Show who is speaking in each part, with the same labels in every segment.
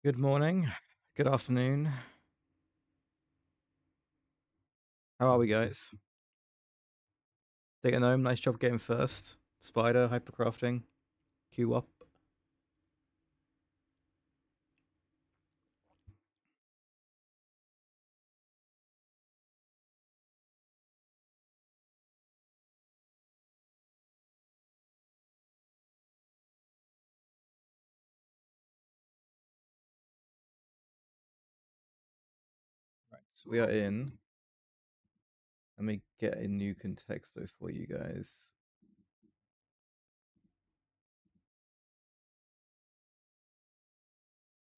Speaker 1: Good morning. Good afternoon. How are we, guys? Taking home. Nice job getting first. Spider, hypercrafting, queue up. Right, so we are in. Let me get a new contexto for you guys.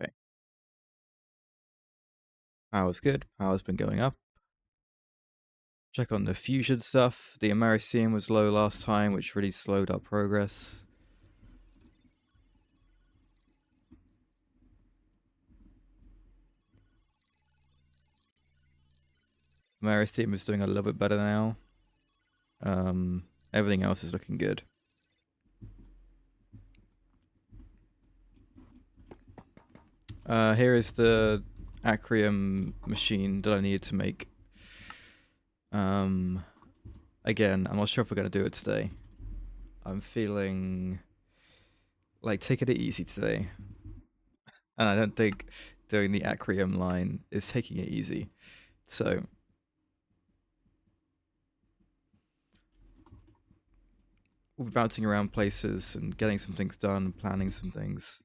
Speaker 1: Okay. Power's good. Power's been going up. Check on the fusion stuff. The Americium was low last time, which really slowed our progress. Americium is doing a little bit better now. Everything else is looking good. Here is the Acrium machine that I needed to make. Again, I'm not sure if we're going to do it today. I'm feeling like taking it easy today. And I don't think doing the Acrium line is taking it easy. So we'll be bouncing around places and getting some things done, planning some things.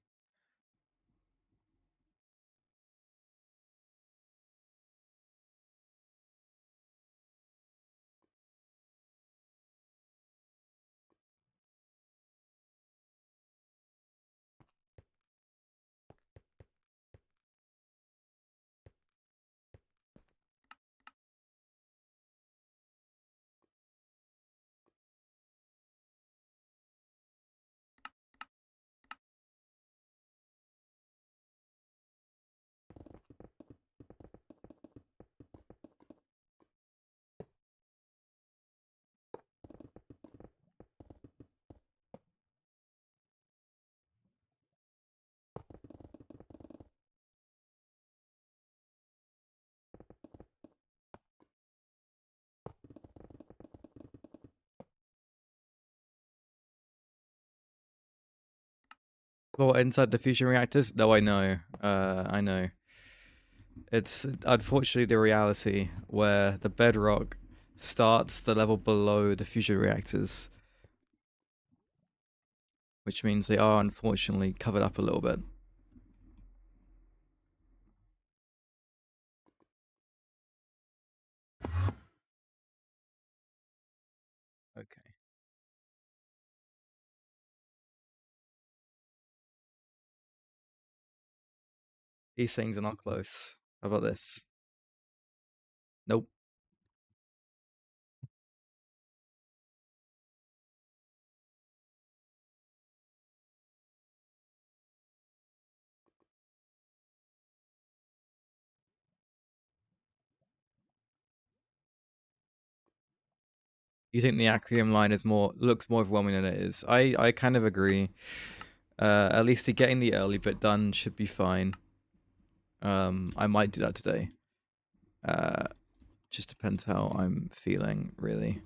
Speaker 1: Well, inside the fusion reactors? No, I know. I know. It's unfortunately the reality where the bedrock starts the level below the fusion reactors, which means they are unfortunately covered up a little bit. Okay. These things are not close. How about this? Nope. You think the Acrium line is looks more overwhelming than it is. I kind of agree. At least getting the early bit done should be fine. I might do that today. Just depends how I'm feeling, really.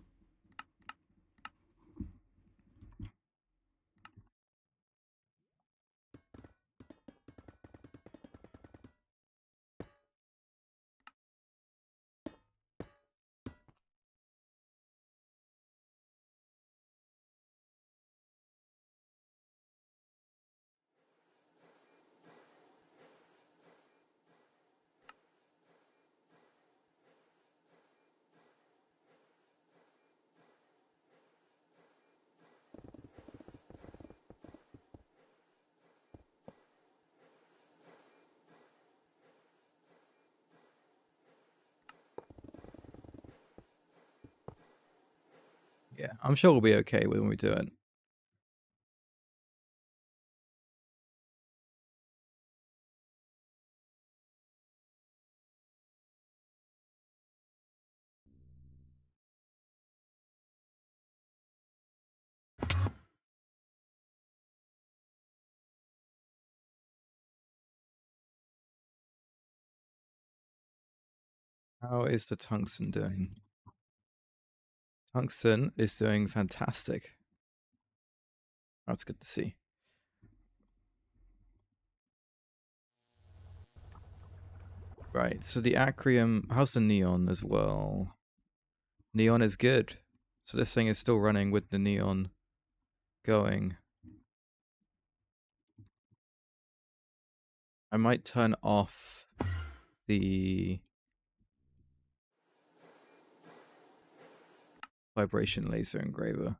Speaker 1: Yeah, I'm sure we'll be okay when we do it. How is the tungsten doing? Tungsten is doing fantastic. That's good to see. Right, so the acrium, how's the neon as well? Neon is good. So this thing is still running with the neon going. I might turn off the vibration laser engraver.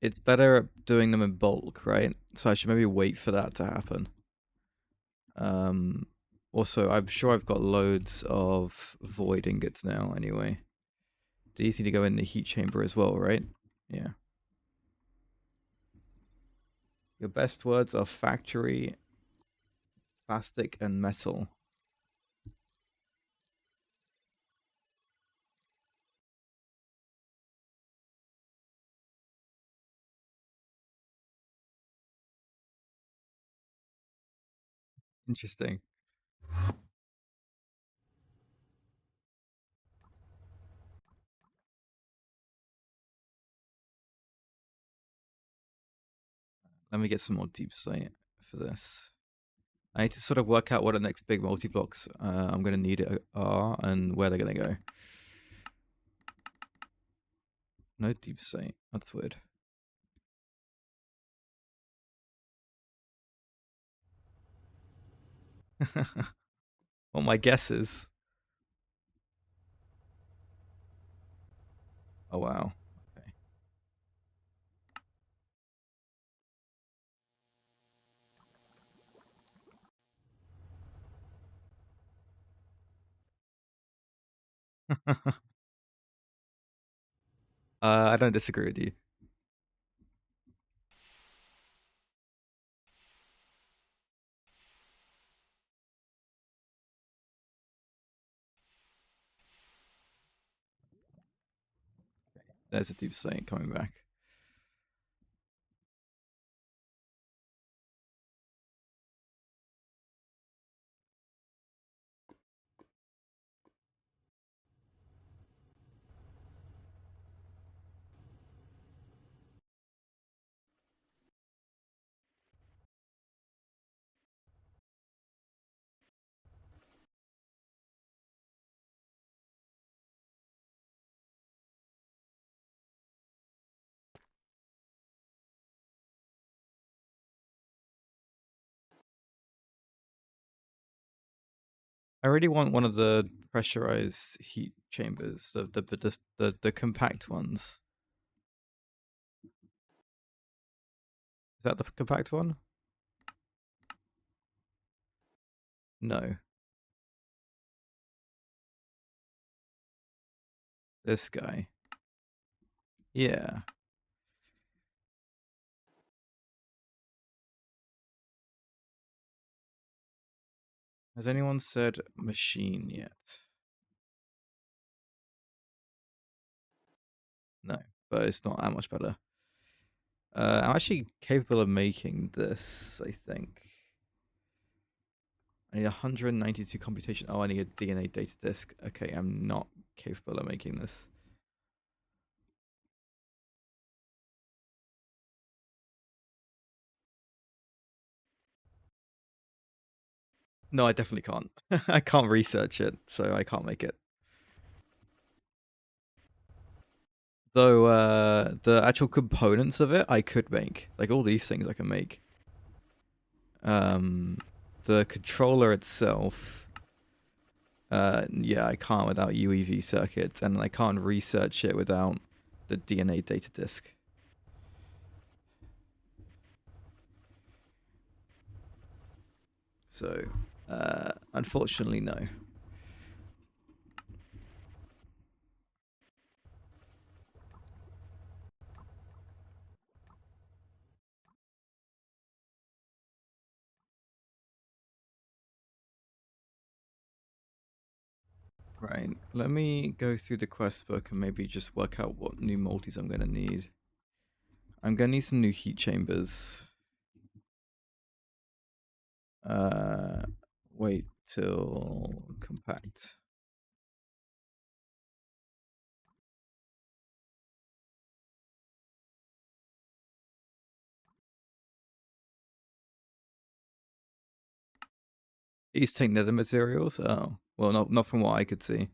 Speaker 1: It's better at doing them in bulk, right? So I should maybe wait for that to happen. Also, I'm sure I've got loads of void ingots now anyway. These need to go in the heat chamber as well, right? Yeah. Your best words are factory, plastic, and metal. Interesting. Let me get some more deep sight for this. I need to sort of work out what the next big multi-blocks I'm going to need are and where they're going to go. No deep sight. That's weird. Well, my guess is... Oh, wow. Okay. I don't disagree with you. There's a deep sight coming back. I really want one of the pressurized heat chambers, the compact ones. Is that the compact one? No. This guy. Yeah. Has anyone said machine yet? No, but it's not that much better. I'm actually capable of making this, I think. I need 192 computation. Oh, I need a DNA data disk. Okay, I'm not capable of making this. No, I definitely can't. I can't research it, so I can't make it. Though the actual components of it, I could make. Like all these things I can make. The controller itself, yeah, I can't without UEV circuits, and I can't research it without the DNA data disk. So, unfortunately, no. Right, let me go through the quest book and maybe just work out what new multis I'm going to need. I'm going to need some new heat chambers. Wait till compact. East take nether materials? Oh. Well, not from what I could see.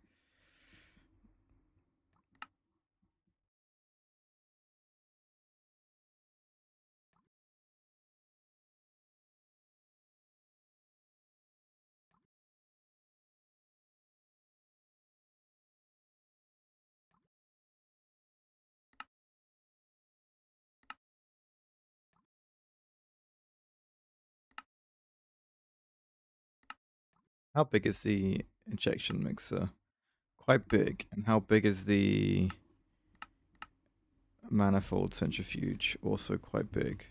Speaker 1: How big is the injection mixer? Quite big. And how big is the manifold centrifuge? Also quite big.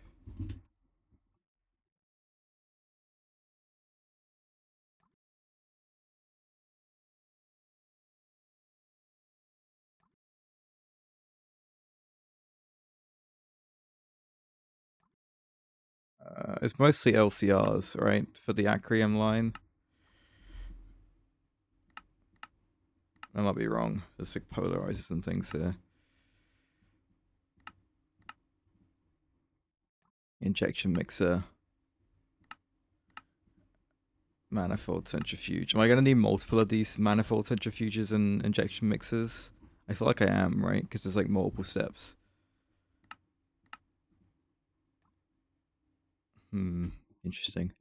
Speaker 1: It's mostly LCRs, right? For the Acrium line. I might be wrong. There's like polarizers and things here. Injection mixer. Manifold centrifuge. Am I going to need multiple of these manifold centrifuges and injection mixers? I feel like I am, right? Because there's like multiple steps. Interesting.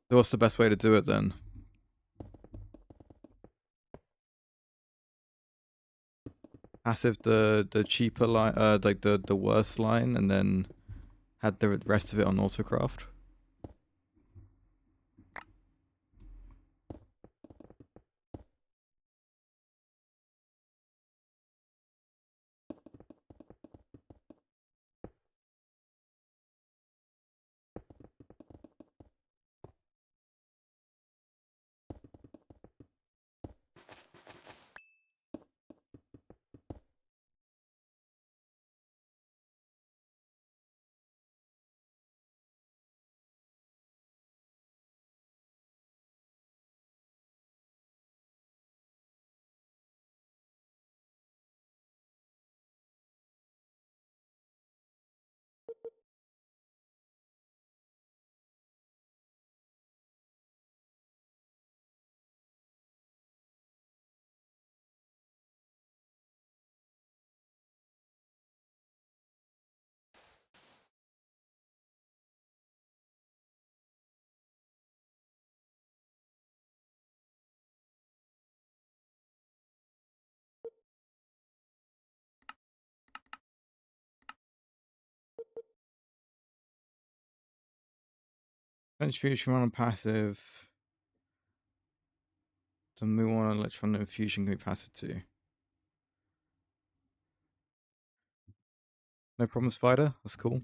Speaker 1: So what's the best way to do it then? Passive the cheaper line, like the worst line, and then had the rest of it on autocraft. Centrifuge run on passive. The muon electron infusion can be passive too. No problem, Spider. That's cool.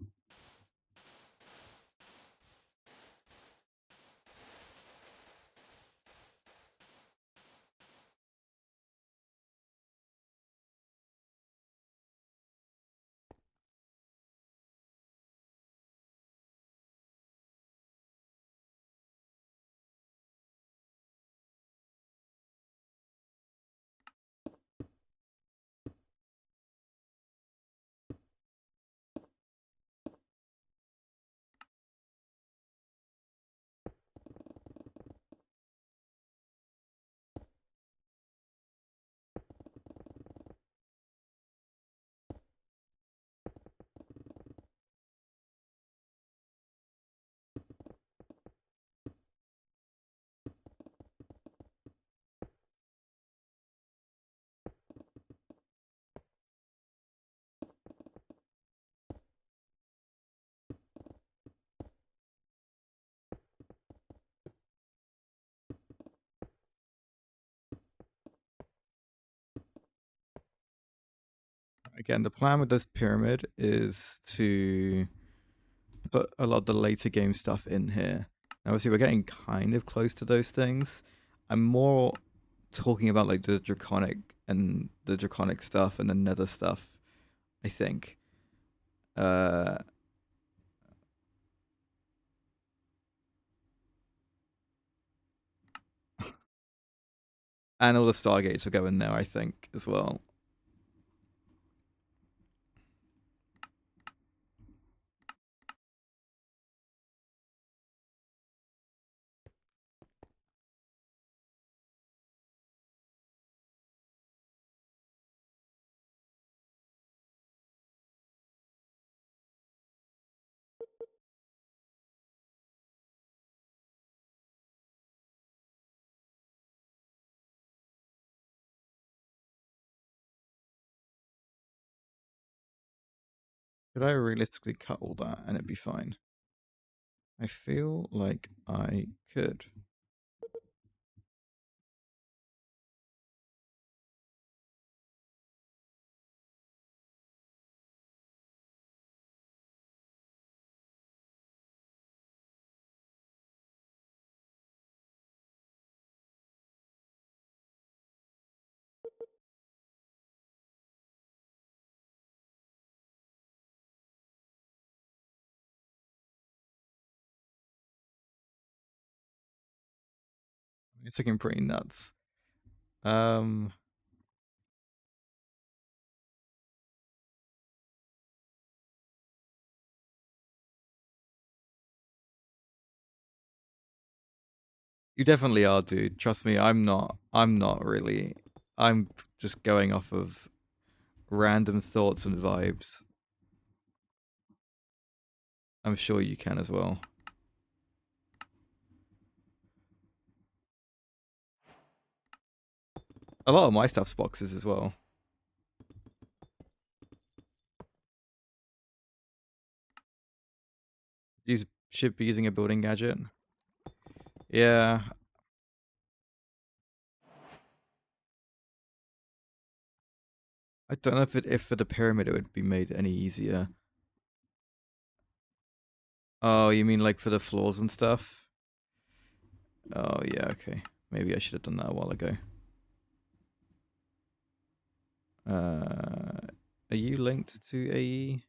Speaker 1: Again, the plan with this pyramid is to put a lot of the later game stuff in here, Obviously, we're getting kind of close to those things. I'm more talking about like the draconic stuff and the nether stuff. I think. Uh, and all the stargates will go in there, I think, as well. Could I realistically cut all that and it'd be fine? I feel like I could. It's looking pretty nuts. Um, you definitely are, dude. Trust me, I'm not. I'm not really. I'm just going off of random thoughts and vibes. I'm sure you can as well. A lot of my stuff's boxes as well. You should be using a building gadget. Yeah. I don't know if for the pyramid it would be made any easier. Oh, you mean like for the floors and stuff? Oh yeah, okay. Maybe I should have done that a while ago. Are you linked to AE?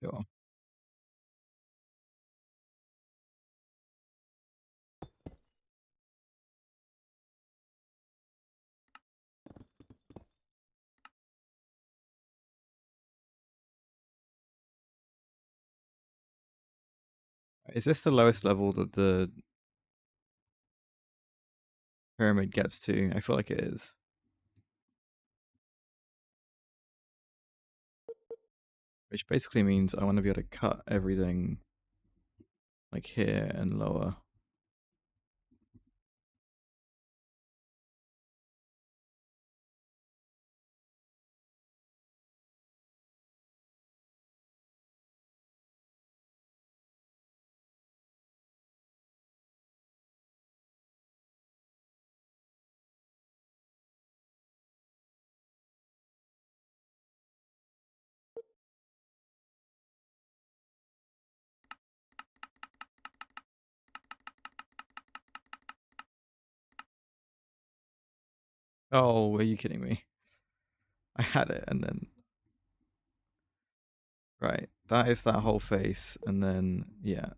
Speaker 1: Sure. Is this the lowest level that the pyramid gets to? I feel like it is. which basically means I want to be able to cut everything like here and lower. Oh, are you kidding me? I had it and then right. That is that whole face, and then yeah.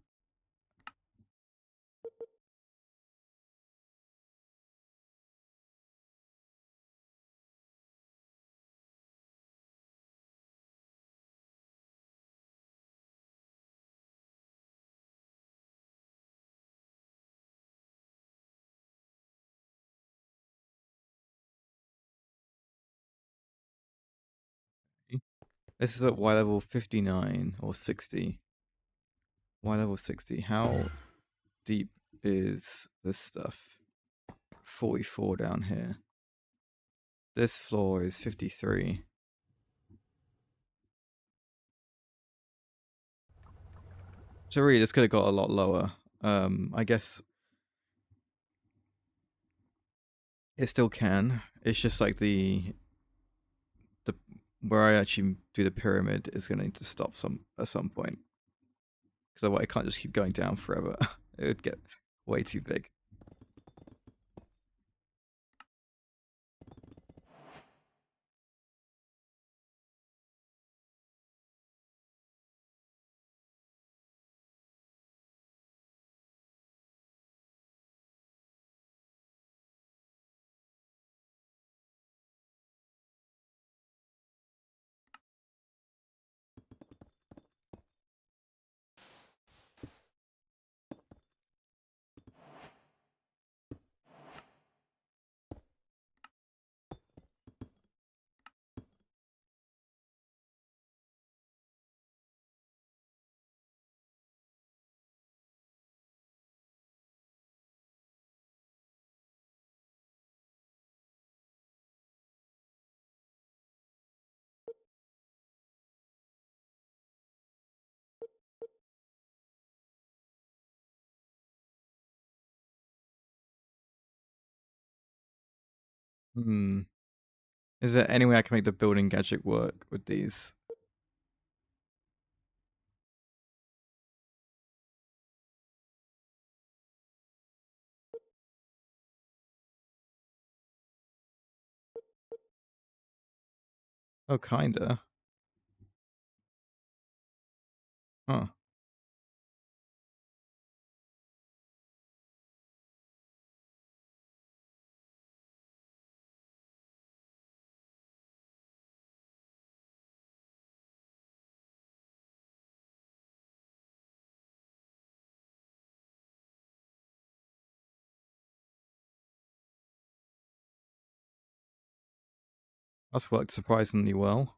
Speaker 1: This is at Y level 59 or 60. Y level 60. How deep is this stuff? 44 down here. This floor is 53. So really, this could have got a lot lower. I guess it still can. It's just like the where I actually do the pyramid is going to need to stop at some point, because otherwise I can't just keep going down forever. It would get way too big. Hmm. Is there any way I can make the building gadget work with these? Oh, kinda. Huh. That's worked surprisingly well.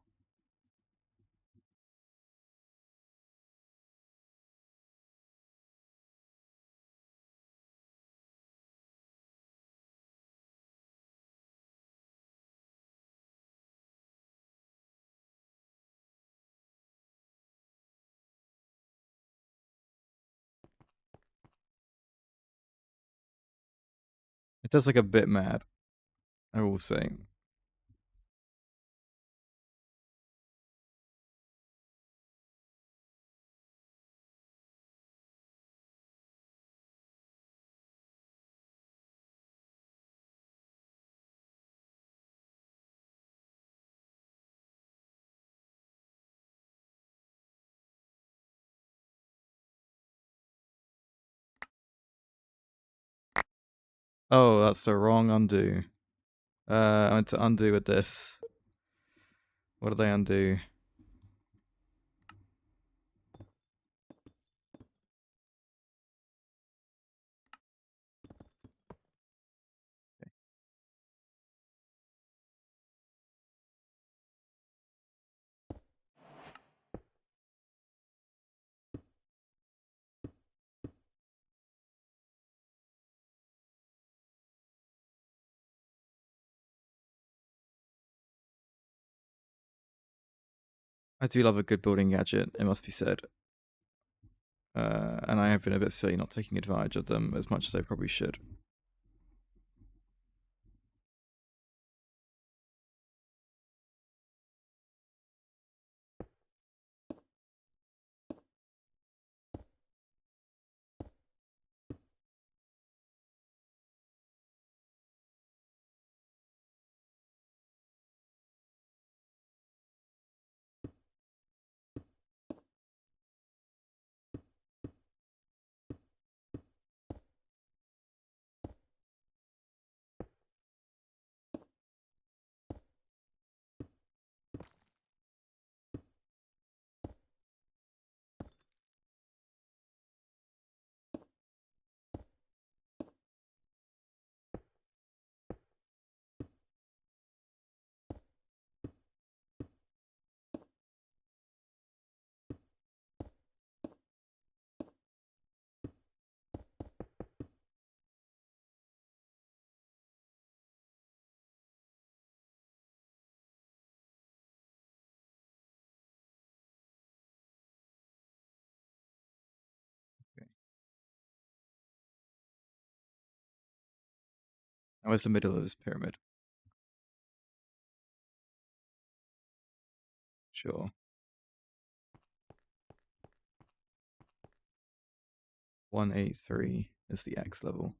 Speaker 1: It does look a bit mad, I will say. Oh, that's the wrong undo. I went to undo with this. What did I undo? I do love a good building gadget, it must be said. And I have been a bit silly not taking advantage of them as much as I probably should. Okay. Now where's the middle of this pyramid? Sure. 183 is the X level.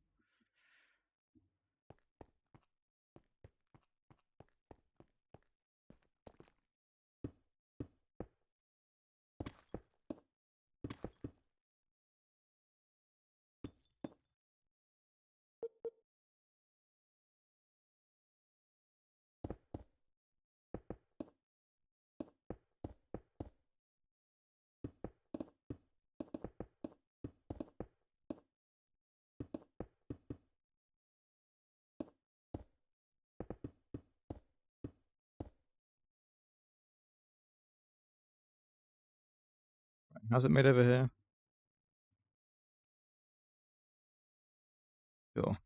Speaker 1: Right. How's it made over here? Sure.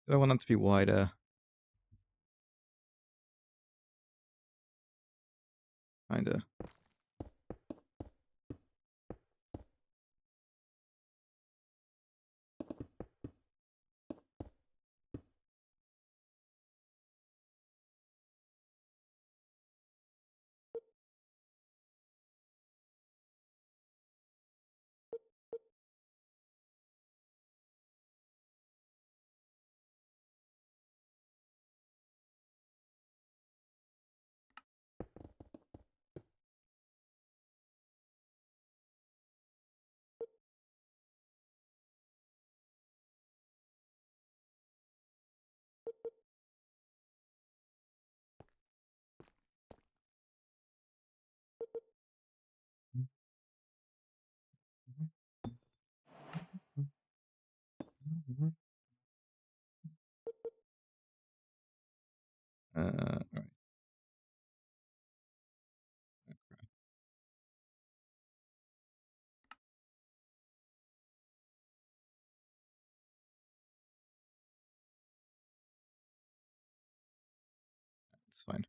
Speaker 1: Do I want them to be wider? Kinda. Right. It's fine.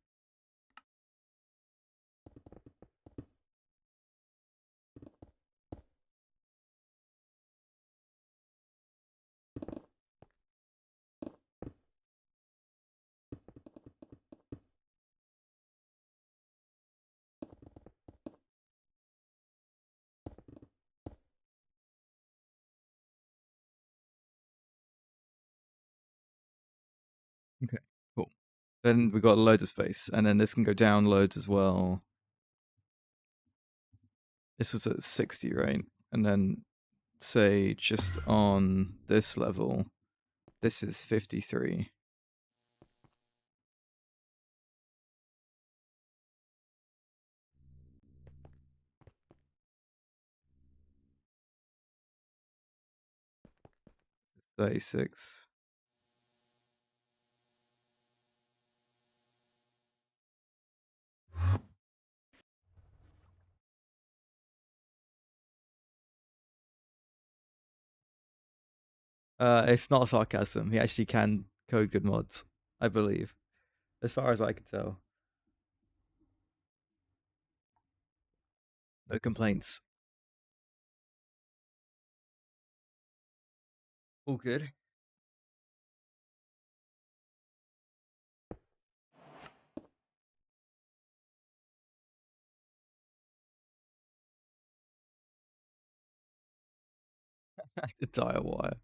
Speaker 1: Okay, cool. Then we got loads of space, and then this can go down loads as well. This was at 60, right? And then say just on this level, this is 53. It's 36. It's not sarcasm. He actually can code good mods, I believe, as far as I can tell. No complaints. All good. The dire wire.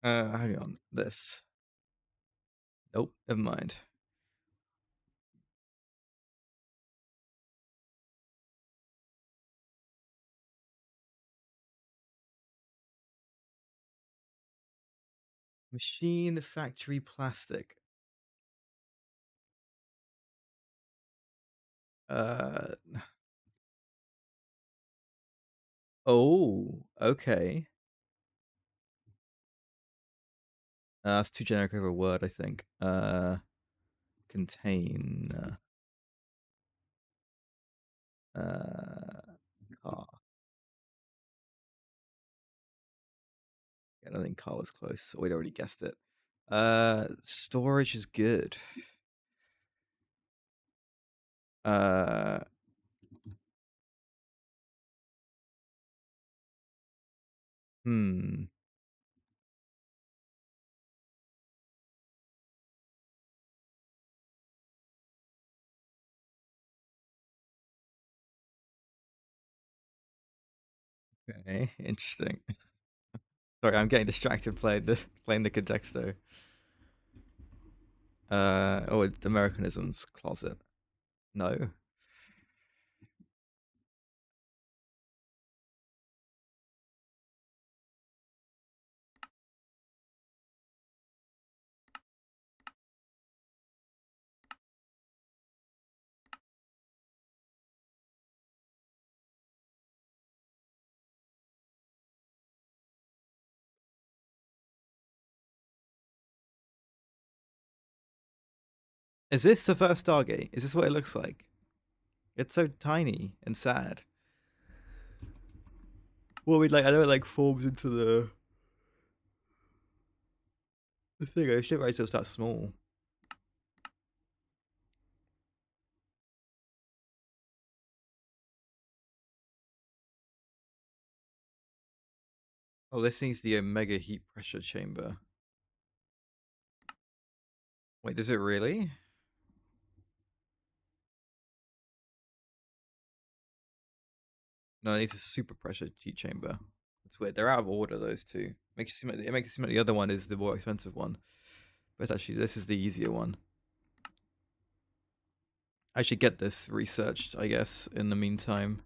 Speaker 1: Hang on. This. Nope. Never mind. Machine factory plastic. Uh. Oh. Okay. That's too generic of a word, I think. Contain. Car. I don't think car was close. We'd already guessed it. Storage is good. Uh. Hmm. Okay. Interesting. Sorry, I'm getting distracted playing the contexto. Oh, it's Americanisms closet. No. Is this the first Stargate? Is this what it looks like? It's so tiny and sad. Well, we like I know it like forms into the thing. I should realize it was that small. Oh, this needs the Omega heat pressure chamber. Wait, does it really? No, it needs a super pressure heat chamber. It's weird. They're out of order, those two. It makes it seem like the other one is the more expensive one. But actually, this is the easier one. I should get this researched, I guess, in the meantime.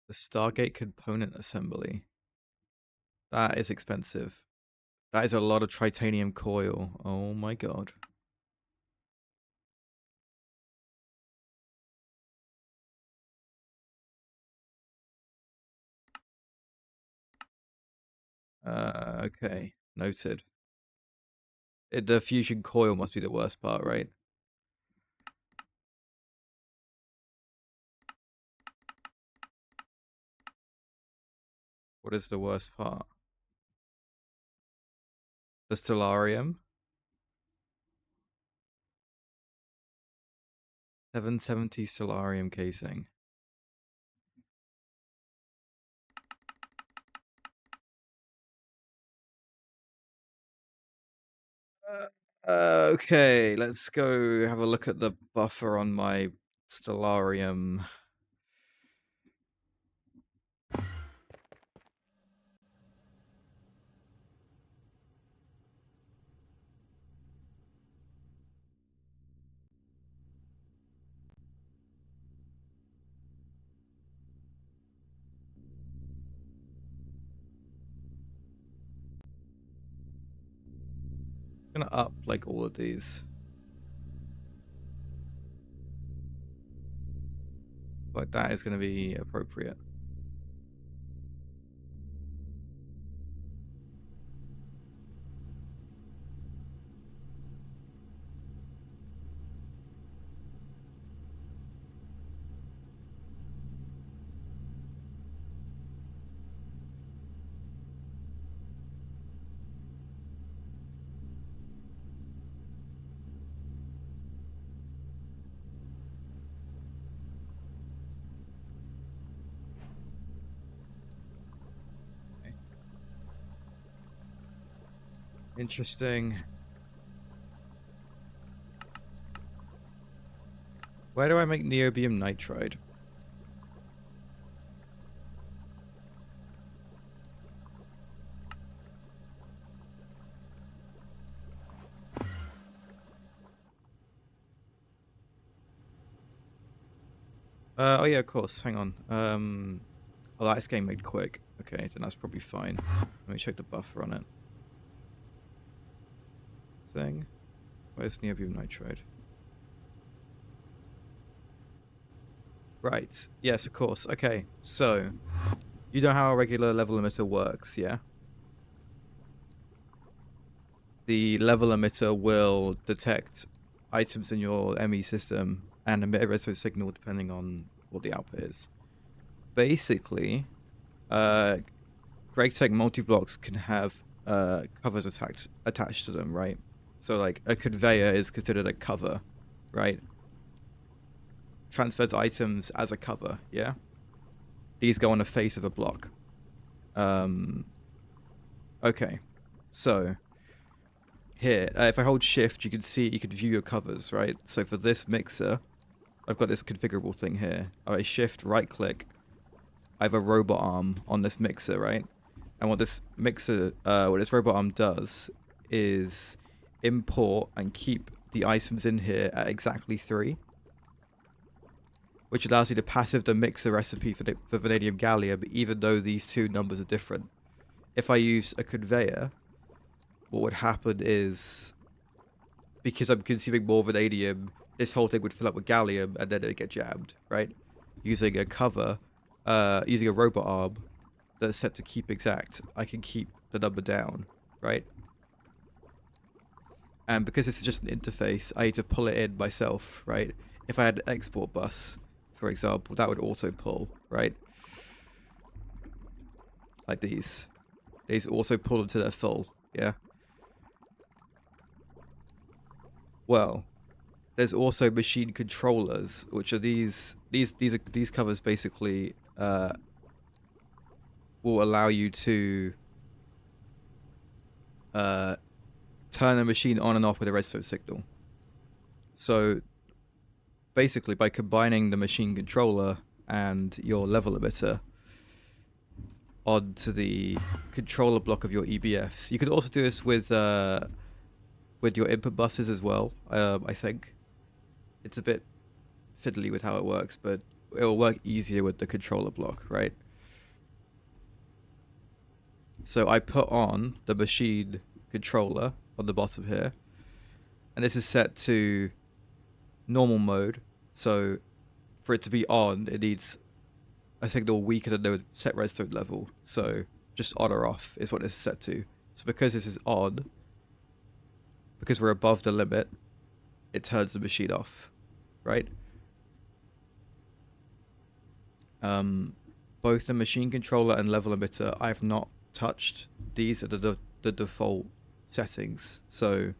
Speaker 1: The Stargate component assembly. That is expensive. That is a lot of titanium coil. Oh my god. Okay. Noted. The fusion coil must be the worst part, right? What is the worst part? The stellarium? 770 stellarium casing. Okay, let's go have a look at the buffer on my Stellarium. I'm gonna up like all of these. Like that is gonna be appropriate. Okay. Interesting. Where do I make niobium nitride? Oh yeah, of course. Hang on. Oh, that's getting made quick. Okay, then that's probably fine. Let me check the buffer on it. Thing. Where's niobium nitride? Right. Yes, of course. Okay. So, you know how a regular level emitter works, yeah? The level emitter will detect items in your ME system and emit a resonant signal depending on what the output is. Basically, GregTech multi-blocks can have covers attached to them, right? So like a conveyor is considered a cover, right? Transfers items as a cover, yeah? These go on the face of a block. Okay, so here, if I hold shift, you can view your covers, right? So for this mixer, I've got this configurable thing here. I shift, right click, I have a robot arm on this mixer, right? And what this robot arm does is import and keep the items in here at exactly 3, which allows you to passive the mixer recipe for vanadium gallium, even though these two numbers are different. If I use a conveyor, what would happen is, because I'm consuming more vanadium, this whole thing would fill up with gallium and then it'd get jammed, right? Using a cover, using a robot arm that's set to keep exact, I can keep the number down, right? And because this is just an interface, I need to pull it in myself, right? If I had an export bus, for example, that would auto pull, right? Like these. These also pull into their full, yeah? Well, there's also machine controllers, which are these covers basically will allow you to turn a machine on and off with a redstone signal. So basically, by combining the machine controller and your level emitter onto the controller block of your EBFs, you could also do this with your input buses as well. I think it's a bit fiddly with how it works, but it will work easier with the controller block, right? So I put on the machine controller on the bottom here, and this is set to normal mode. So for it to be on, it needs a signal weaker than the set redstone level. So just on or off is what this is set to. So because this is on, because we're above the limit, it turns the machine off, right? Both the machine controller and level emitter, I have not touched. These are the default settings. So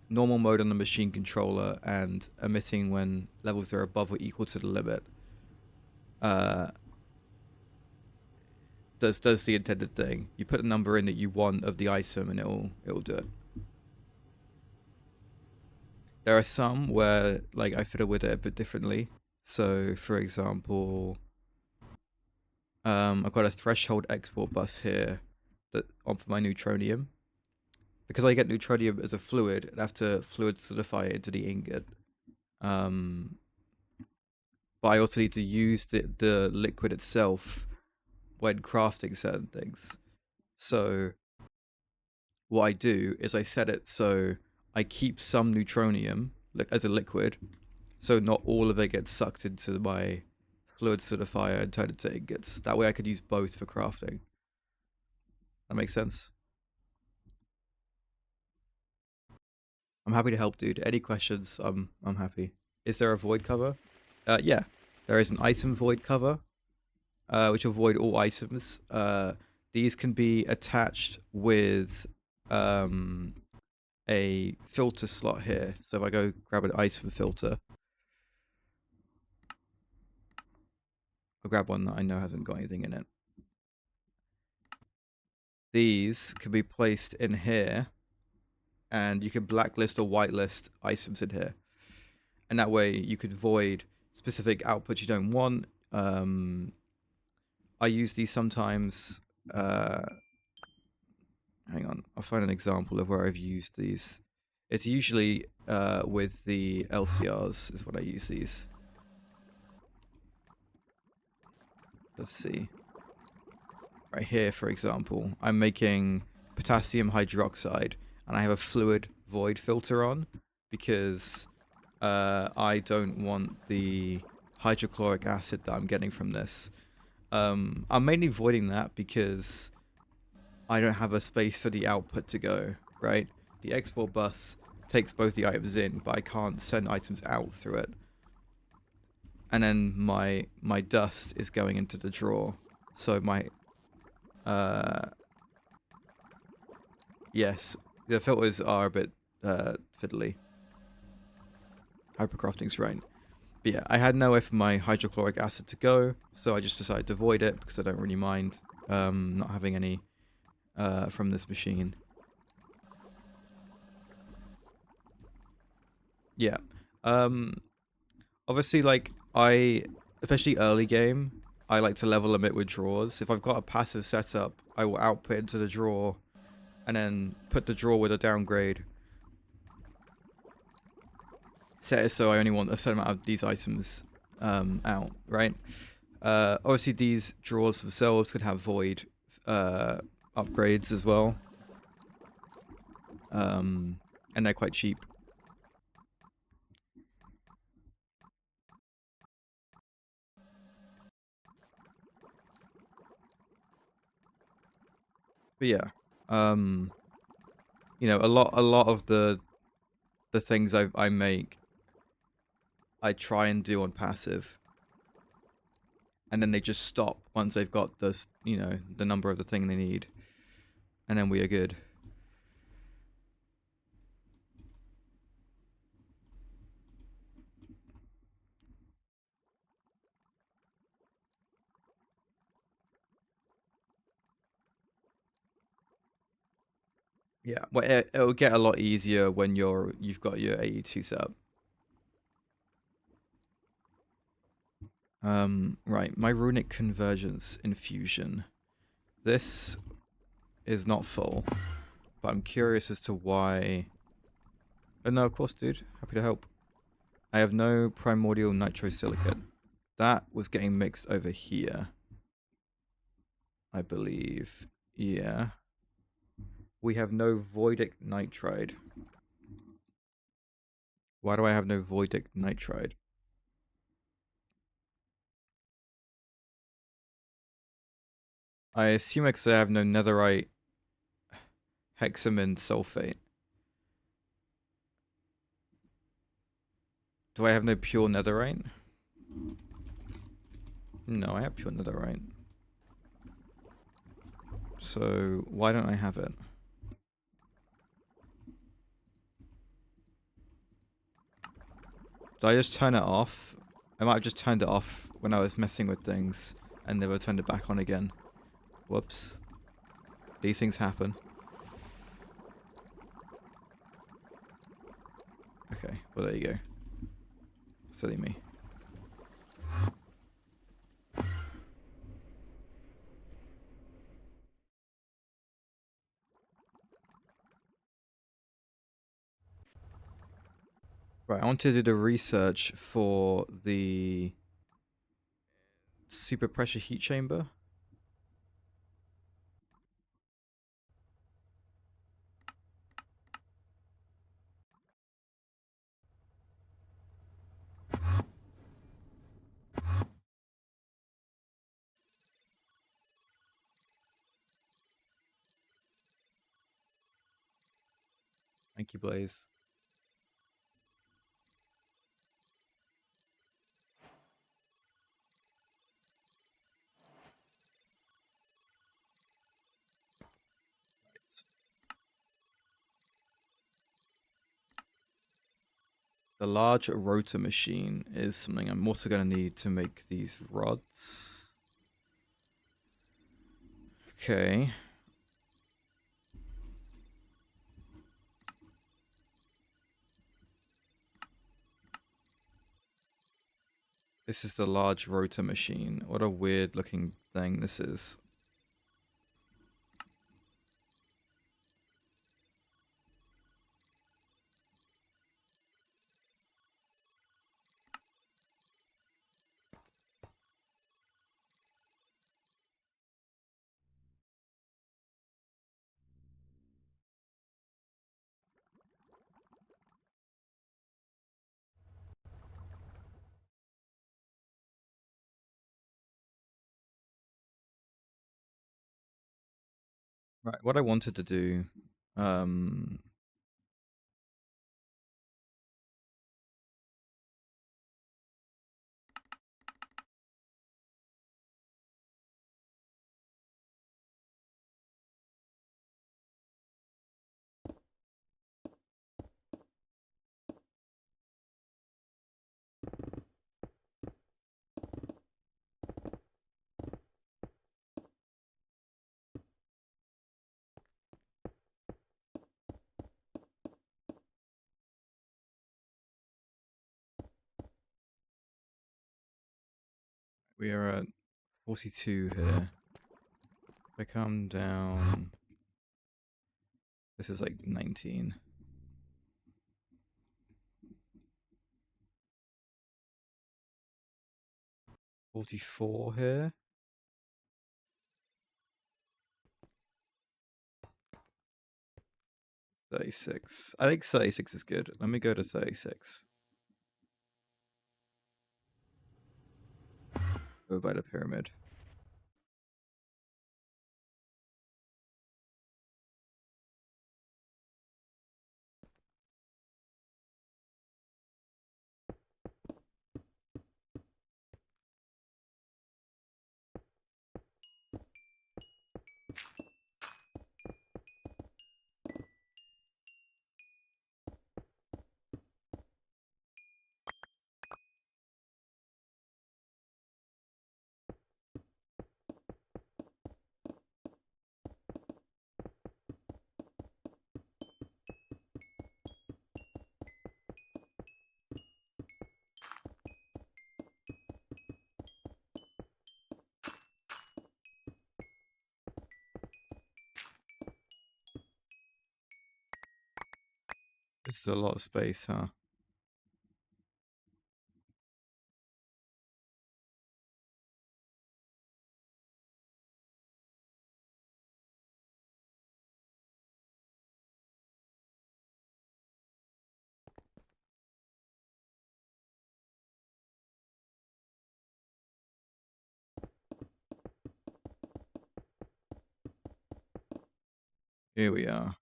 Speaker 1: normal mode on the machine controller and emitting when levels are above or equal to the limit does the intended thing. You put a number in that you want of the item and it'll do it. There are some where like I fiddle with it a bit differently. So for example, I've got a threshold export bus here that on for my neutronium. Because I get neutronium as a fluid, I'd have to fluid solidify it into the ingot. But I also need to use the liquid itself when crafting certain things. So what I do is I set it so I keep some neutronium as a liquid, so not all of it gets sucked into my fluid solidifier and turned into ingots. That way I could use both for crafting. That makes sense? I'm happy to help, dude. Any questions? I'm happy. Is there a void cover? Yeah. There is an item void cover, which will void all items. These can be attached with a filter slot here. So if I go grab an item filter, I'll grab one that I know hasn't got anything in it. These can be placed in here, and you can blacklist or whitelist items in here. And that way you could void specific outputs you don't want. I use these sometimes. Hang on, I'll find an example of where I've used these. It's usually with the LCRs is what I use these. Let's see. Right here, for example, I'm making potassium hydroxide, and I have a fluid void filter on because I don't want the hydrochloric acid that I'm getting from this. I'm mainly voiding that because I don't have a space for the output to go, right? The export bus takes both the items in, but I can't send items out through it. And then my dust is going into the drawer. So my yes, the filters are a bit fiddly. Hypercrafting's right. But yeah, I had nowhere for my hydrochloric acid to go, so I just decided to void it because I don't really mind not having any from this machine. Yeah. Obviously, like, especially early game, I like to level limit with drawers. If I've got a passive setup, I will output into the drawer and then put the drawer with a downgrade. Set it so I only want a certain amount of these items out, right? Obviously, these drawers themselves could have void upgrades as well. And they're quite cheap. But yeah, you know, a lot of the things I make, I try and do on passive, and then they just stop once they've got this, you know, the number of the thing they need, and then we are good. Yeah, well, it'll get a lot easier when you've got your AE2 set up. Right, my runic convergence infusion. This is not full, but I'm curious as to why. Oh no, of course, dude. Happy to help. I have no primordial nitrosilicate. That was getting mixed over here, I believe. Yeah. We have no voidic nitride. Why do I have no voidic nitride? I assume because I have no netherite hexamin sulfate. Do I have no pure netherite? No, I have pure netherite. So why don't I have it? Did I just turn it off? I might have just turned it off when I was messing with things and never turned it back on again. Whoops. These things happen. Okay. Well, there you go. Silly me. Right, I want to do the research for the super pressure heat chamber. Thank you, Blaze. The large rotor machine is something I'm also going to need to make these rods. Okay. This is the large rotor machine. What a weird looking thing this is. Right, what I wanted to do, um, we are at 42 here. If I come down, this is like 19. 44 here. 36. I think 36 is good. Let me go to 36. Go by the pyramid. This is a lot of space, huh? Here we are.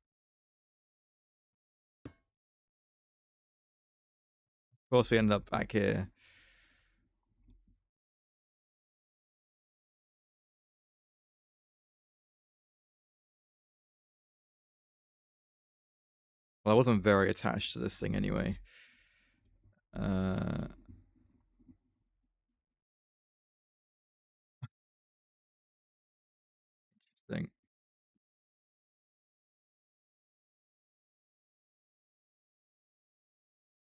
Speaker 1: Of course, we end up back here. Well, I wasn't very attached to this thing anyway. Interesting.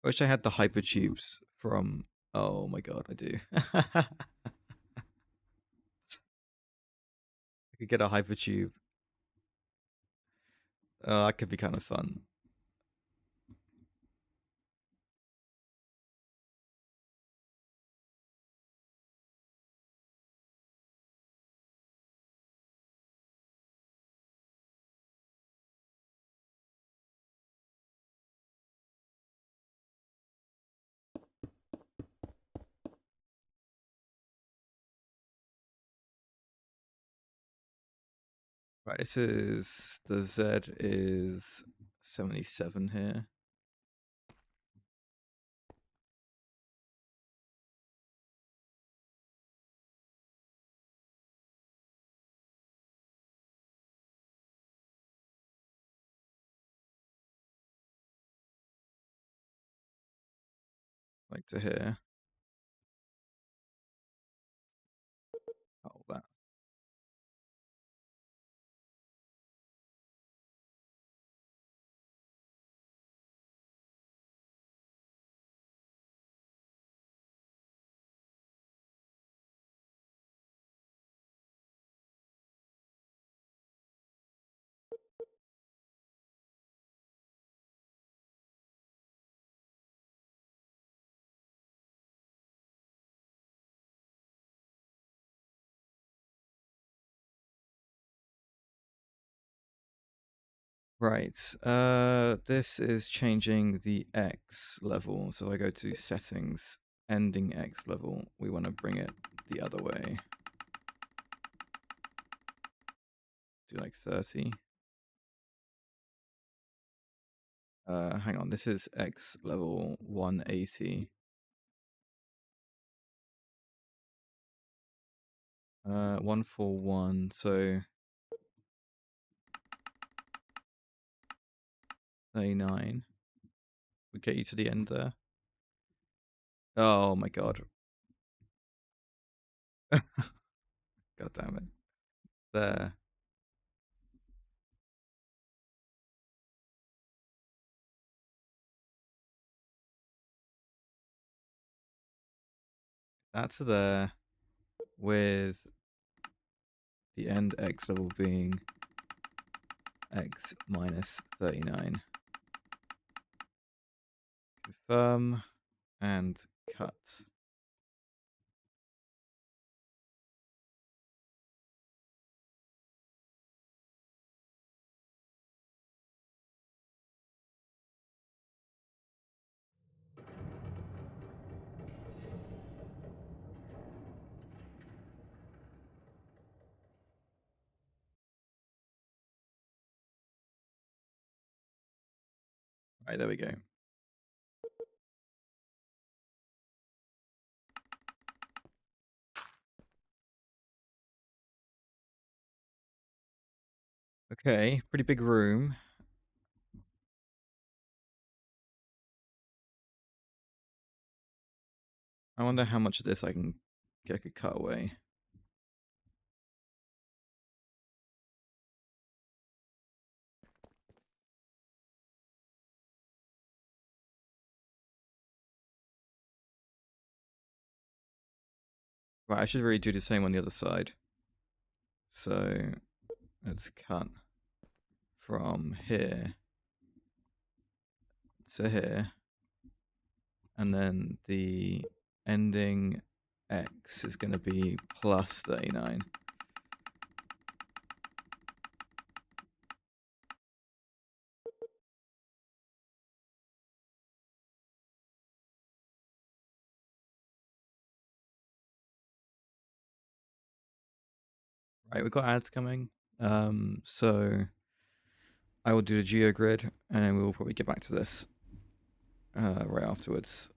Speaker 1: I wish I had the hypertubes from. Oh my god, I do. I could get a hypertube. Oh, that could be kind of fun. Right, this is the Z is 77 here. Like to here. Oh, that. Right. This is changing the X level. So I go to settings, ending X level. We want to bring it the other way. Do like 30. Hang on. This is X level 180. 141. So 39. We get you to the end there. Oh my god. God damn it. There. That to there with the end X level being X minus 39. Confirm and cut. Right, there we go. Okay, pretty big room. I wonder how much of this I can cut away. Right, I should really do the same on the other side. So let's cut from here to here. And then the ending X is going to be plus 39. Right, we've got ads coming. So I will do the geogrid, and then we will probably get back to this right afterwards.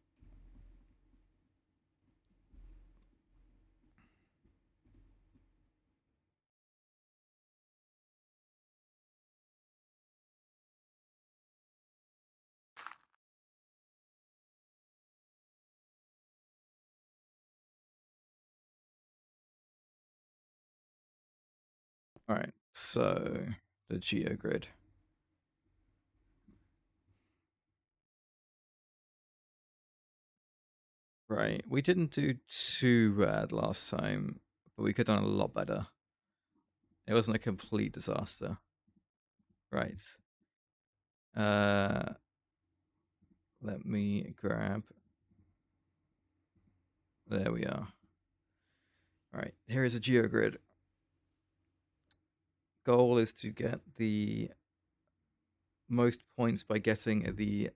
Speaker 1: All right, so the geogrid. Right. We didn't do too bad last time, but we could have done a lot better. It wasn't a complete disaster. Right. Let me grab. There we are. All right. Here is a geogrid. Goal is to get the most points by getting the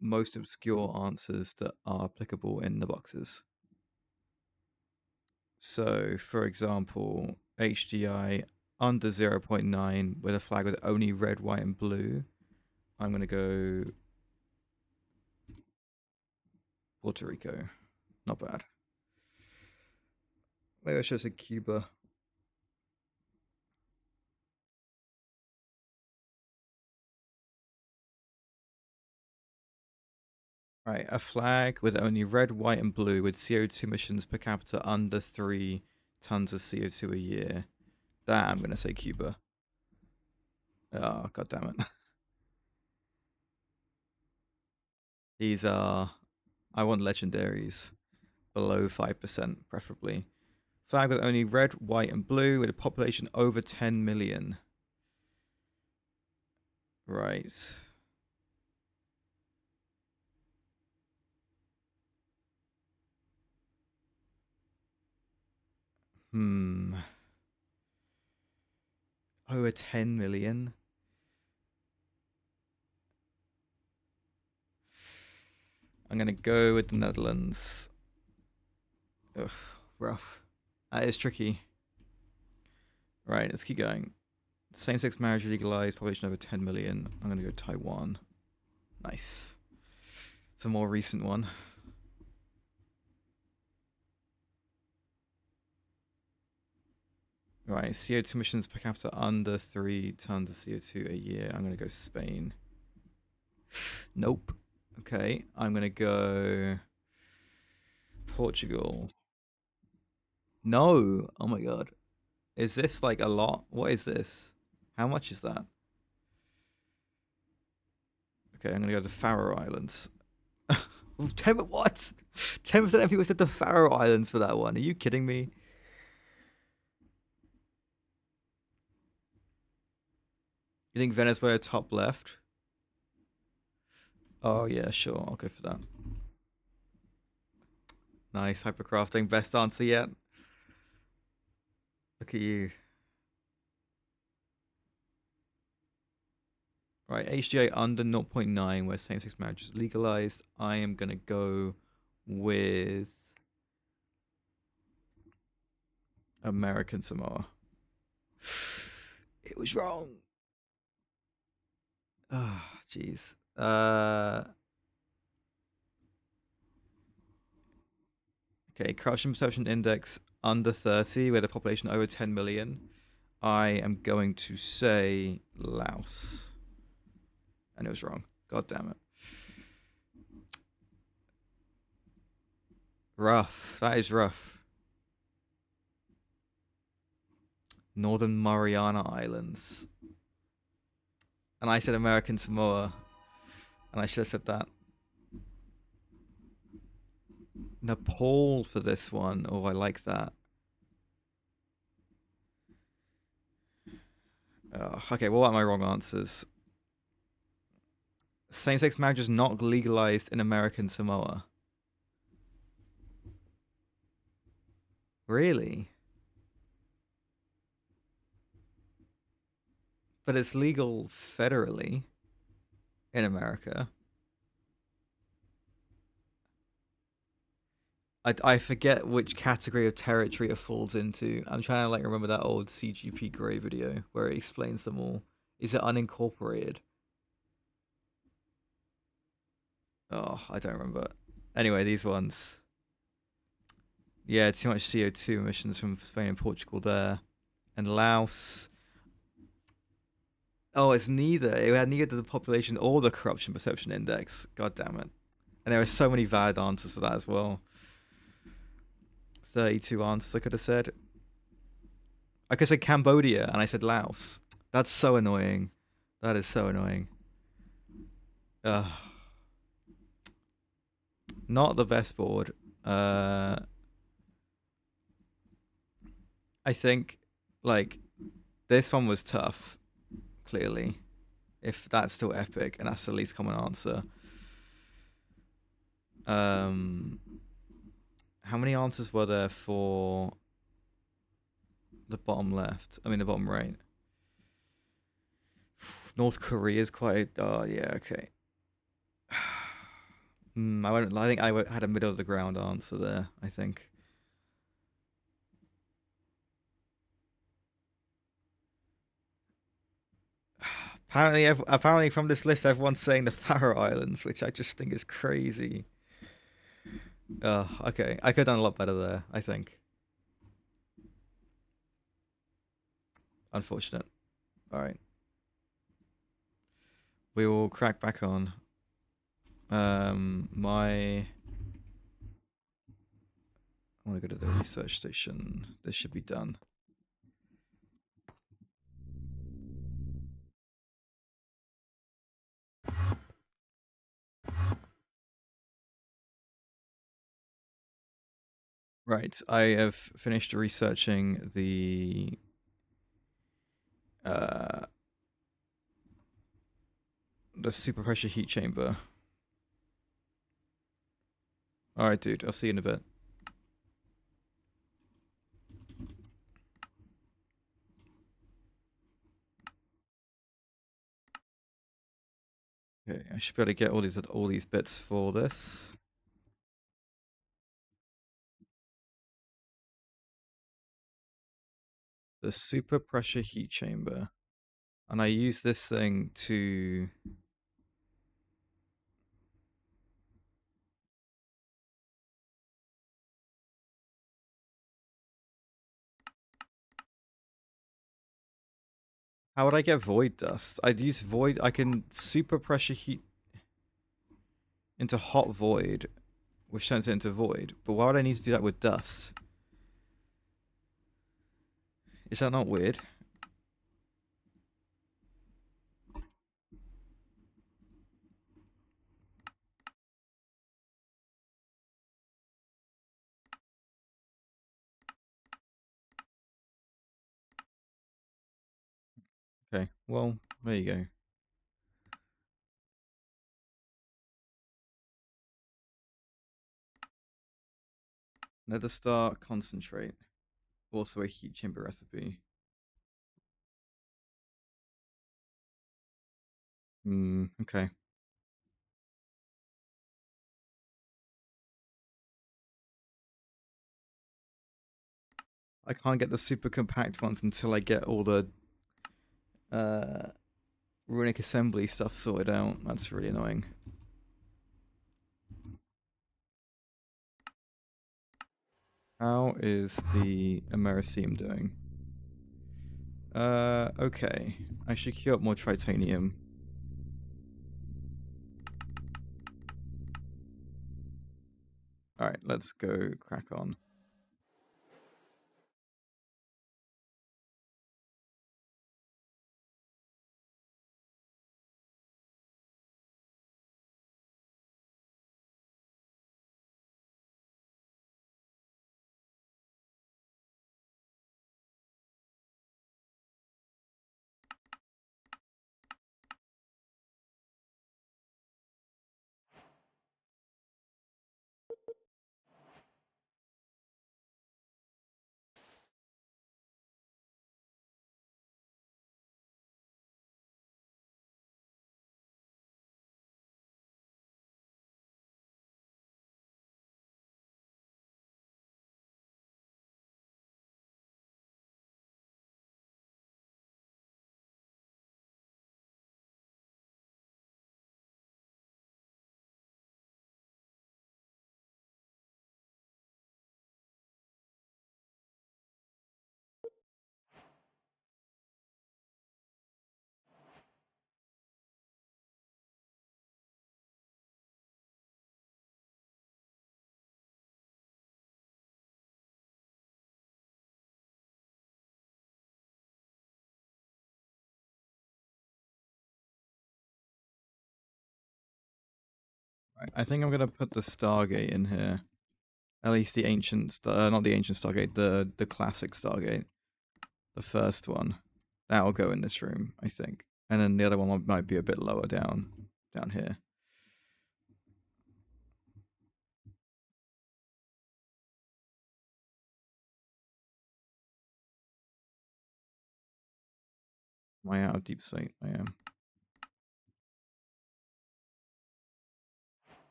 Speaker 1: most obscure answers that are applicable in the boxes. So, for example, HDI under 0.9 with a flag with only red, white, and blue. I'm going to go Puerto Rico. Not bad. Maybe I should have said Cuba. Right, a flag with only red, white, and blue with CO2 emissions per capita under 3 tons of CO2 a year. That I'm going to say Cuba. Oh, god damn it. These are... I want legendaries. Below 5%, preferably. Flag with only red, white, and blue with a population over 10 million. Right. Over 10 million? I'm going to go with the Netherlands. Ugh, rough. That is tricky. Right, let's keep going. Same-sex marriage legalized, population over 10 million. I'm going to go Taiwan. Nice. It's a more recent one. Right, CO2 emissions per capita under 3 tons of CO2 a year. I'm going to go Spain. Nope. Okay, I'm going to go Portugal. No! Oh my god. Is this like a lot? What is this? How much is that? Okay, I'm going to go to the Faroe Islands. 10, what? 10% of people said the Faroe Islands for that one. Are you kidding me? You think Venezuela top left? Oh yeah, sure. I'll go for that. Nice. Hypercrafting. Best answer yet. Look at you. Right, HGA under 0.9 where same-sex marriage is legalized. I am going to go with American Samoa. It was wrong. Oh, jeez. Okay, corruption perception index under 30 with a population over 10 million. I am going to say Laos. And it was wrong. God damn it. Rough. That is rough. Northern Mariana Islands. And I said American Samoa. And I should have said that. Nepal for this one. Oh, I like that. Okay, what are my wrong answers? Same-sex marriage is not legalized in American Samoa. Really? But it's legal federally in America. I forget which category of territory it falls into. I'm trying to like remember that old CGP Grey video where it explains them all. Is it unincorporated? Oh, I don't remember. Anyway, these ones. Yeah, too much CO2 emissions from Spain and Portugal there. And Laos. Oh, it's neither. It had neither the population or the corruption perception index. God damn it. And there are so many valid answers for that as well. 32 answers I could have said. I could say Cambodia and I said Laos. That's so annoying. That is so annoying. Ugh. Not the best board. I think like this one was tough, clearly. If that's still epic and that's the least common answer. How many answers were there for the bottom left? I mean the bottom right. North Korea is quite. Oh yeah, okay. I think I had a middle of the ground answer there. I think. Apparently from this list, everyone's saying the Faroe Islands, which I just think is crazy. Okay. I could have done a lot better there, I think. Unfortunate. All right. We will crack back on. I want to go to the research station. This should be done. Right. I have finished researching the super pressure heat chamber. All right, dude. I'll see you in a bit. Okay, I should be able to get all these bits for this. The super pressure heat chamber, and I use this thing to. How would I get void dust? I'd use void. I can super pressure heat into hot void, which turns it into void. But why would I need to do that with dust? Is that not weird? Okay, well, there you go. Nether star concentrate. Also a heat chamber recipe. Okay. I can't get the super compact ones until I get all the runic assembly stuff sorted out. That's really annoying. How is the Americium doing? Okay. I should queue up more tritanium. Alright, let's go crack on. Right, I think I'm gonna put the Stargate in here. At least the ancient, not the ancient Stargate, the classic Stargate, the first one. That'll go in this room, I think. And then the other one might be a bit lower down here. Am I out of deep sight? I am.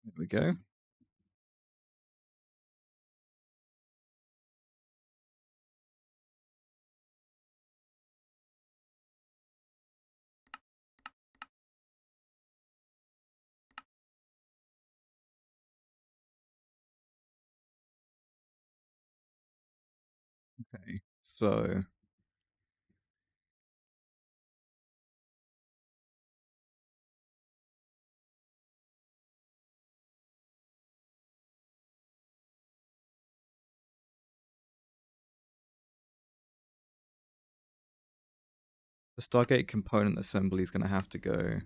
Speaker 1: There we go. Okay, so the Stargate component assembly is going to have to go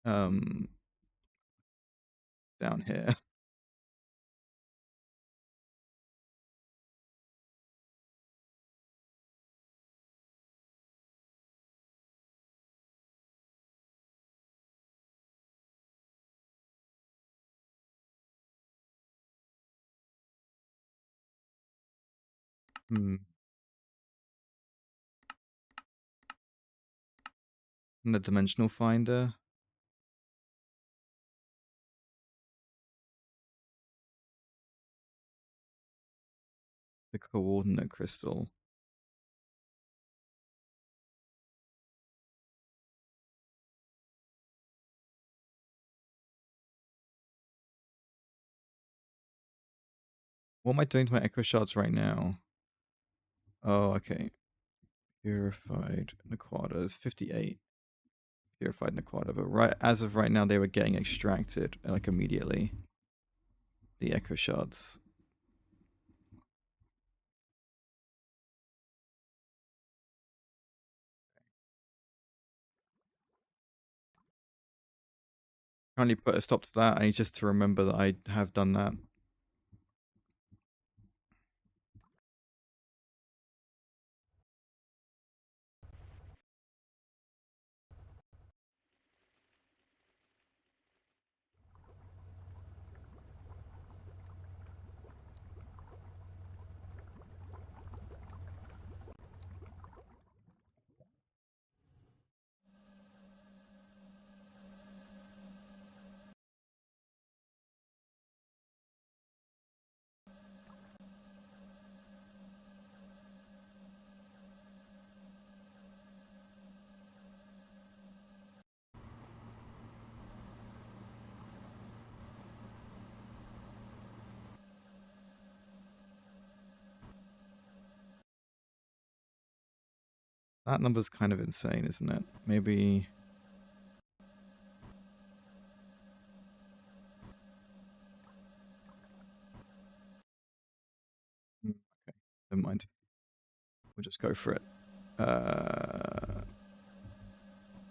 Speaker 1: down here. And the dimensional finder. The coordinate crystal. What am I doing to my echo shards right now? Oh, okay. Purified Naquadas, 58. Purified Naquada, but as of right now, they were getting extracted like immediately. The echo shards. Currently put a stop to that. I need just to remember that I have done that. That number's kind of insane, isn't it? Maybe... Okay, never mind. We'll just go for it.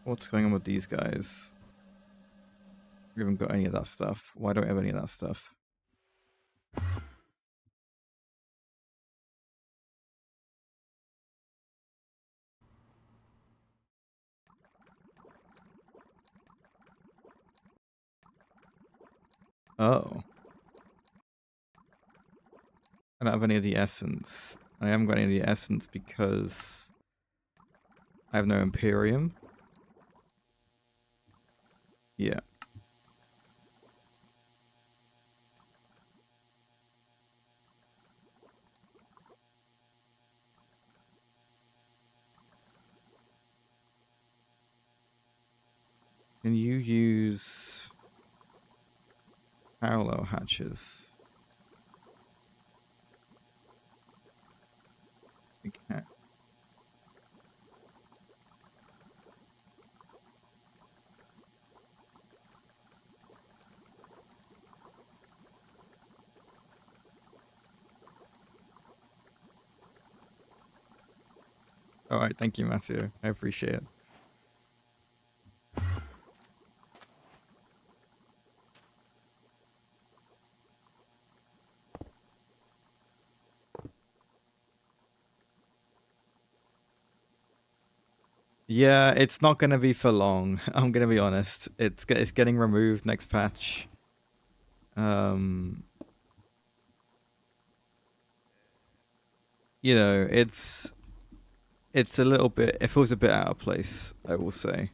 Speaker 1: What's going on with these guys? We haven't got any of that stuff. Why don't we have any of that stuff? Oh. I don't have any of the essence. I haven't got any of the essence because I have no Imperium. Yeah. Can you use parallel hatches? You can't. All right, thank you, Matthew. I appreciate it. Yeah, it's not gonna be for long. I'm gonna be honest. It's getting removed next patch. You know, it's a little bit. It feels a bit out of place, I will say.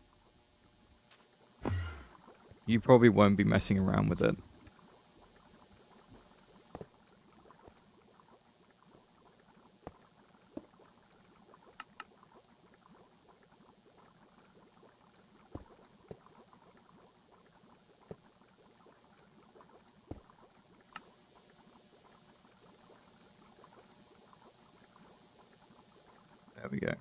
Speaker 1: You probably won't be messing around with it. There we go.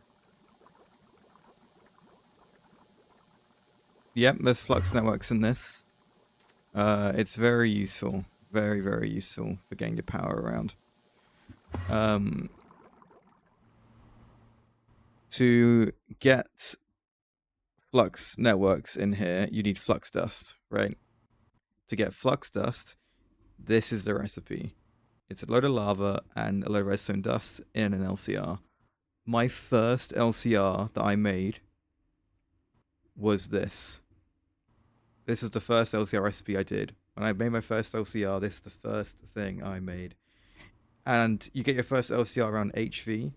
Speaker 1: Yep, there's flux networks in this. It's very useful. Very, very useful for getting your power around. To get flux networks in here, you need flux dust, right? To get flux dust, this is the recipe. It's a load of lava and a load of redstone dust in an LCR. My first LCR that I made was this. This was the first LCR recipe I did. When I made my first LCR, this is the first thing I made. And you get your first LCR around HV,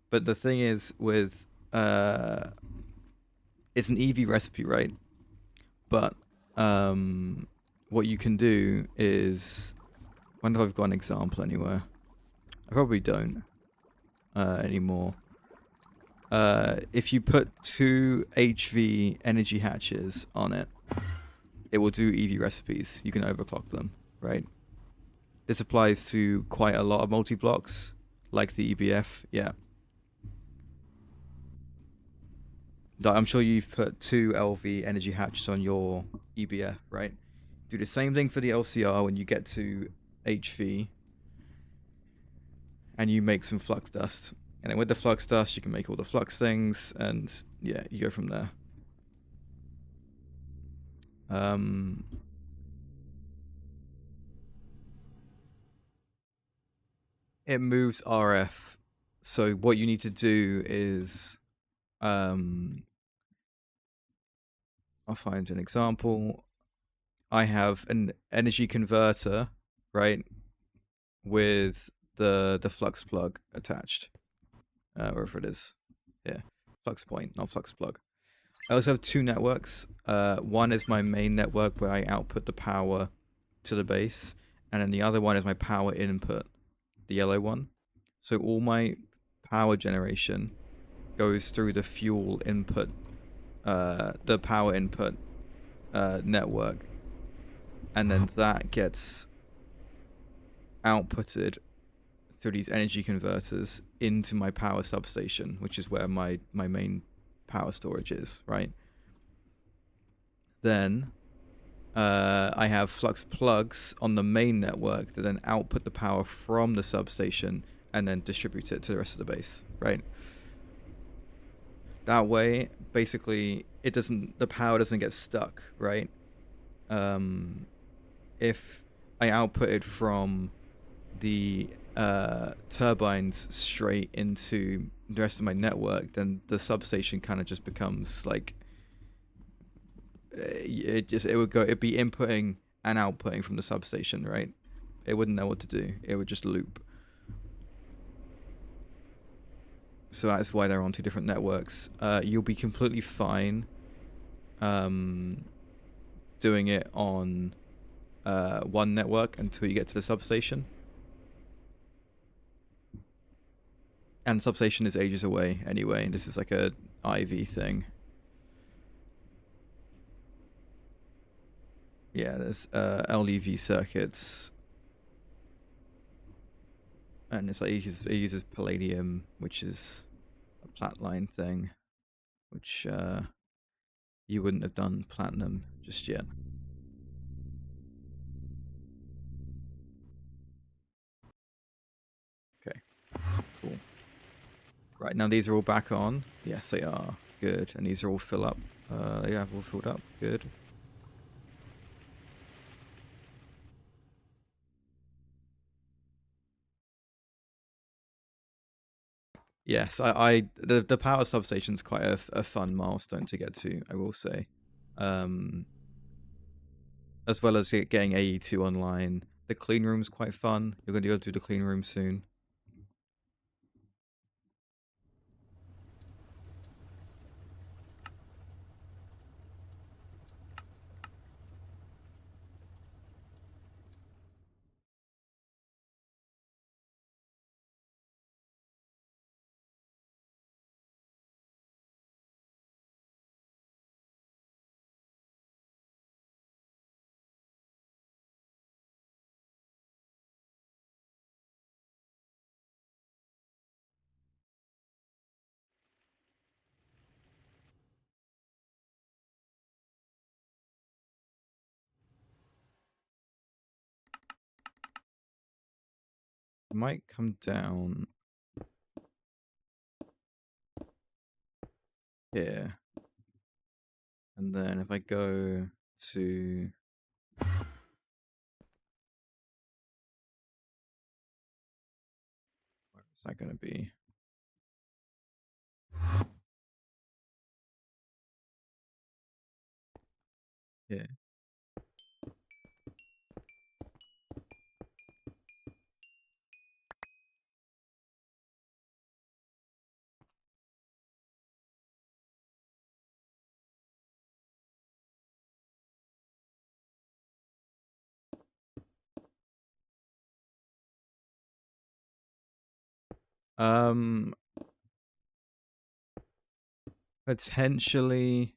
Speaker 1: but the thing is with it's an EV recipe, right? But what you can do is, I wonder if I've got an example anywhere. I probably don't anymore. If you put 2 HV energy hatches on it, it will do EV recipes. You can overclock them, right? This applies to quite a lot of multi-blocks, like the EBF, yeah. I'm sure you've put 2 LV energy hatches on your EBF, right? Do the same thing for the LCR when you get to HV, and you make some flux dust. And then with the flux dust, you can make all the flux things, and yeah, you go from there. It moves RF. So what you need to do is, I'll find an example. I have an energy converter, right, with the flux plug attached, wherever it is. Yeah, flux point, not flux plug. I also have 2 networks. One is my main network where I output the power to the base, and then the other one is my power input, the yellow one. So all my power generation goes through the fuel input, the power input network, and then that gets outputted through these energy converters into my power substation, which is where my main power storage is, right? Then I have flux plugs on the main network that then output the power from the substation and then distribute it to the rest of the base, right? That way, basically, the power doesn't get stuck, right? If I output it from the turbines straight into the rest of my network, then the substation kind of just becomes like it'd be inputting and outputting from the substation, right? It wouldn't know what to do. It would just loop. So that's why they're on 2 different networks. You'll be completely fine doing it on one network until you get to the substation. And the substation is ages away anyway. This is like a IV thing. Yeah, there's LEV circuits. And it's like it uses palladium, which is a plat line thing, which you wouldn't have done platinum just yet. Okay, cool. Right, now these are all back on. Yes, they are. Good. And these are all fill up. Yeah, all filled up. Good. Yes, the power substation's quite a fun milestone to get to, I will say. As well as getting AE2 online. The clean room's quite fun. You're going to go to the clean room soon. It might come down here. And then if I go to... Where is that going to be? Yeah. Potentially...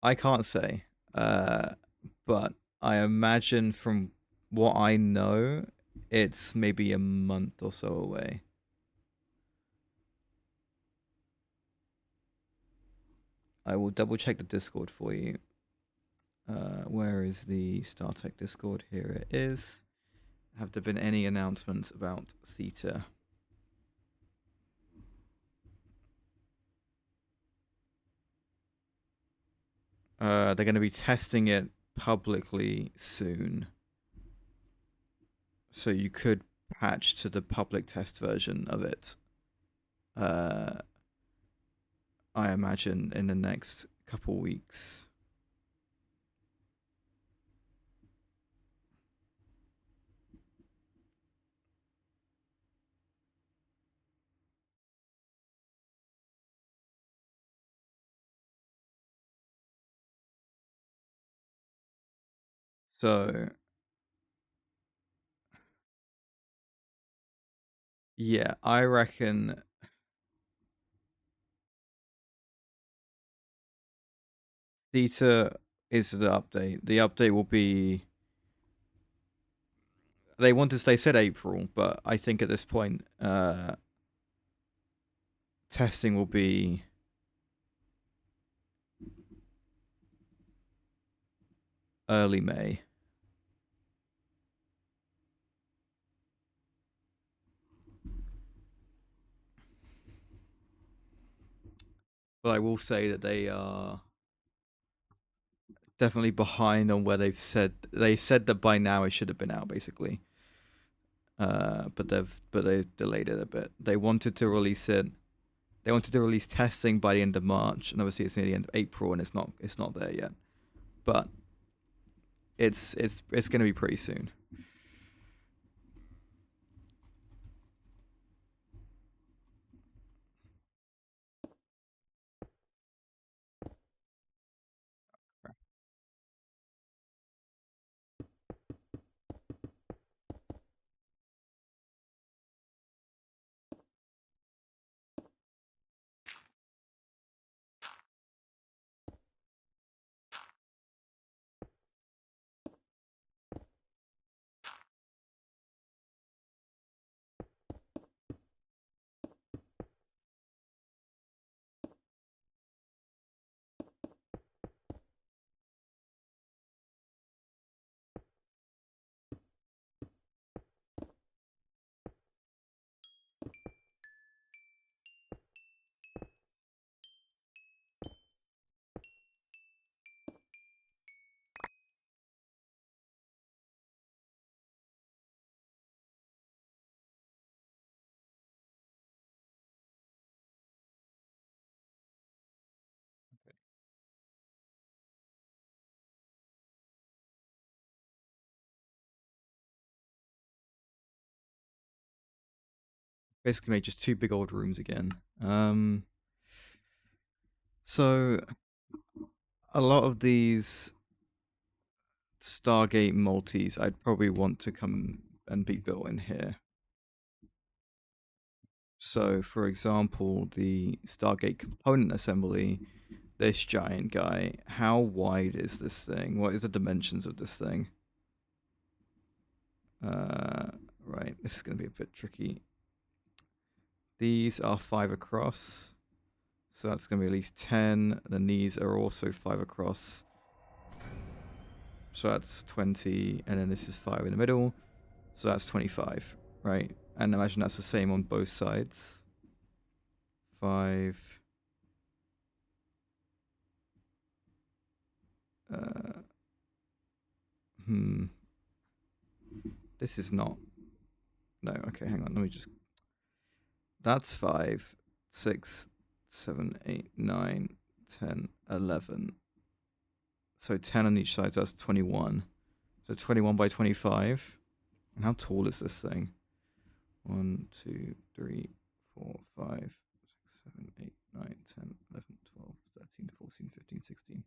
Speaker 1: I can't say. But I imagine from what I know, it's maybe a month or so away. I will double check the Discord for you. Where is the StarTech Discord? Here it is. Have there been any announcements about Theta? They're going to be testing it publicly soon. So you could patch to the public test version of it. I imagine in the next couple weeks. So yeah, I reckon Theta is the update. The update will be. They said April, but I think at this point, testing will be early May. But I will say that they are definitely behind on where they've said. They said that by now it should have been out, basically. But they've delayed it a bit. They wanted to release it. They wanted to release testing by the end of March, and obviously it's near the end of April, and it's not there yet. But it's going to be pretty soon. Basically made just two big old rooms again. So a lot of these Stargate multis I'd probably want to come and be built in here. So for example, the Stargate component assembly, this giant guy, how wide is this thing? What is the dimensions of this thing? Right, this is going to be a bit tricky. These are 5 across, so that's going to be at least 10. Then these are also 5 across, so that's 20. And then this is 5 in the middle, so that's 25, right? And imagine that's the same on both sides. 5. This is not. No, okay, hang on. Let me just. That's 5, 6, 7, 8, 9, 10, 11. So 10 on each side, so that's 21. So 21 by 25. And how tall is this thing? 1, 2, 3, 4, 5, 6, 7, 8, 9, 10, 11, 12, 13, 14, 15, 16.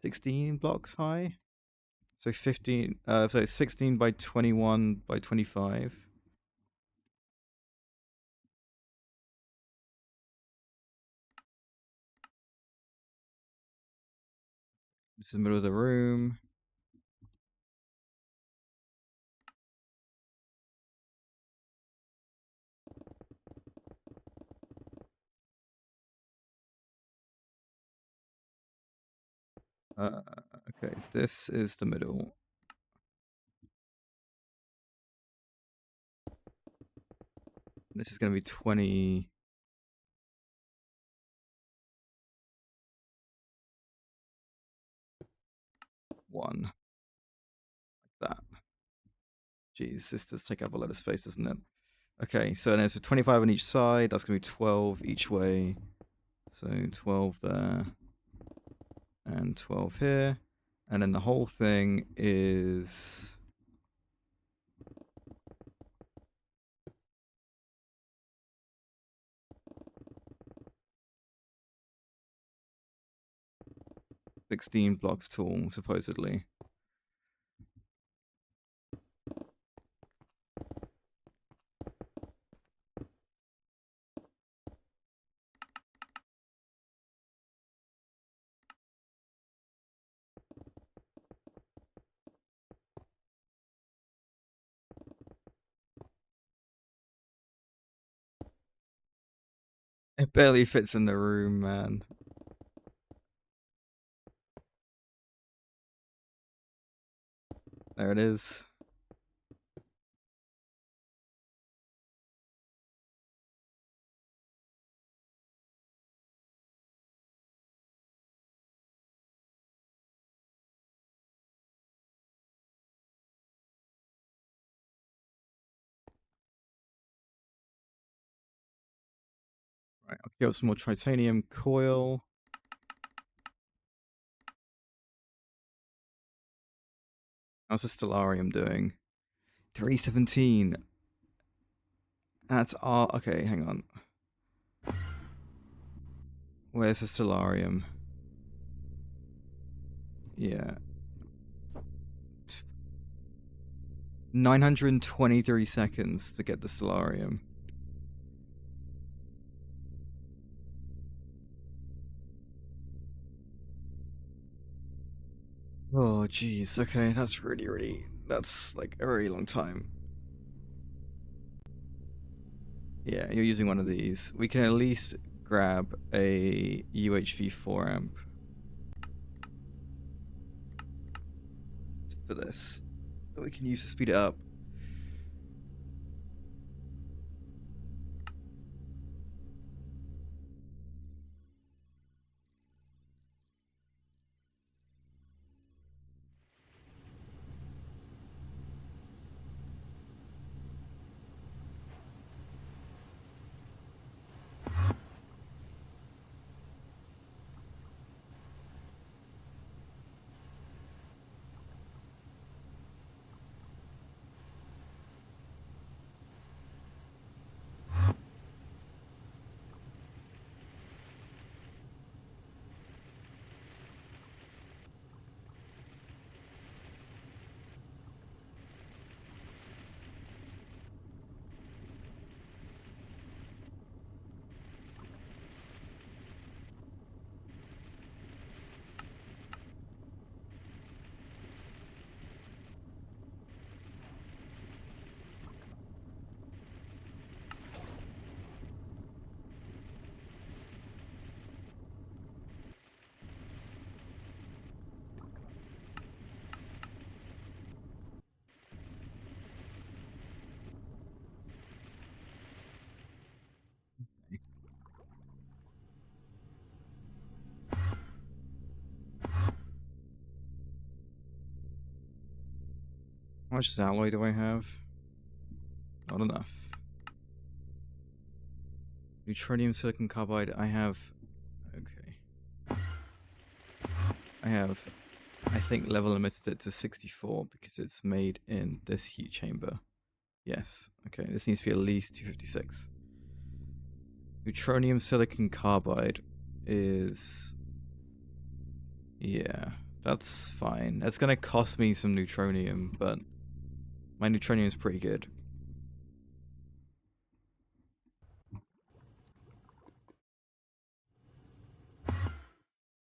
Speaker 1: 16 blocks high? So 15, so it's 16 by 21 by 25. This is the middle of the room. Okay, this is the middle. This is going to be 21. Like that. Jeez, this does take up a lot of space, doesn't it? Okay, so there's 25 on each side. That's going to be 12 each way. So 12 there. And 12 here. And then the whole thing is... $16 blocks tall, supposedly. It barely fits in the room, man. There it is. Right, I'll get some more titanium coil. How's the Stellarium doing? 317. That's all. Okay, hang on. Where's the Stellarium? Yeah. 923 seconds to get the Stellarium. Oh, jeez. Okay, that's really... That's like a very long time. Yeah, you're using one of these. We can at least grab a UHV 4 amp for this that we can use to speed it up. much alloy do I have? Not enough. Neutronium silicon carbide, I have... Okay. I think level limited it to 64 because it's made in this heat chamber. Yes. Okay, this needs to be at least 256. Neutronium silicon carbide is... Yeah, that's fine. It's going to cost me some neutronium, but my neutronium is pretty good.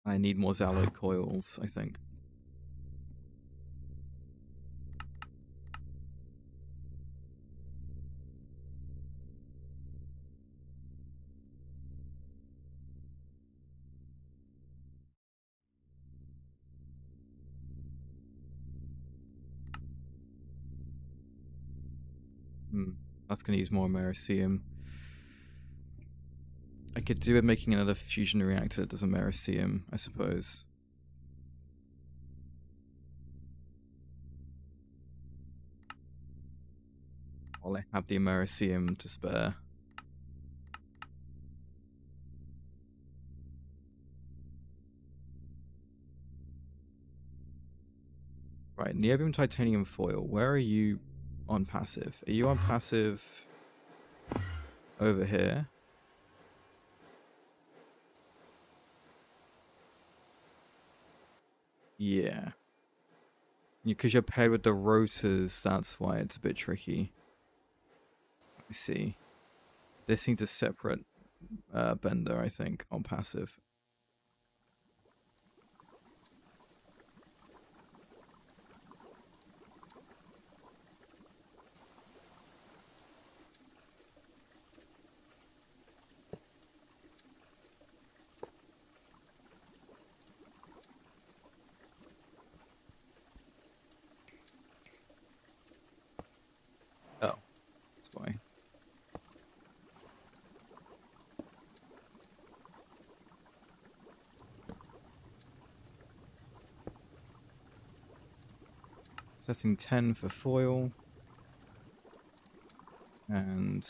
Speaker 1: I need more alloy coils, I think. That's going to use more Americium. I could do with making another fusion reactor that does Americium, I suppose. While I have the Americium to spare. Right, niobium titanium foil. Where are you on passive? Are you on passive over here? Yeah. Because you're paired with the rotors, that's why it's a bit tricky. I see. This needs a separate bender, I think, on passive. Oh, that's why. Setting 10 for foil. And...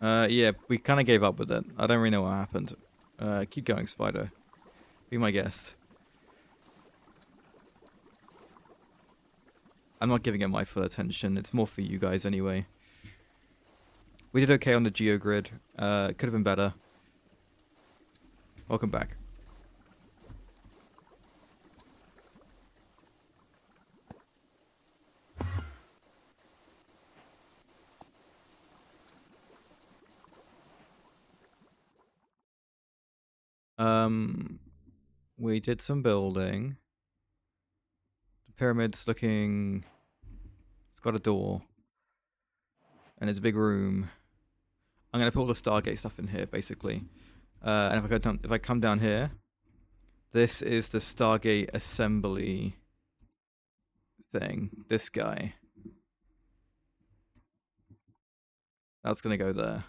Speaker 1: yeah, we kind of gave up with it. I don't really know what happened. Keep going, Spider. Be my guest. I'm not giving it my full attention. It's more for you guys anyway. We did okay on the geogrid. Could have been better. Welcome back. We did some building. The pyramid's looking... It's got a door. And it's a big room. I'm going to put all the Stargate stuff in here, basically. And if I come down here, this is the Stargate assembly thing. This guy. That's going to go there.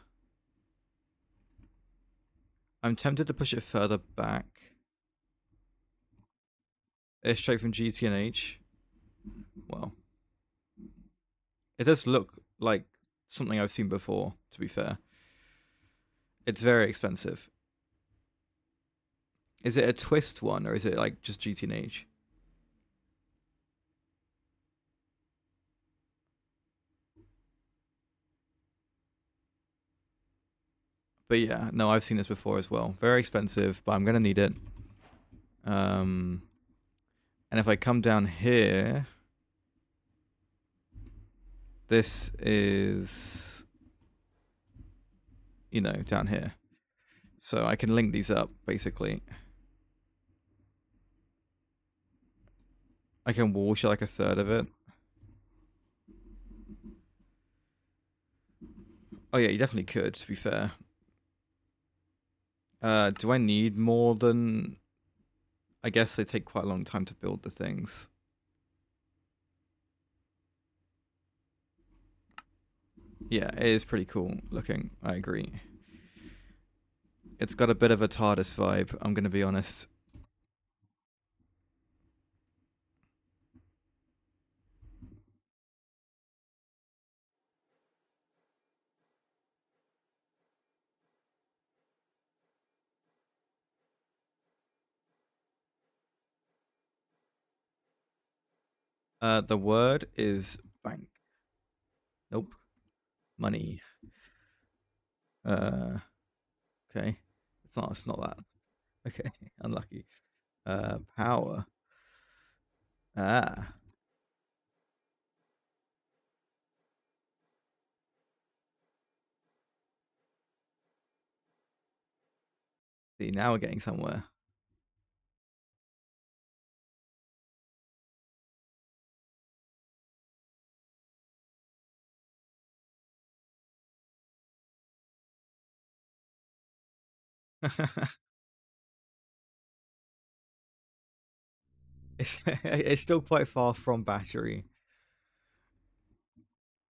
Speaker 1: I'm tempted to push it further back. It's straight from GT&H. Well, it does look like something I've seen before, to be fair. It's very expensive. Is it a twist one, or is it like just GT&H? But yeah, no, I've seen this before as well. Very expensive, but I'm going to need it. And if I come down here, this is, you know, down here. So I can link these up, basically. I can wall shell like a third of it. Oh yeah, you definitely could, to be fair. Do I need more than... I guess they take quite a long time to build the things. Yeah, it is pretty cool looking, I agree. It's got a bit of a TARDIS vibe, I'm going to be honest. The word is bank. Nope. Money. Okay. It's not that. Okay. Unlucky. Power. Ah. See, now we're getting somewhere. It's still quite far from battery.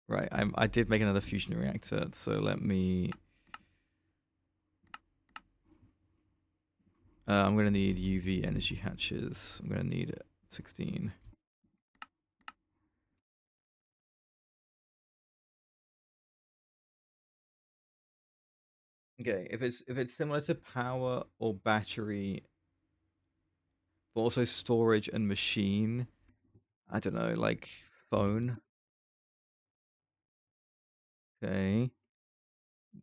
Speaker 1: Right, I did make another fusion reactor, so let me. I'm gonna need UV energy hatches. I'm gonna need 16. Okay, if it's similar to power or battery, but also storage and machine, I don't know, like phone. Okay,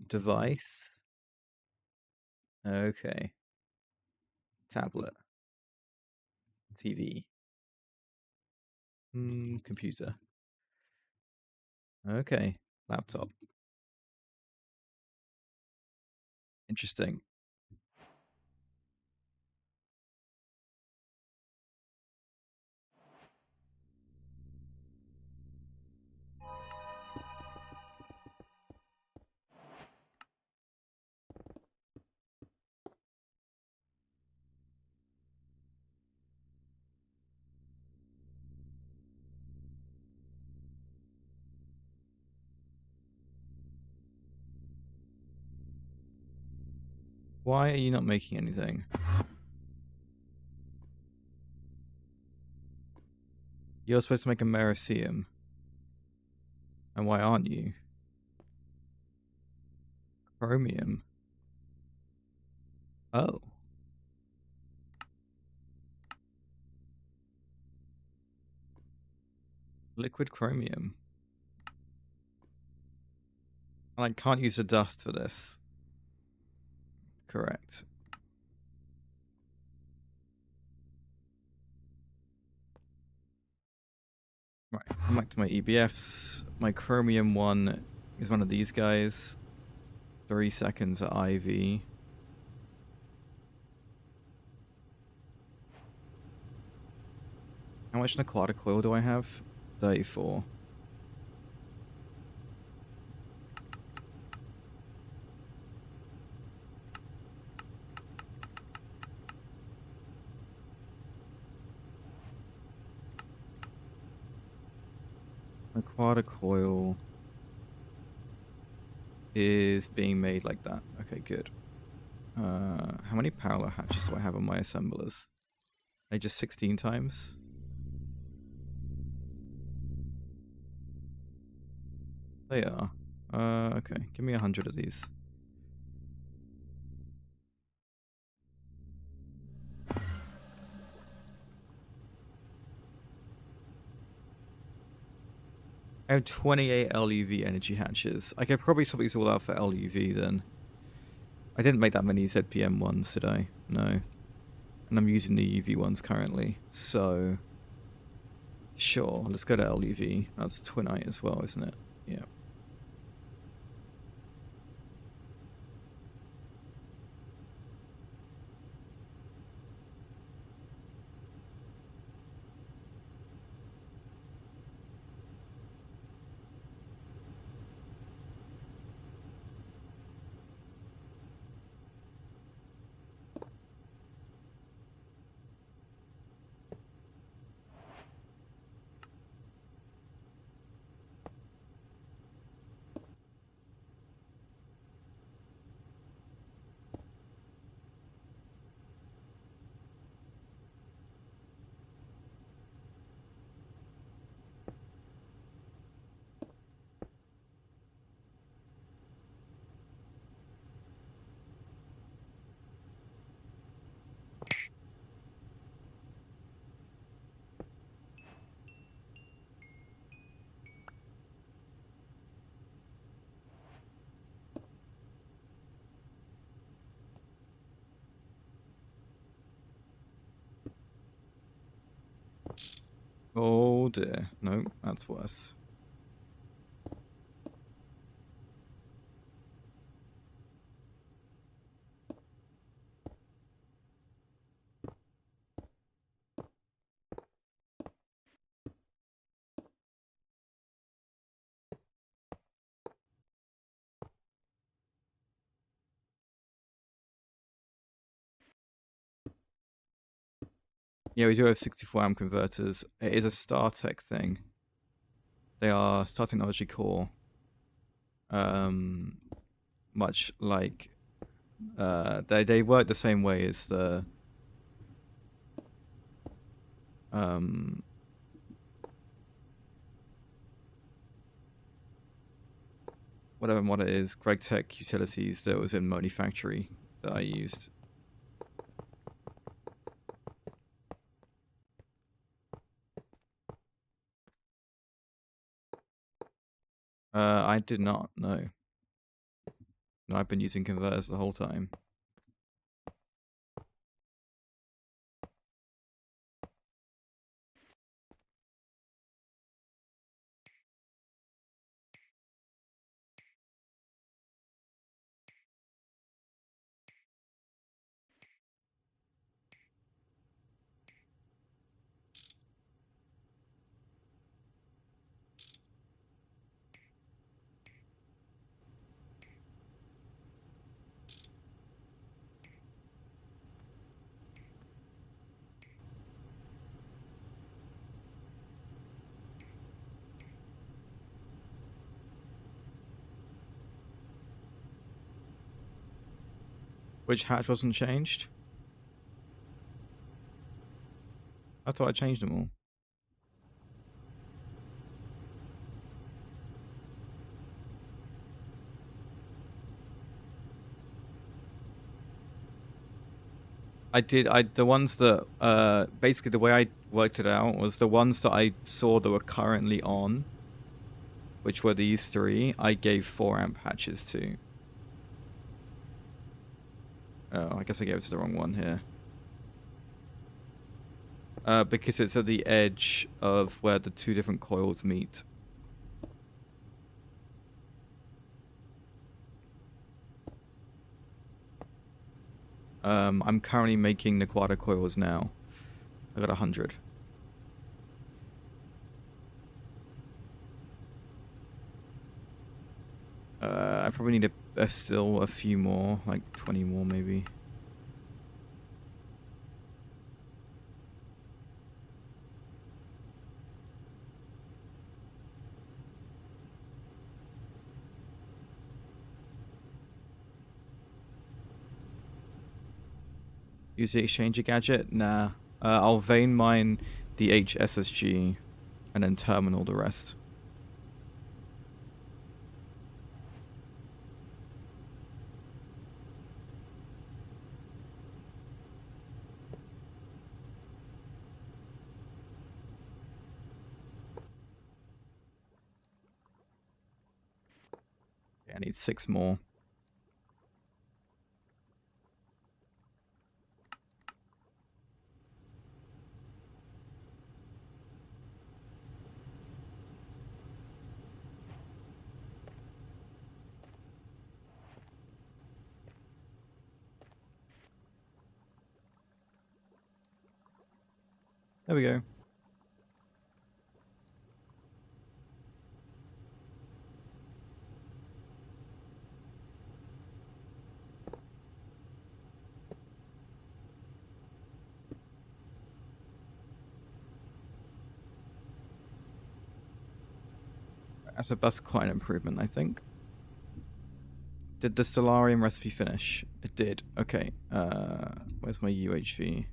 Speaker 1: device. Okay, tablet, TV, computer. Okay, laptop. Interesting. Why are you not making anything? You're supposed to make a Meraceum. And why aren't you? Chromium. Oh. Liquid chromium. And I can't use the dust for this. Correct. Right, come back to my EBFs. My chromium one is one of these guys. 3 seconds at IV. How much in aquatic coil do I have? 34. Aquatic coil is being made like that. Okay, good. How many parallel hatches do I have on my assemblers? They just 16 times? They are. Okay. Give me 100 of these. I have 28 LUV energy hatches. I could probably swap these all out for LUV then. I didn't make that many ZPM ones, did I? No. And I'm using the UV ones currently. So, sure. Let's go to LUV. That's Twinite as well, isn't it? Yeah. Oh dear. No, that's worse. Yeah, we do have 64 amp converters. It is a StarTech thing. They are Star Technology core. Much like they work the same way as the whatever mod it is, GregTech Utilities that was in Moni Factory that I used. I did not know. No, I've been using converters the whole time. Which hatch wasn't changed? I thought I changed them all. The ones that basically the way I worked it out was the ones that I saw that were currently on, which were these three, I gave 4 amp hatches to. Oh, I guess I gave it to the wrong one here. Because it's at the edge of where the two different coils meet. I'm currently making the quad coils now. I got 100. I probably need still a few more, like 20 more maybe. Use the exchanger gadget? Nah. I'll vein mine the HSSG and then terminal the rest. Okay, I need 6 more. There we go. That's quite an improvement, I think. Did the Stellarium recipe finish? It did. Okay. Where's my UHV?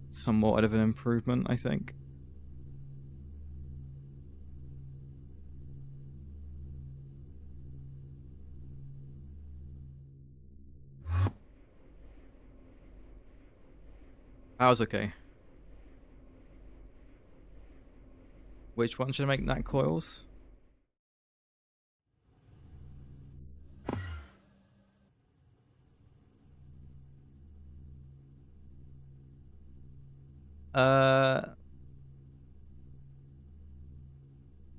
Speaker 1: Somewhat of an improvement, I think. Power's okay. Which one should I make nat coils?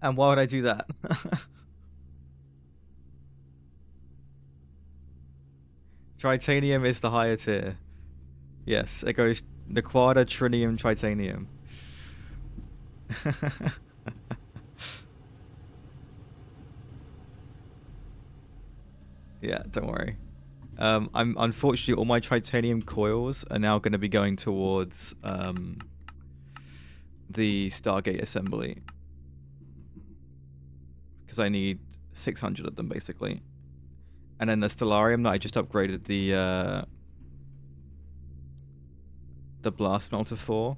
Speaker 1: And why would I do that? Tritanium is the higher tier. Yes, it goes Nequada, Trinium, Tritanium. Yeah, don't worry. I'm unfortunately all my titanium coils are now going to be going towards the Stargate assembly because I need 600 of them basically, and then the Stellarium that I just upgraded the blast melter for.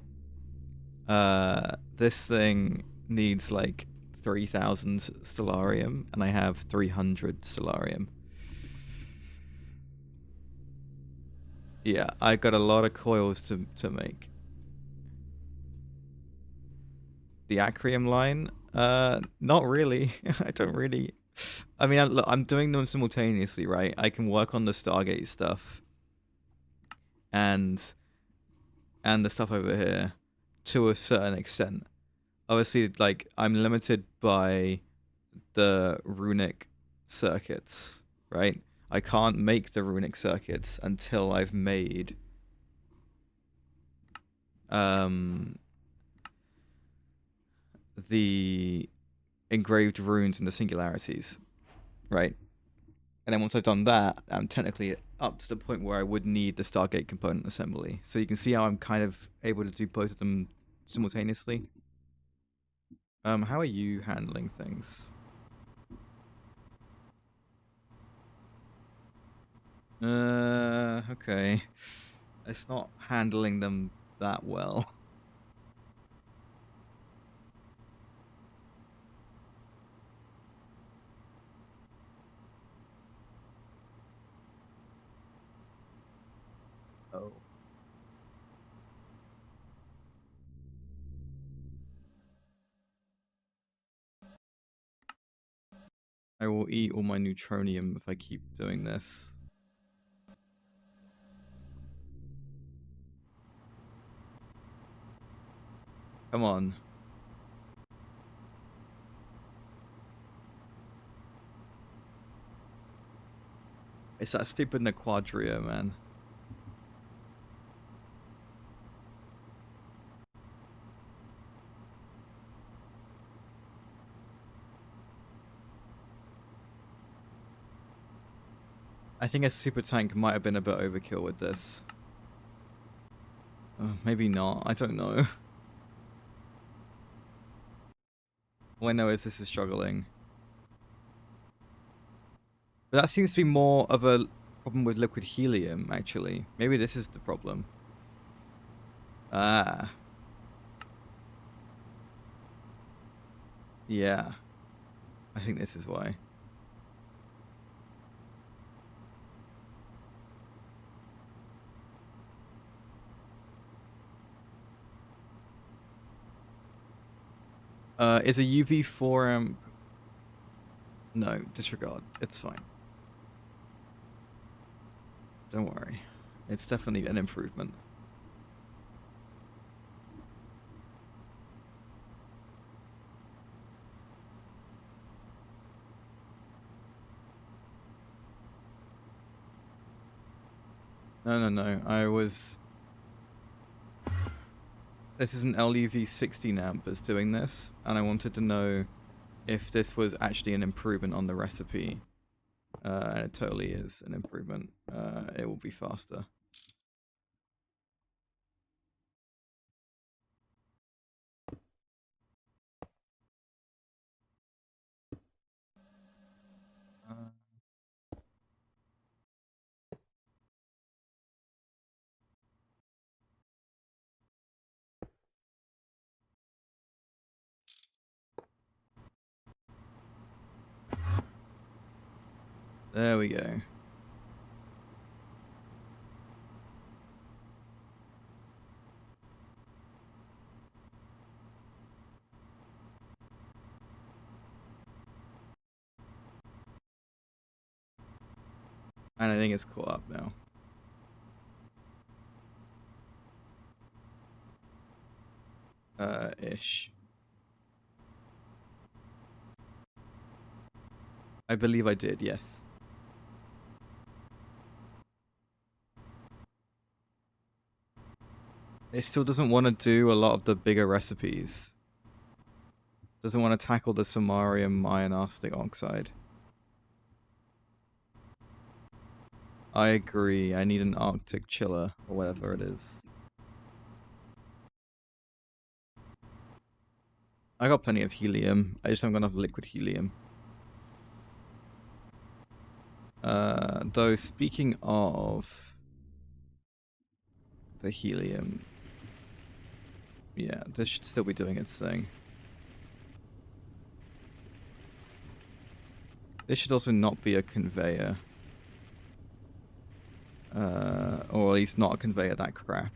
Speaker 1: This thing needs like 3,000 Stellarium, and I have 300 Stellarium. Yeah, I got a lot of coils to make. The Acrium line? Not really. I don't really. I mean, look, I'm doing them simultaneously, right? I can work on the Stargate stuff and the stuff over here to a certain extent. Obviously, like I'm limited by the runic circuits, right? I can't make the runic circuits until I've made the engraved runes and the singularities, right? And then once I've done that, I'm technically up to the point where I would need the Stargate component assembly. So you can see how I'm kind of able to do both of them simultaneously. How are you handling things? Okay. It's not handling them that well. Oh. I will eat all my neutronium if I keep doing this. Come on. It's that stupid Nequadria, man. I think a super tank might have been a bit overkill with this. Maybe not. I don't know. All I know is this is struggling. But that seems to be more of a problem with liquid helium, actually. Maybe this is the problem. Ah. Yeah. I think this is why. Is a UV 4 amp... No, disregard. It's fine. Don't worry. It's definitely an improvement. No. I was... This is an LUV 16 amp that's doing this, and I wanted to know if this was actually an improvement on the recipe. And it totally is an improvement. It will be faster. There we go. And I think it's caught up now. Ish. I believe I did, yes. It still doesn't want to do a lot of the bigger recipes. Doesn't want to tackle the samarium iron arsenic oxide. I agree. I need an Arctic chiller or whatever it is. I got plenty of helium. I just haven't got enough liquid helium. Though speaking of the helium, yeah, this should still be doing its thing. This should also not be a conveyor. Or at least not a conveyor that crap.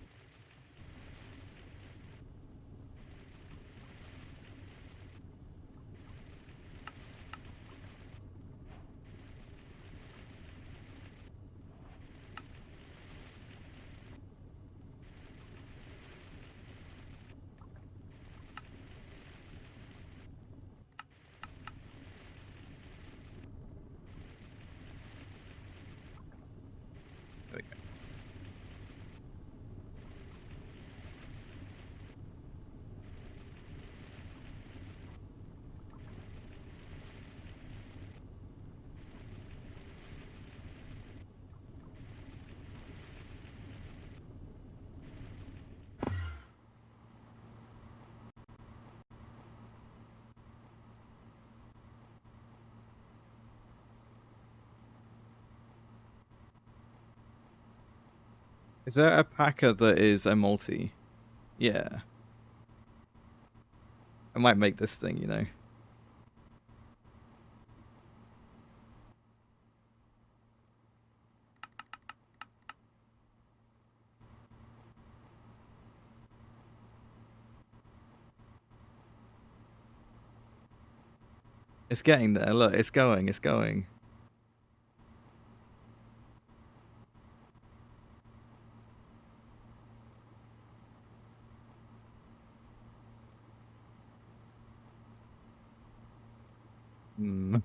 Speaker 1: There we go. Is there a packer that is a multi? Yeah. I might make this thing, you know. It's getting there. Look, it's going. It's going. Hmm.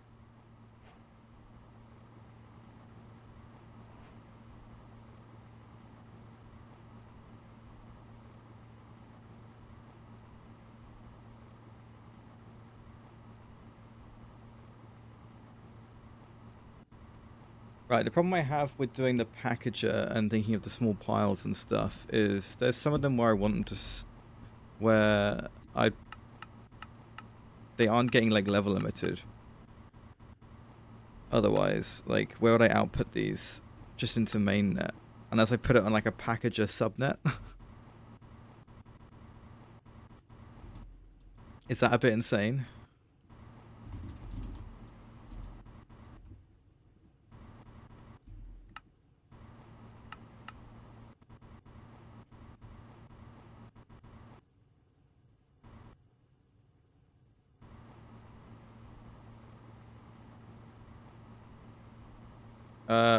Speaker 1: Right, the problem I have with doing the packager and thinking of the small piles and stuff is there's some of them where I want them to, where they aren't getting like level limited. Otherwise, like where would I output these? Just into mainnet, unless I put it on like a packager subnet. Is that a bit insane?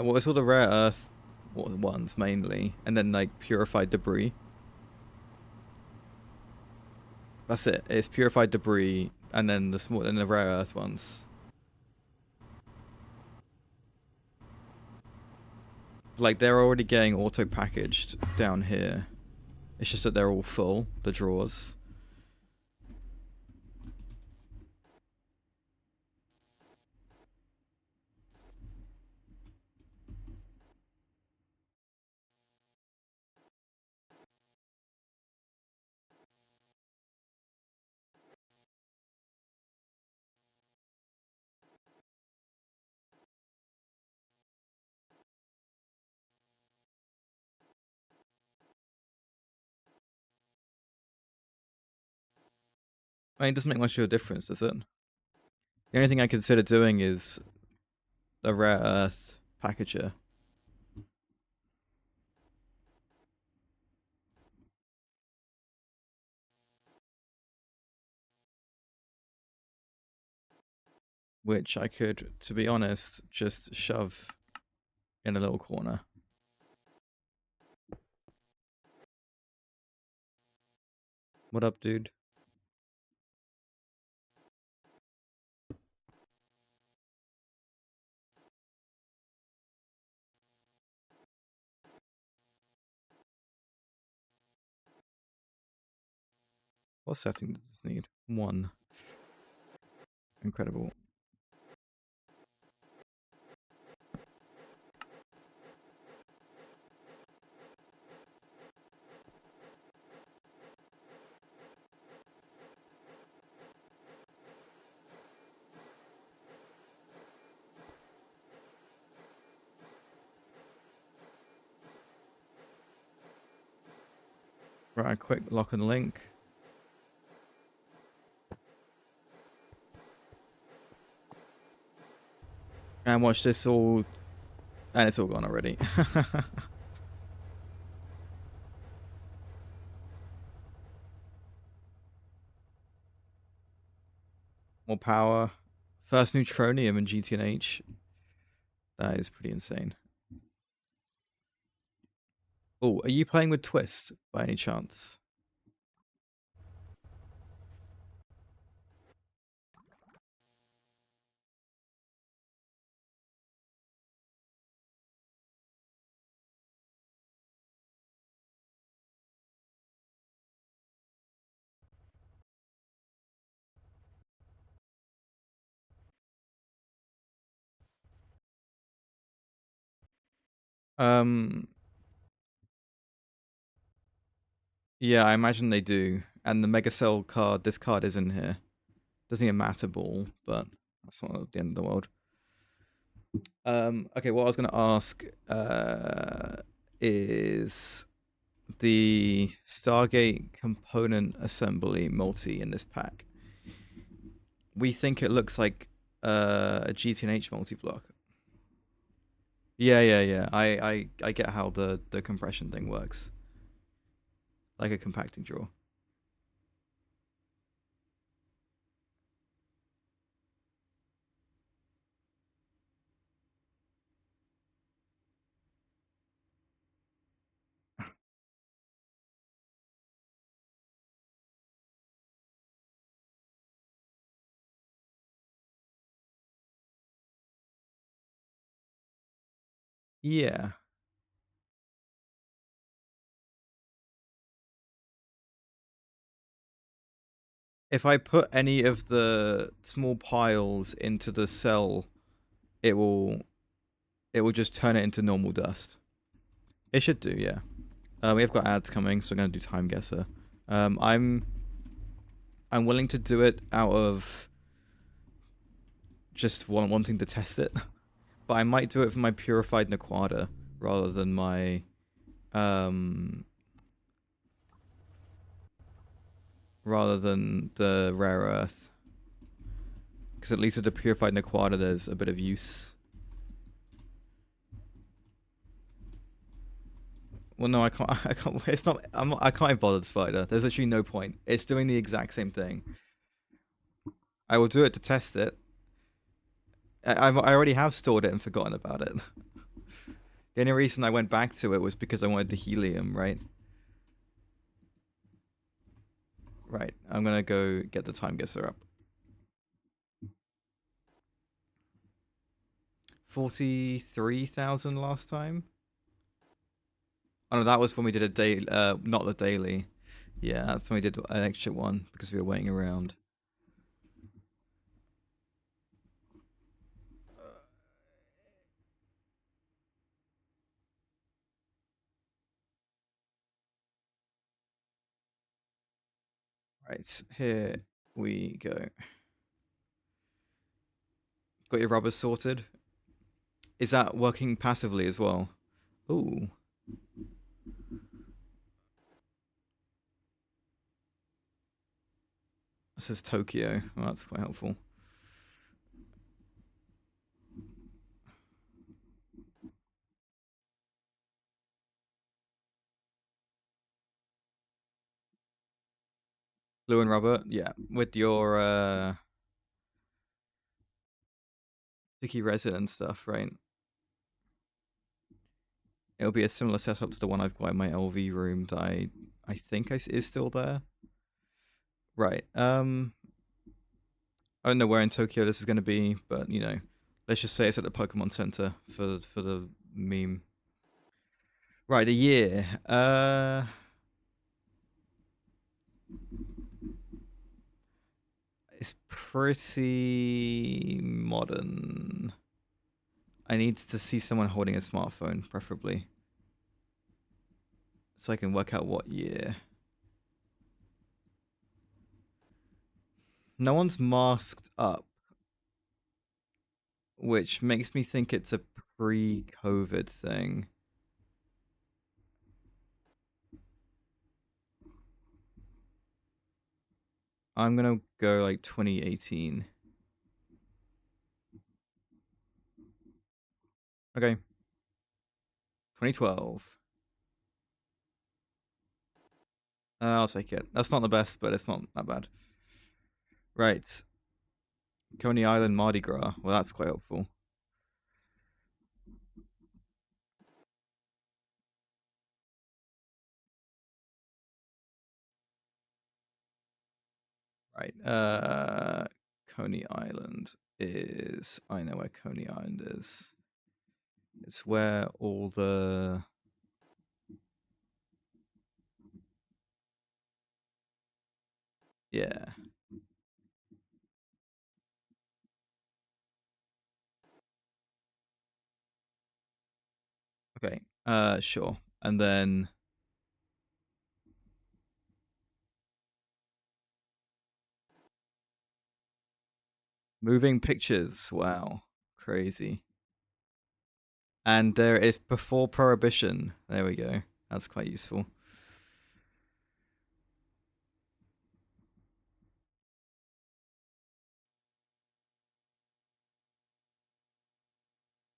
Speaker 1: Well, it's all the rare earth ones mainly, and then like purified debris. That's it. It's purified debris, and then the rare earth ones. Like they're already getting auto packaged down here. It's just that they're all full, the drawers. I mean, it doesn't make much of a difference, does it? The only thing I consider doing is a rare earth packager. Which I could, to be honest, just shove in a little corner. What up, dude? What setting does this need? 1. Incredible. Right, quick lock and link. And watch this all... And it's all gone already. More power. First neutronium in GTNH. That is pretty insane. Oh, are you playing with Twist by any chance? Yeah, I imagine they do. And the Mega Cell card, this card is in here. Doesn't even matter ball, but that's not the end of the world. Okay, what I was going to ask is the Stargate component assembly multi in this pack. We think it looks like a GTNH multi-block. Yeah. I get how the compression thing works. Like a compacting draw. Yeah. If I put any of the small piles into the cell, it will just turn it into normal dust. It should do, yeah. We have got ads coming, so we're gonna do time guesser. I'm willing to do it out of just wanting to test it, but I might do it for my purified Naquada rather than my the rare earth, because at least with the purified Naquada there's a bit of use. Well, no, I can't. I can't. It's not. I can't be bothered, Spider. There's actually no point. It's doing the exact same thing. I will do it to test it. I already have stored it and forgotten about it. The only reason I went back to it was because I wanted the helium, right? Right. I'm gonna go get the time guesser up. 43,000 last time. Oh no, that was when we did a day. Not the daily. Yeah, that's when we did an extra one because we were waiting around. Right, here we go. Got your rubbers sorted. Is that working passively as well? Ooh. This is Tokyo. Well, that's quite helpful. Blue and rubber, yeah. With your sticky resin and stuff, right? It'll be a similar setup to the one I've got in my LV room that I think is still there. Right. I don't know where in Tokyo this is going to be, but you know, let's just say it's at the Pokemon Center for the meme. Right, a year. It's pretty modern. I need to see someone holding a smartphone, preferably, so I can work out what year. No one's masked up, which makes me think it's a pre-COVID thing. I'm gonna go like 2018. Okay, 2012. I'll take it. That's not the best, but it's not that bad. Right. Coney Island Mardi Gras. Well, that's quite helpful. Right. Coney Island is. I know where Coney Island is. It's where all the. Yeah. Okay. Sure. And then moving pictures. Wow. Crazy. And there is before Prohibition. There we go. That's quite useful.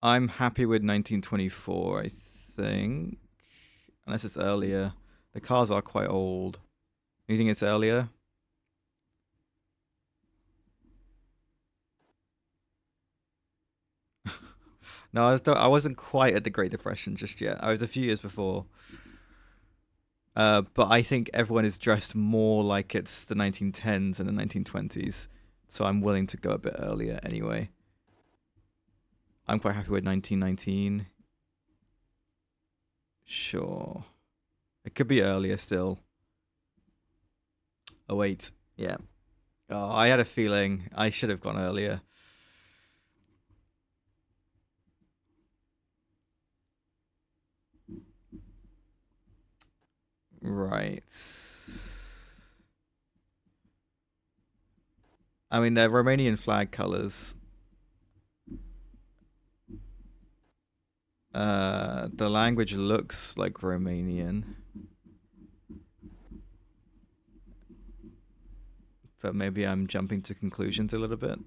Speaker 1: I'm happy with 1924, I think. Unless it's earlier. The cars are quite old. You think it's earlier? No, I wasn't quite at the Great Depression just yet. I was a few years before. But I think everyone is dressed more like it's the 1910s and the 1920s. So I'm willing to go a bit earlier anyway. I'm quite happy with 1919. Sure. It could be earlier still. Oh, wait. Yeah. Oh, I had a feeling I should have gone earlier. Right. I mean, they're Romanian flag colors. The language looks like Romanian, but maybe I'm jumping to conclusions a little bit.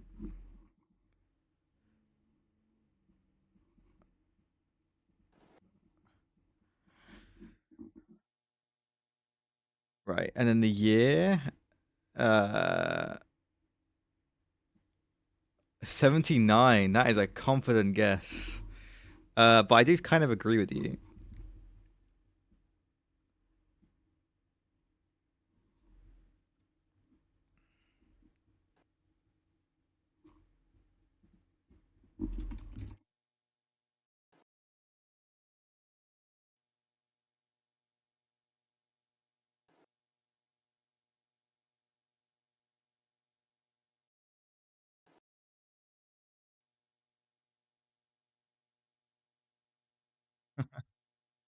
Speaker 1: Right, and then the year, uh, 79. That is a confident guess. But I do kind of agree with you.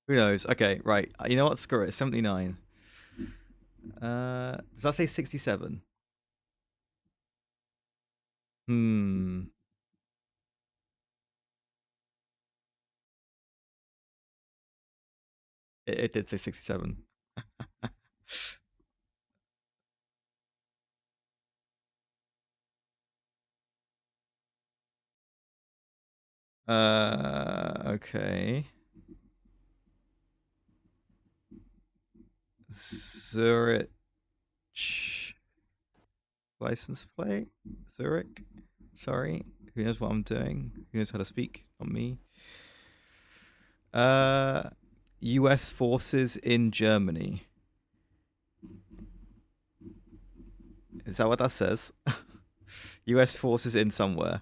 Speaker 1: Who knows? Okay, right. You know what? Screw it. 79. Does that say 67? Hmm. It did say 67. Okay. Zurich license plate. Zurich. Sorry. Who knows what I'm doing? Who knows how to speak? Not me. U.S. forces in Germany. Is that what that says? U.S. forces in somewhere.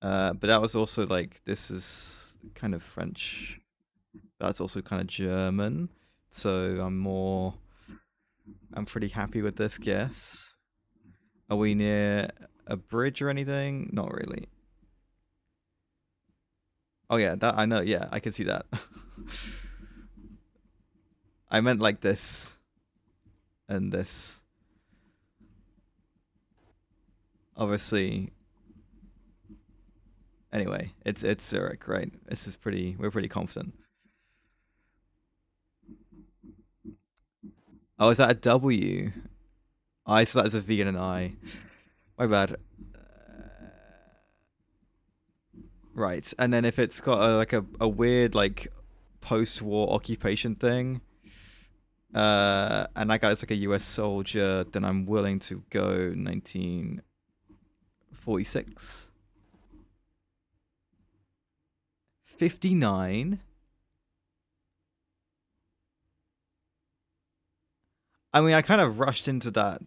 Speaker 1: But that was also like, this is kind of French. That's also kind of German. So I'm pretty happy with this guess. Are we near a bridge or anything? Not really. Oh yeah, that I know. Yeah, I can see that. I meant like this and this. Obviously. Anyway, it's Zurich, right? We're pretty confident. Oh, is that a W? I saw that as a V and an I. My bad. Right, and then if it's got a weird like post-war occupation thing, and that guy's like a U.S. soldier, then I'm willing to go 1946. 59. I mean, I kind of rushed into that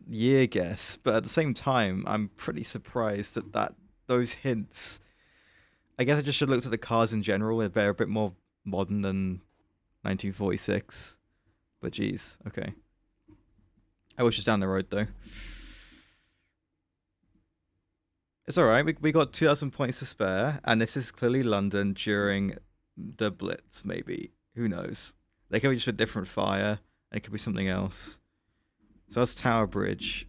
Speaker 1: year guess, but at the same time, I'm pretty surprised that those hints. I guess I just should look at the cars in general. They're a bit more modern than 1946. But geez, okay. I wish it's down the road though. It's all right. We got 2,000 points to spare, and this is clearly London during the Blitz. Maybe, who knows? They could be just a different fire. It could be something else. So that's Tower Bridge.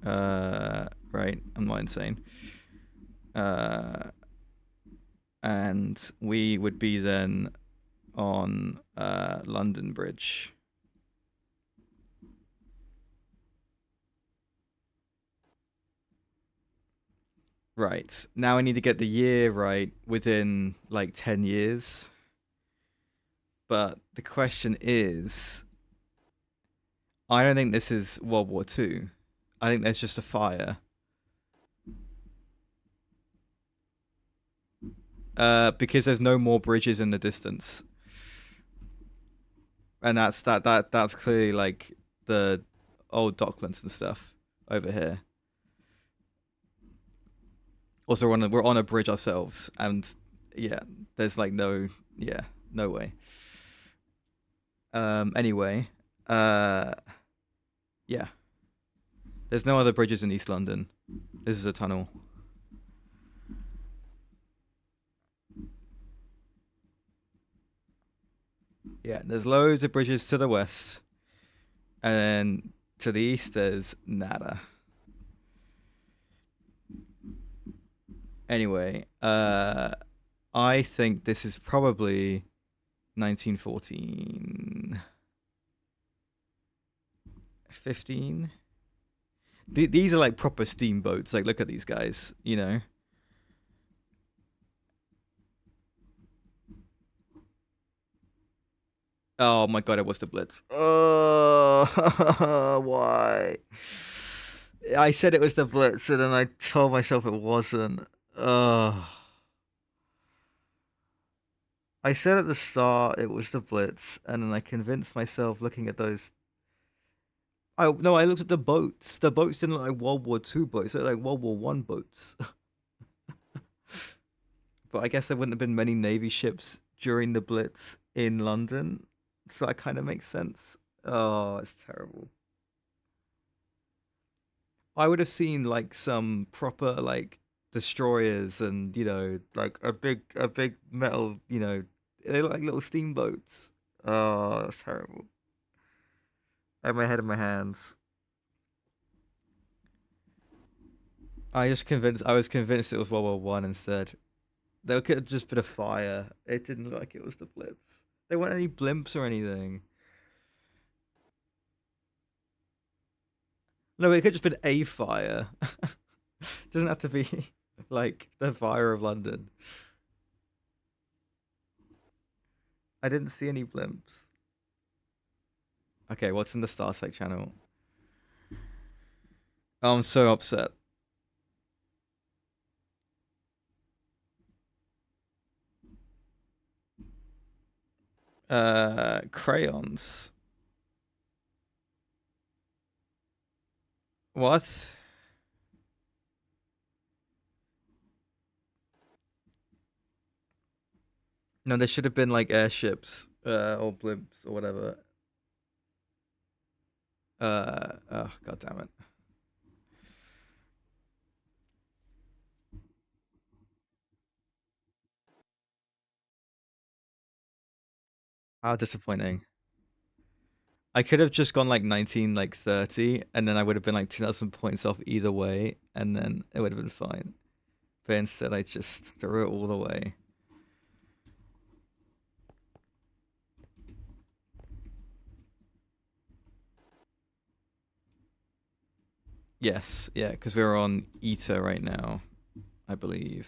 Speaker 1: Right. I'm not insane. And we would be then on London Bridge. Right. Now I need to get the year right within like 10 years. But the question is, I don't think this is World War II. I think there's just a fire. Because there's no more bridges in the distance. And that's clearly like the old Docklands and stuff over here. Also, we're on a bridge ourselves, and yeah, there's like no way. Anyway, yeah, there's no other bridges in East London. This is a tunnel. Yeah, there's loads of bridges to the west, and to the east there's nada. Anyway, I think this is probably 1914. 15. These are like proper steamboats. Like, look at these guys, you know. Oh my god, it was the Blitz. Oh, why? I said it was the Blitz, and then I told myself it wasn't. Oh. I said at the start it was the Blitz, and then I convinced myself looking at those. I looked at the boats. The boats didn't look like World War II boats. They looked like World War One boats. But I guess there wouldn't have been many Navy ships during the Blitz in London, so that kind of makes sense. Oh, it's terrible. I would have seen like some proper like destroyers and like a big metal, they look like little steamboats. Oh, that's terrible. I have my head in my hands. I was convinced it was World War One instead. There could have just been a fire. It didn't look like it was the Blitz. There weren't any blimps or anything. No, it could have just been a fire. Doesn't have to be like the fire of London. I didn't see any blimps. Okay, what's in the Star Trek channel? Oh, I'm so upset. Crayons. What? No, there should have been like airships, or blimps or whatever. Oh, god damn it. How disappointing. I could have just gone like 19, like 30, and then I would have been like 2,000 points off either way, and then it would have been fine. But instead, I just threw it all away. Yes, yeah, because we're on Eta right now, I believe.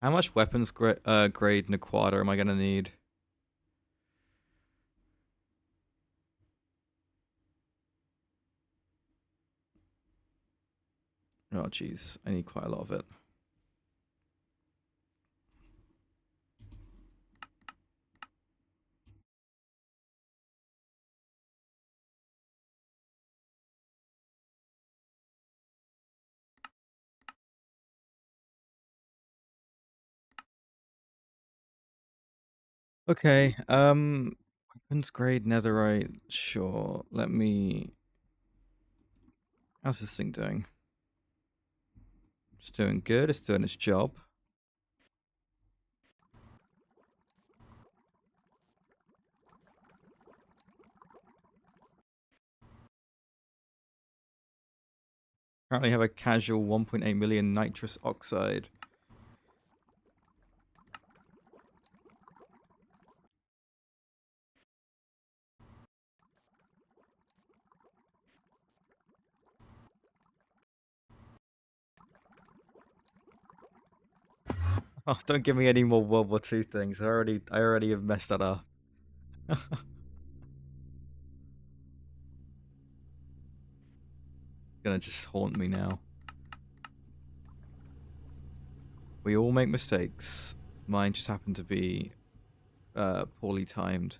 Speaker 1: How much weapons grade Naquata am I gonna need? Oh, jeez, I need quite a lot of it. Okay, weapons grade netherite, sure. Let me... How's this thing doing? It's doing good, it's doing its job. Currently have a casual 1.8 million nitrous oxide. Oh, don't give me any more World War II things. I already have messed that up. Gonna just haunt me now. We all make mistakes. Mine just happened to be poorly timed.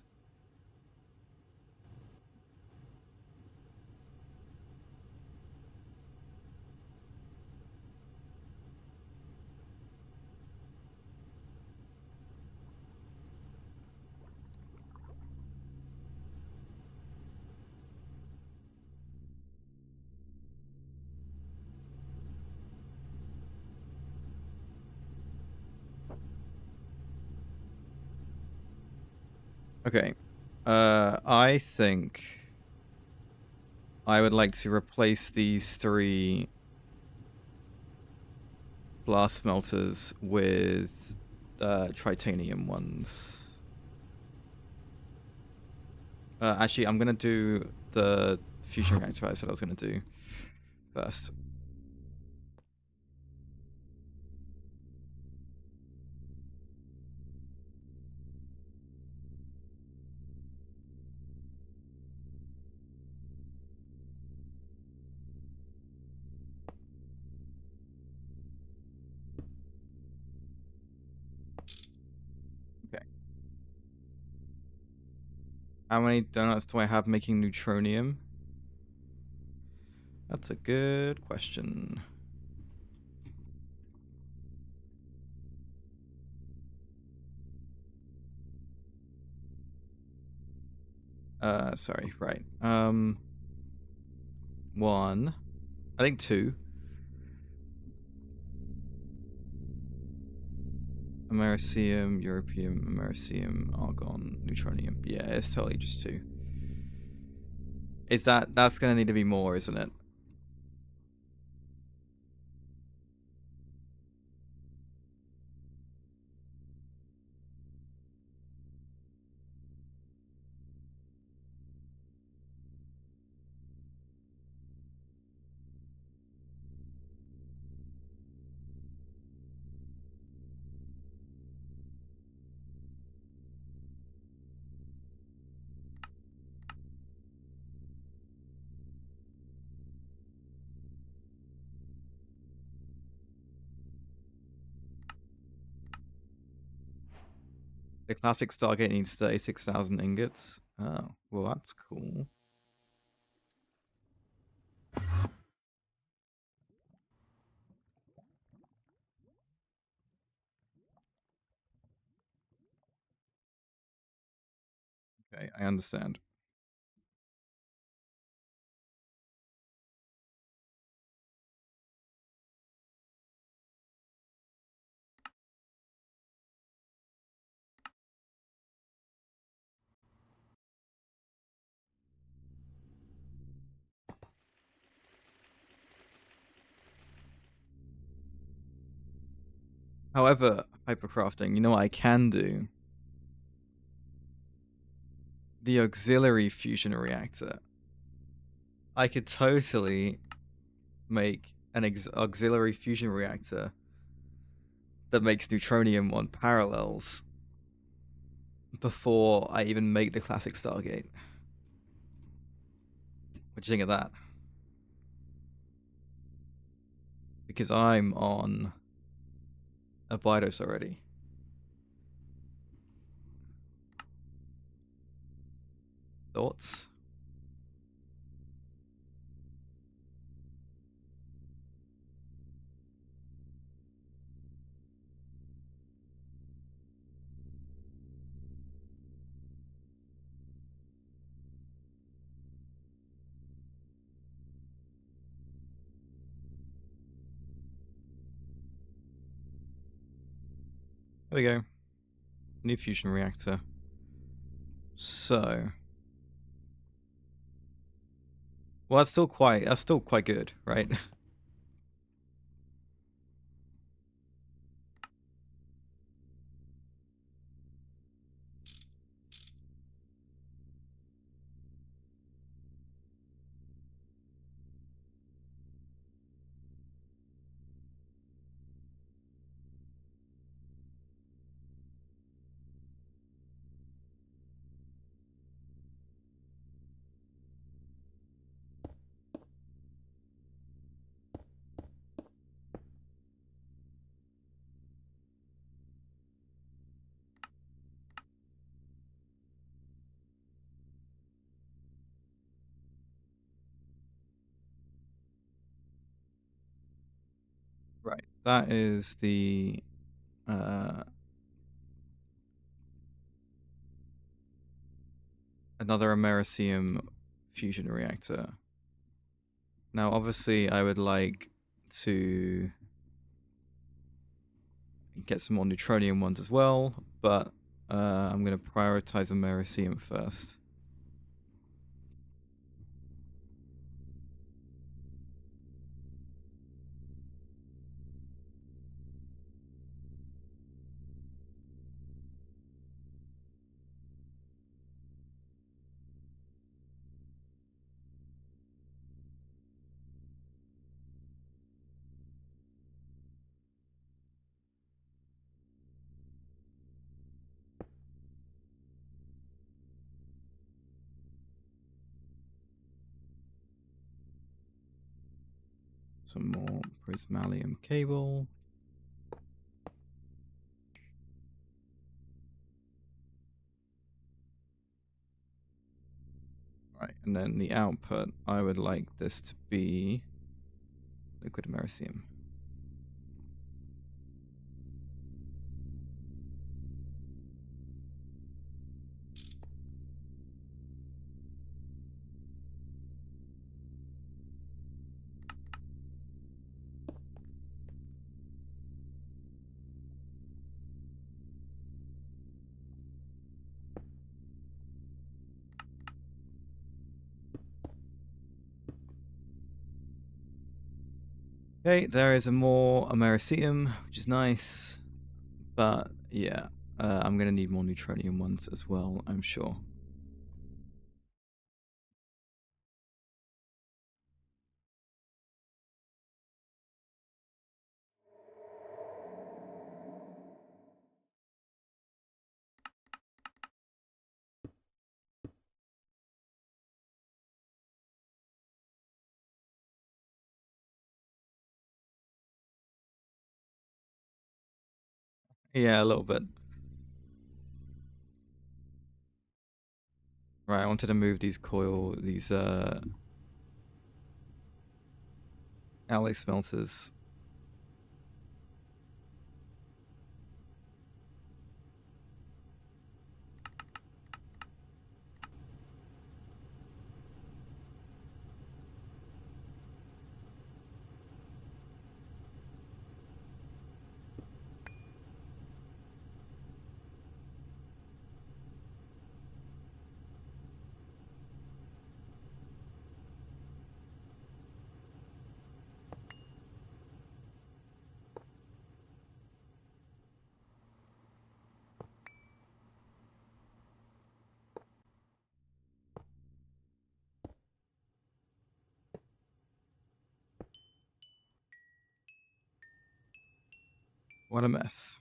Speaker 1: Okay. I think I would like to replace these 3 blast smelters with tritanium ones. Actually, I'm gonna do the fusion reactor I said I was gonna do first. Okay. How many donuts do I have making neutronium? That's a good question. Sorry, right. 1. I think 2. Americium, Europium, Americium, Argon, Neutronium. Yeah, it's totally just 2. That's gonna need to be more, isn't it? The classic Stargate needs 36,000 ingots. Oh, well, that's cool. Okay, I understand. However, hypercrafting, you know what I can do? The auxiliary fusion reactor. I could totally make an auxiliary fusion reactor that makes neutronium-1 parallels before I even make the classic Stargate. What do you think of that? Because I'm on Abydos already. Thoughts? There we go. New fusion reactor. So, well, that's still quite good, right? Right. That is the another Americium fusion reactor. Now, obviously, I would like to get some more neutronium ones as well, but I'm going to prioritize Americium first. Some more prismalium cable. Right, and then the output, I would like this to be liquid Americium. Okay, there is a more Americium, which is nice. But yeah, I'm going to need more neutronium ones as well, I'm sure. Yeah, a little bit. Right, I wanted to move these alloy smelters. What a mess.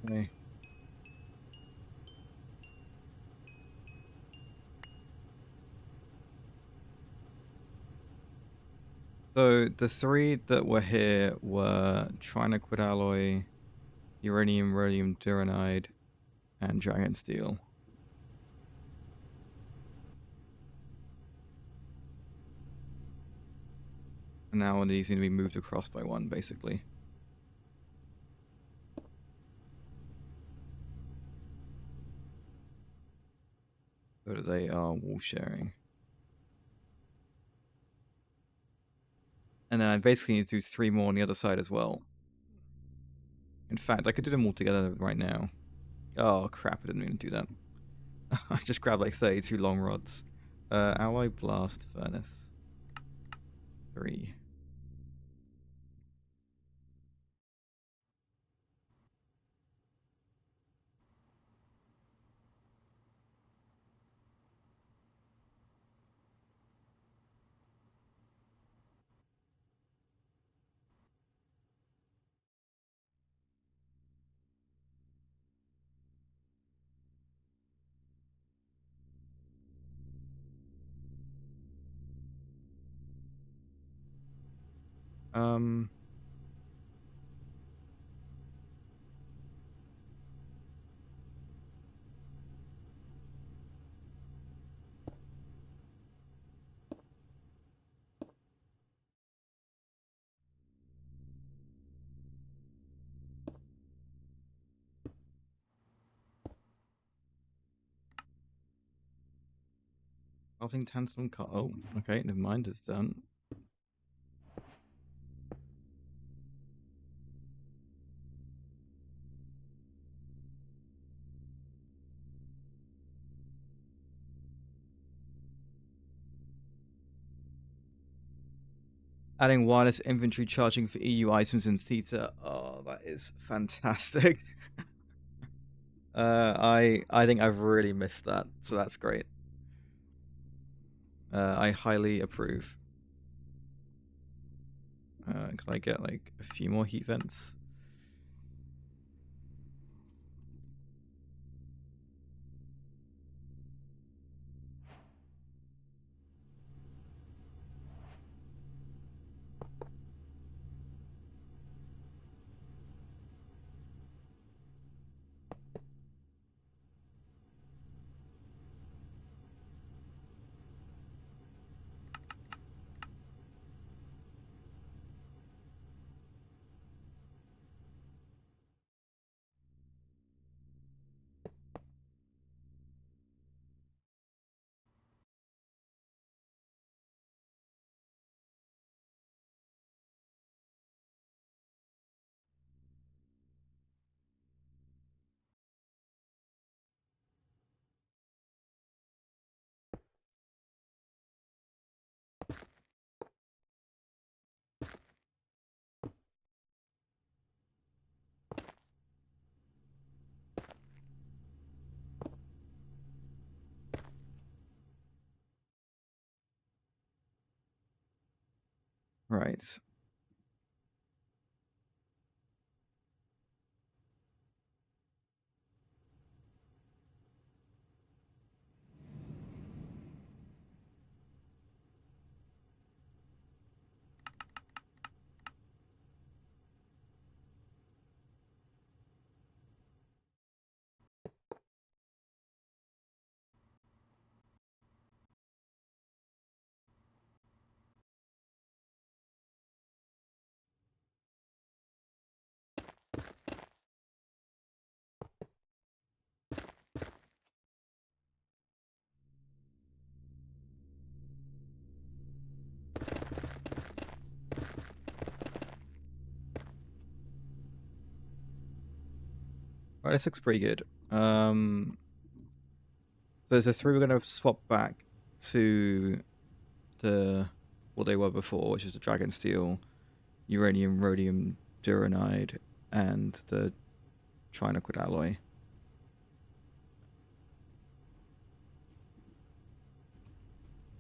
Speaker 1: Okay. So the three that were here were triniquid alloy, uranium, rhodium duranide, and dragon steel. And now these need to be moved across by one, basically. So that they are wall sharing. And then I basically need to do 3 more on the other side as well. In fact, I could do them all together right now. Oh crap, I didn't mean to do that. I just grabbed like 32 long rods. Alloy blast furnace. 3. Melting tantalum cut. Oh, okay, never mind, it's done. Adding wireless inventory charging for EU items in Theta. Oh, that is fantastic. I think I've really missed that, so that's great. I highly approve. Can I get like a few more heat vents? Right. Right, this looks pretty good. So there's the three we're going to swap back to the what they were before, which is the dragon steel, uranium, rhodium, duranide, and the triniquid alloy.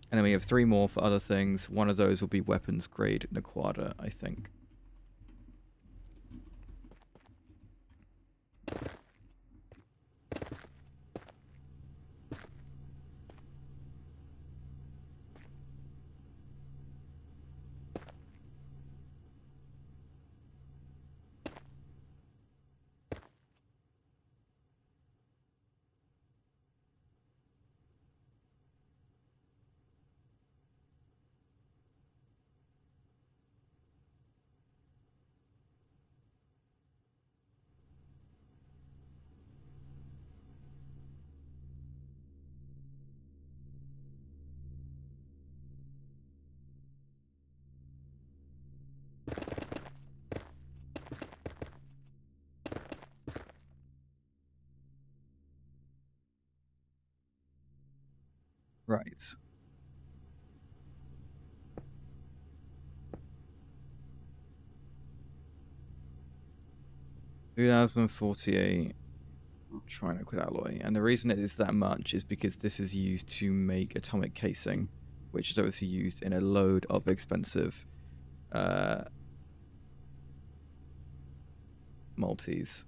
Speaker 1: And then we have three more for other things. One of those will be weapons grade Naquada, I think. Right. 2048 triniquid alloy. And the reason it is that much is because this is used to make atomic casing, which is obviously used in a load of expensive multis.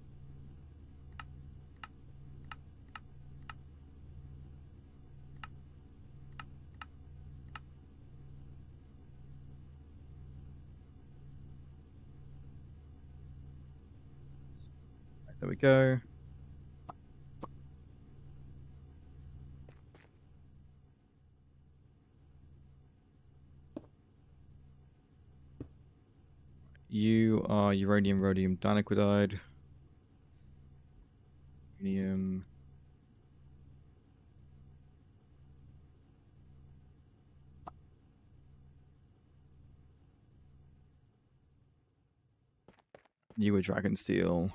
Speaker 1: There we go. You are uranium, rhodium, diniquidide. Uranium. You were dragon steel.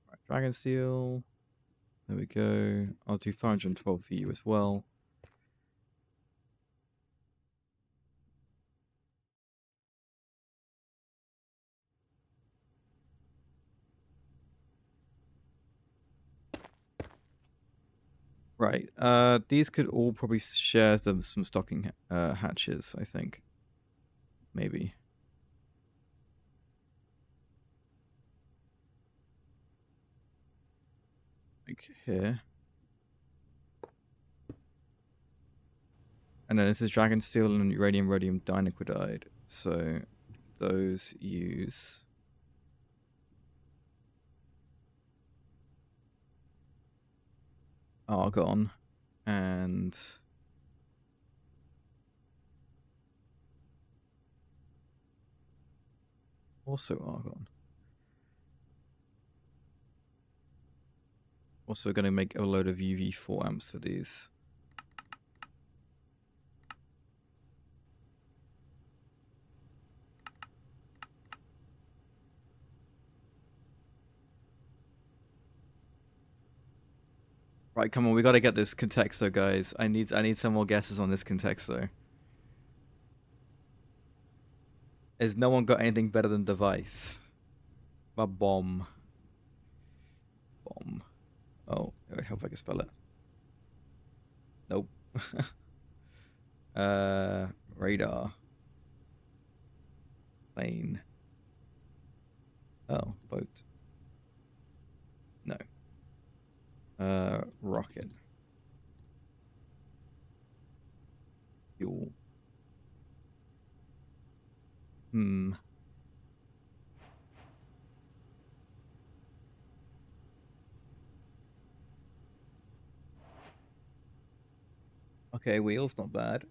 Speaker 1: Right, dragon steel. There we go. I'll do 512 for you as well. Right. These could all probably share some stocking hatches, I think. Maybe. Like here. And then this is dragon steel and uranium, rhodium, diniquidide. So those use argon and also argon. Also going to make a load of UV4 amps for these. Right, come on, we got to get this contexto, guys. I need some more guesses on this contexto. Has no one got anything better than device? A bomb. Bomb. Oh, it would help if I could spell it. Nope. Radar. Plane. Oh, boat. No. Rocket. Fuel. Hmm. Okay, wheels, not bad.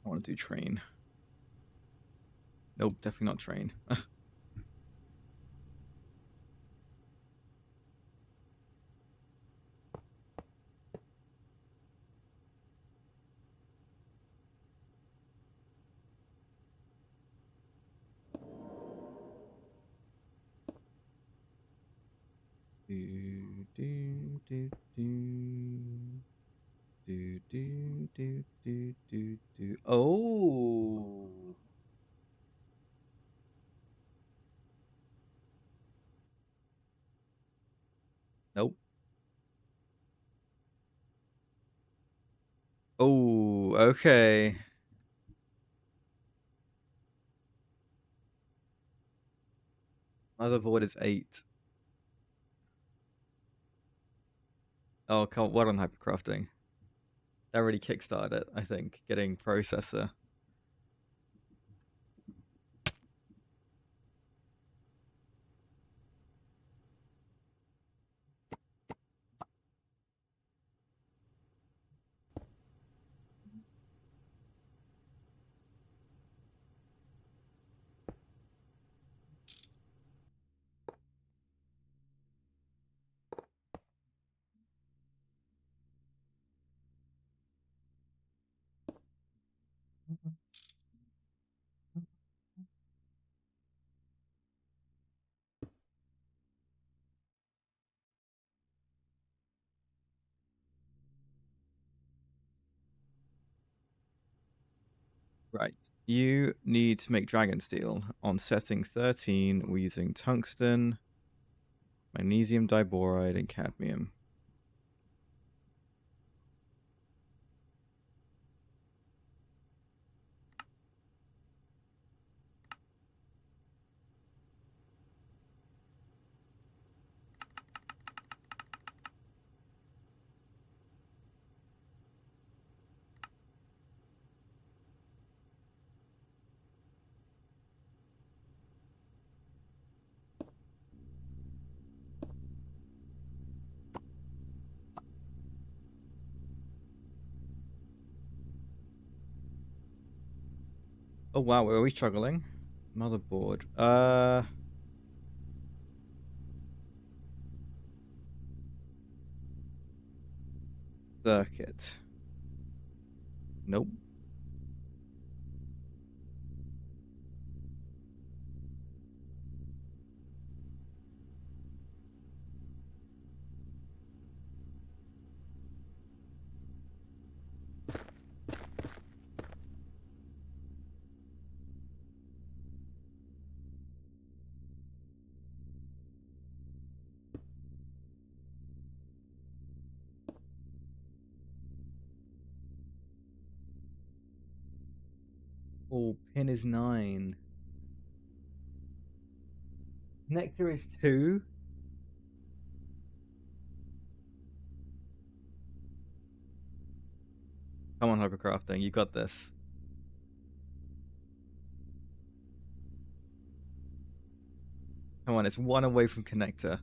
Speaker 1: I want to do train. Nope, definitely not train. do, do, do, do. Do, do, do, do, do, do. Oh. Nope. Oh, okay. Motherboard is 8. Oh, come what on hypercrafting? That really kickstarted it, I think, getting processor. Right. You need to make dragon steel. On setting 13, we're using tungsten, magnesium diboride, and cadmium. Oh wow, are we struggling? Motherboard. Circuit. Nope. Oh, pin is 9. Nectar is 2. Come on, hypercrafting, you got this. Come on, it's 1 away from connector.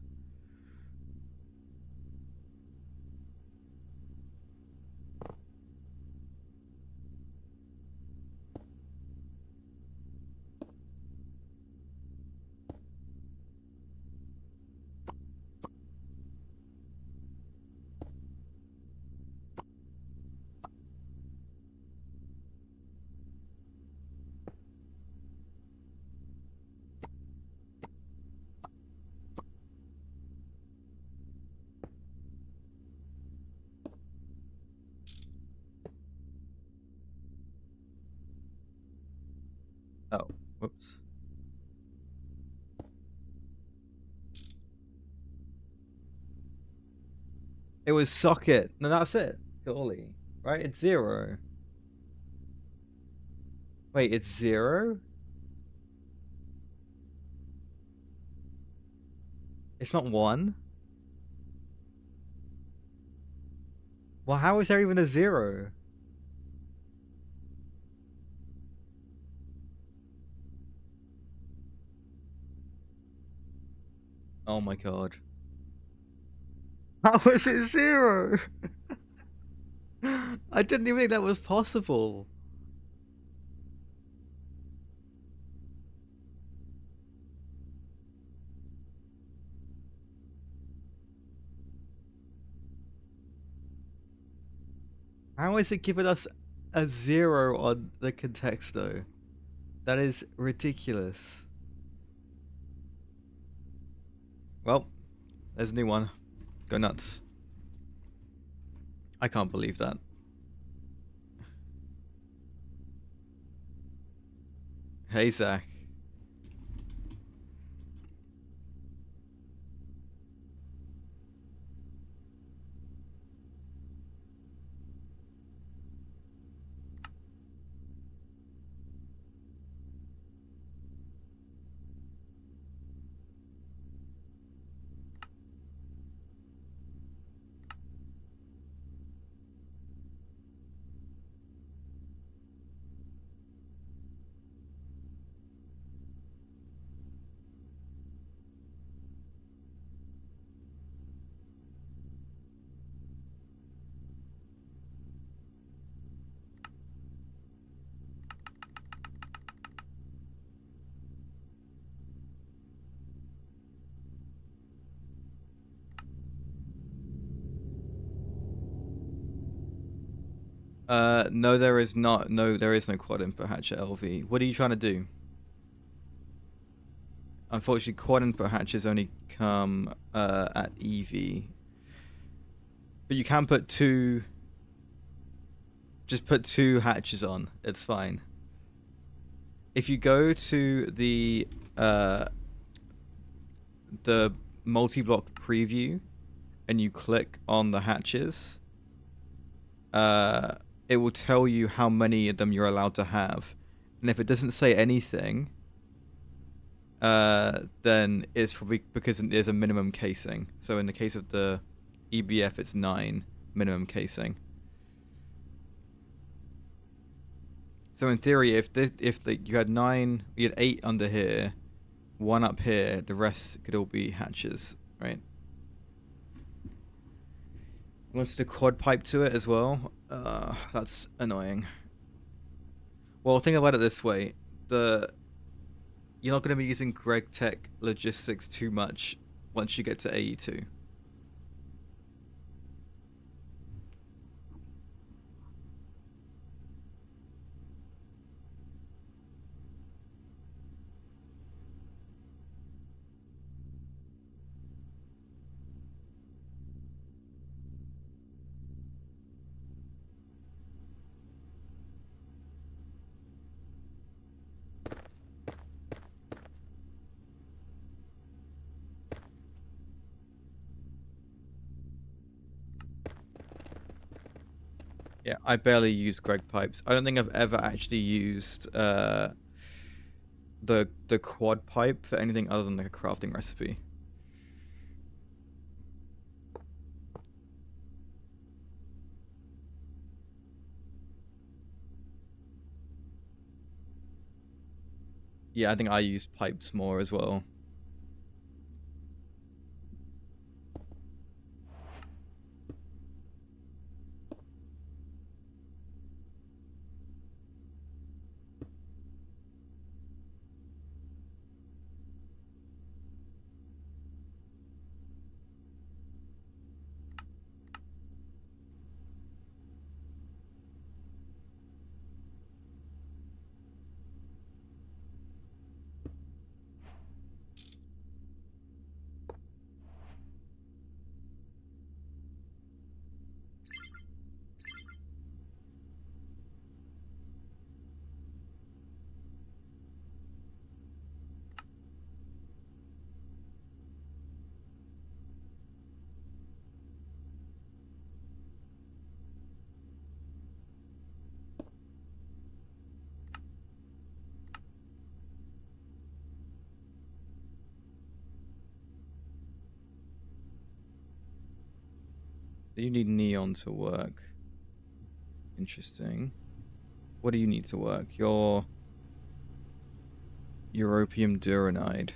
Speaker 1: Oh, whoops. It was socket. No, that's it. Surely. Right? It's 0. Wait, it's 0? It's not 1? Well, how is there even a 0? Oh my god. How is it 0? I didn't even think that was possible. How is it giving us a 0 on the context though? That is ridiculous. Well, there's a new one. Go nuts. I can't believe that. Hey, Zach. No, there is not. No, there is no quad input hatch at LV. What are you trying to do? Unfortunately, quad input hatches only come at EV. But you can put two. Just put 2 hatches on. It's fine. If you go to the multi-block preview and you click on the hatches, it will tell you how many of them you're allowed to have. And if it doesn't say anything, then it's probably because there's a minimum casing. So in the case of the EBF, it's 9 minimum casing. So in theory, if you had 9, you had 8 under here, 1 up here, the rest could all be hatches, right? Wants to quad pipe to it as well. That's annoying. Well, think about it this way: you're not going to be using GregTech logistics too much once you get to AE2. Yeah, I barely use Greg pipes. I don't think I've ever actually used the quad pipe for anything other than like a crafting recipe. Yeah, I think I use pipes more as well. You need neon to work. Interesting. What do you need to work? Your europium duranide.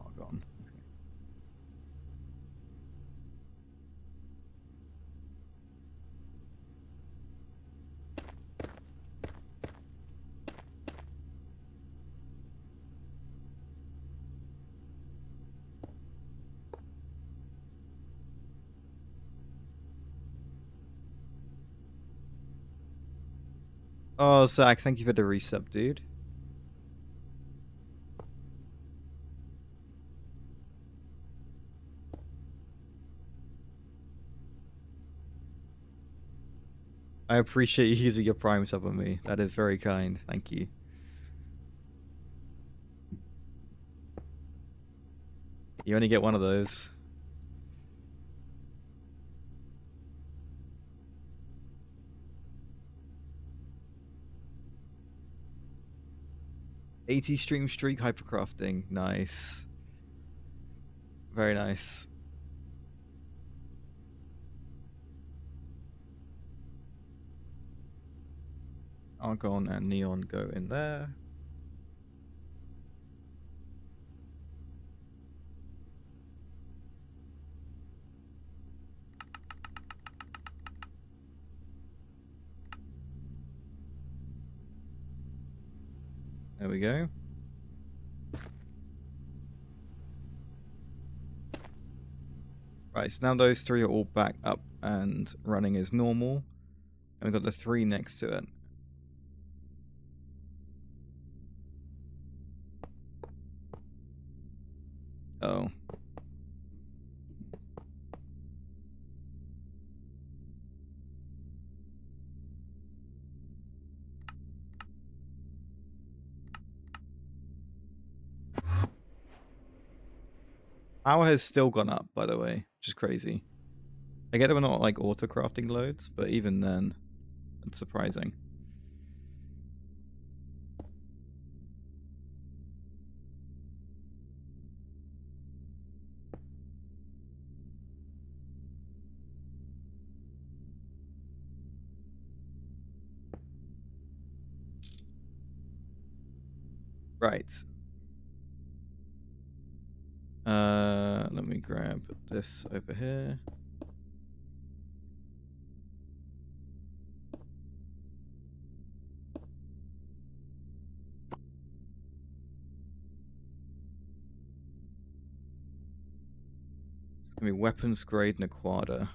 Speaker 1: Argon. Okay. Oh, Zach, thank you for the resub, dude. I appreciate you using your Prime sub on me. That is very kind. Thank you. You only get one of those. $80 stream streak hypercrafting. Nice. Very nice. Argon and neon go in there. There we go. Right, so now those three are all back up and running as normal. And we've got the three next to it. Oh. Power has still gone up, by the way, which is crazy. I get that we're not like auto crafting loads, but even then, it's surprising. Right. Let me grab this over here. It's gonna be weapons grade and a quadra.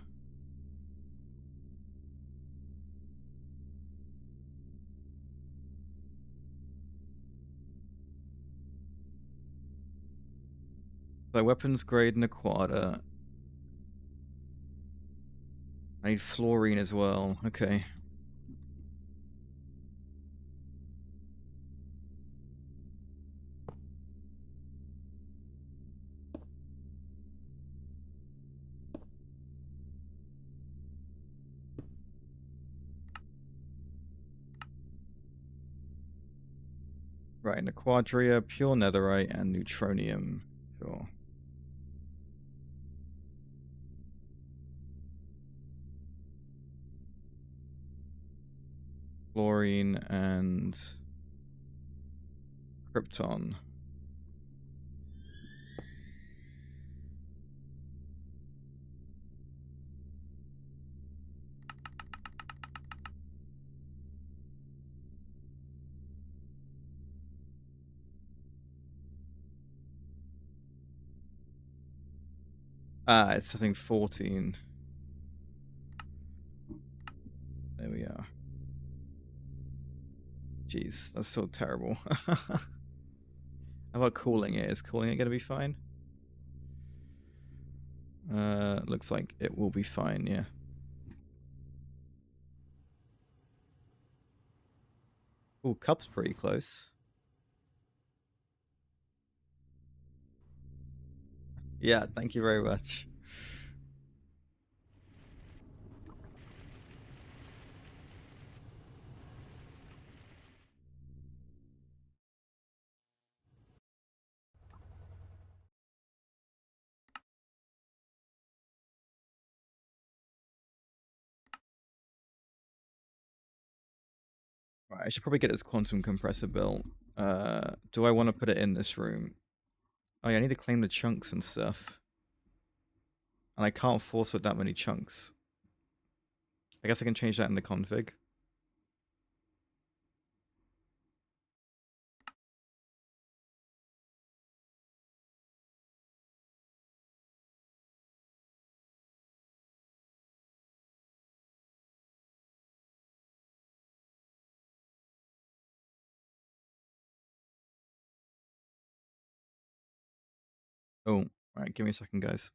Speaker 1: So weapons grade and a quadra. I need fluorine as well. Okay. Right, and a quadria, pure netherite, and neutronium. Sure. Fluorine and krypton. Ah, it's I think 14. There we are. Jeez, that's so terrible. How about cooling it? Is cooling it gonna be fine? Looks like it will be fine, yeah. Oh, cup's pretty close. Yeah, thank you very much. I should probably get this quantum compressor built. Do I want to put it in this room? Oh yeah, I need to claim the chunks and stuff. And I can't force it that many chunks. I guess I can change that in the config. Oh, alright, give me a second, guys.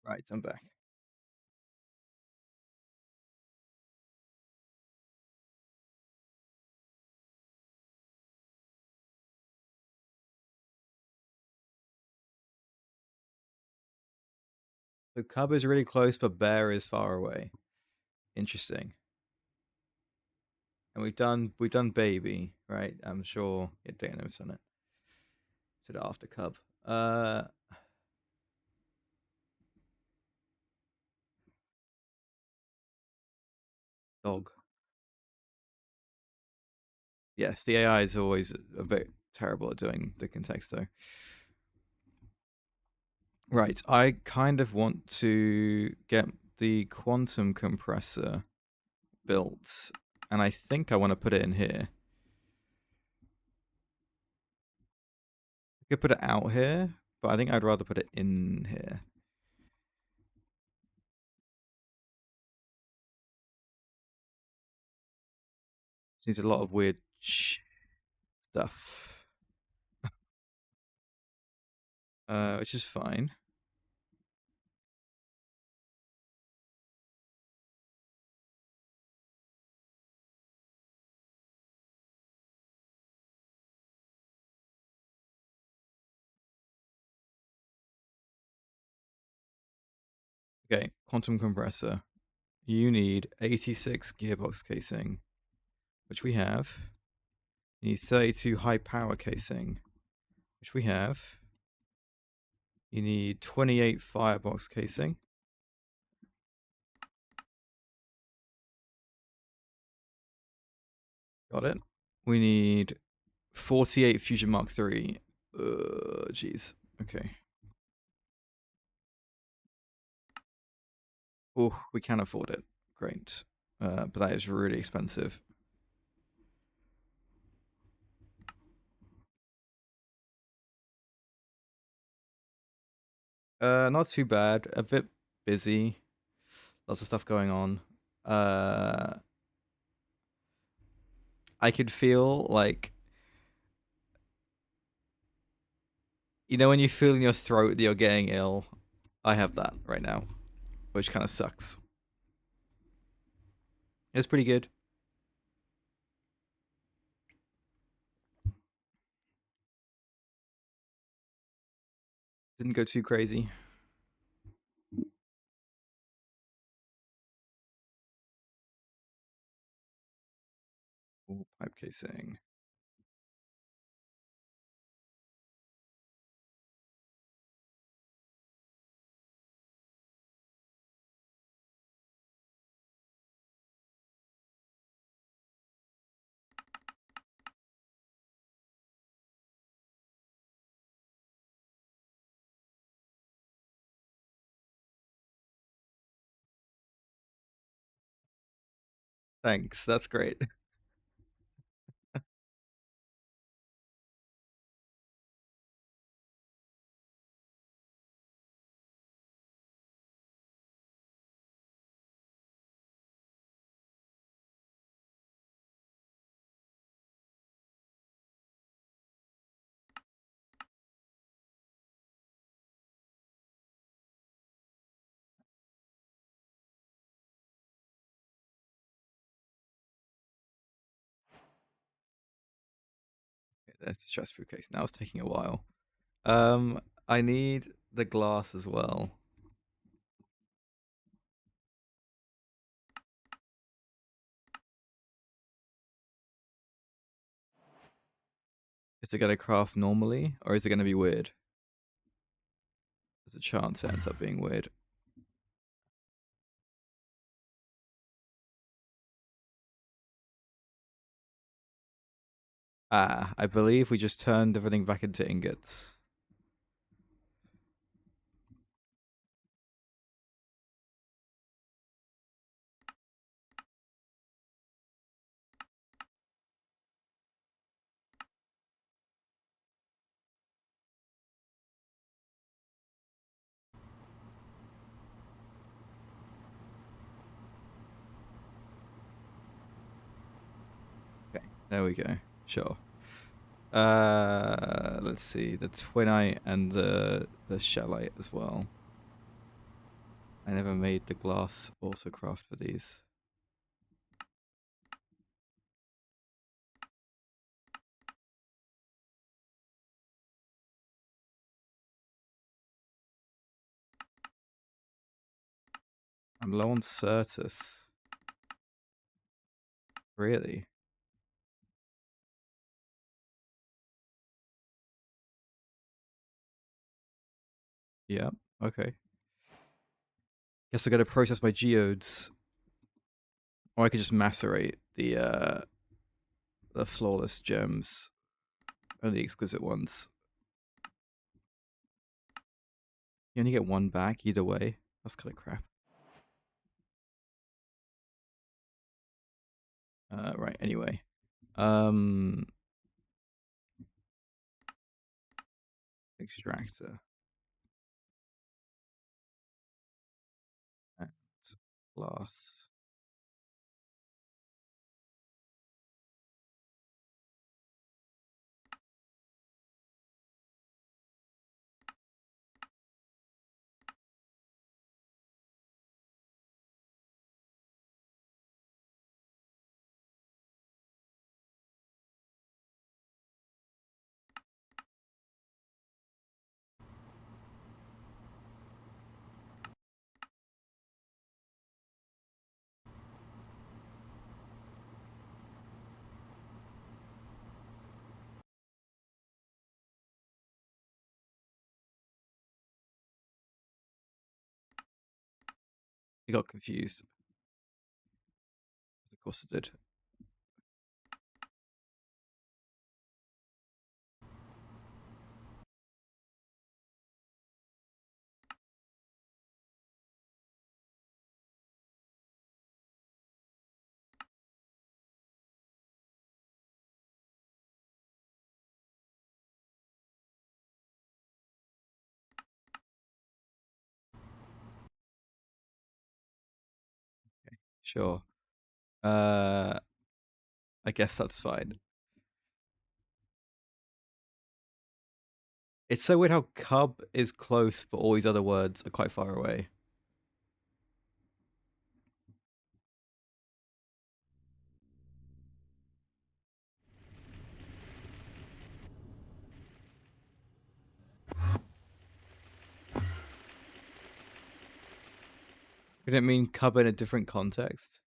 Speaker 1: Right, I'm back. So cub is really close, but bear is far away. Interesting. And we've done baby, right? I'm sure Dana's on it. To the after cub. Dog. Yes, the AI is always a bit terrible at doing the context though. Right, I kind of want to get the quantum compressor built, and I think I want to put it in here. I could put it out here, but I think I'd rather put it in here. It needs a lot of weird stuff, which is fine. Okay, quantum compressor. You need 86 gearbox casing, which we have. You need 32 high power casing, which we have. You need 28 firebox casing. Got it. We need 48 Fusion Mark III. Jeez. Okay. Oh, we can afford it. Great. But that is really expensive. Not too bad. A bit busy. Lots of stuff going on. I could feel like, you know, when you feel in your throat that you're getting ill. I have that right now, which kind of sucks. It's pretty good. Didn't go too crazy. Ooh, pipe casing. Thanks, that's great. Okay, there's the stress proof case. Now it's taking a while. I need the glass as well. Is it gonna craft normally, or is it gonna be weird? There's a chance it ends up being weird. Ah, I believe we just turned everything back into ingots. Okay, there we go. Sure. Let's see, the twinite and the shellite as well. I never made the glass also craft for these. I'm low on Certus. Really? Yeah. Okay. Guess I gotta process my geodes, or I could just macerate the flawless gems and the exquisite ones. You only get one back either way. That's kind of crap. Right. Anyway, um, extractor and glass. You got confused. Of course it did. Sure. I guess that's fine. It's so weird how cub is close, but all these other words are quite far away. Could it mean cover in a different context?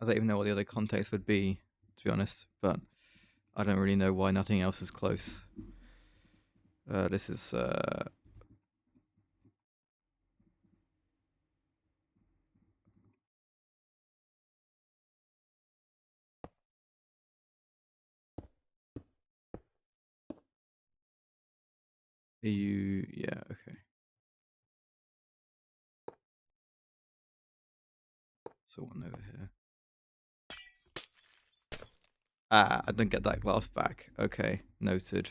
Speaker 1: I don't even know what the other context would be, to be honest, but I don't really know why nothing else is close. This is yeah, okay. So one over here. Ah, I didn't get that glass back. Okay, noted.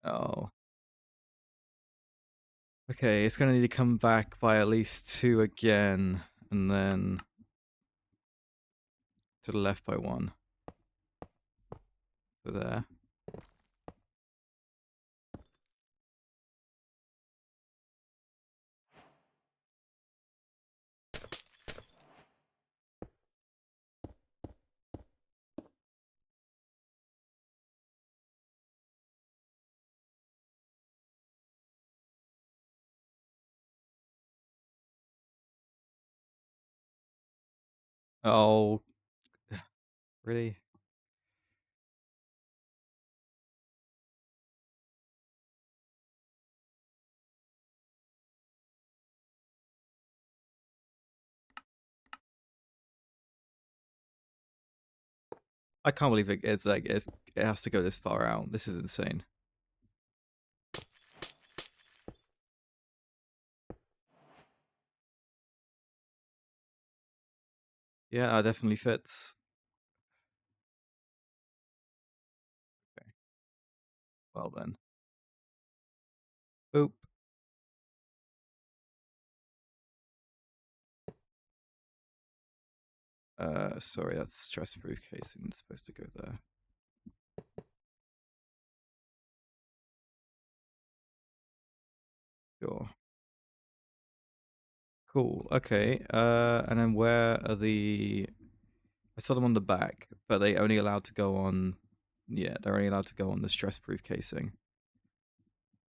Speaker 1: Oh. Okay, it's gonna need to come back by at least 2 again, and then to the left by 1. So there. Oh, really? I can't believe it's like it has to go this far out. This is insane. Yeah, that definitely fits. Okay. Well then. Boop. Sorry, that's stress-proof casing. It's supposed to go there. Sure. Cool. Okay. And then where are the? I saw them on the back, but they only allowed to go on. Yeah, they're only allowed to go on the stress-proof casing.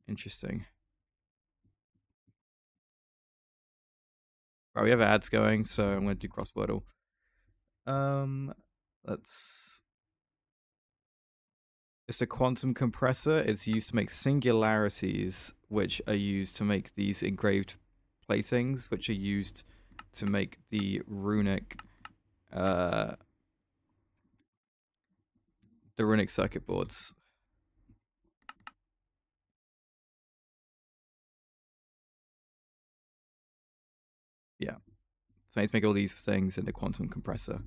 Speaker 1: Interesting. Right, we have ads going, so I'm going to do crosswordle. Let's. It's a quantum compressor. It's used to make singularities, which are used to make these engraved platings, which are used to make the runic circuit boards. Yeah. So I need to make all these things in the quantum compressor.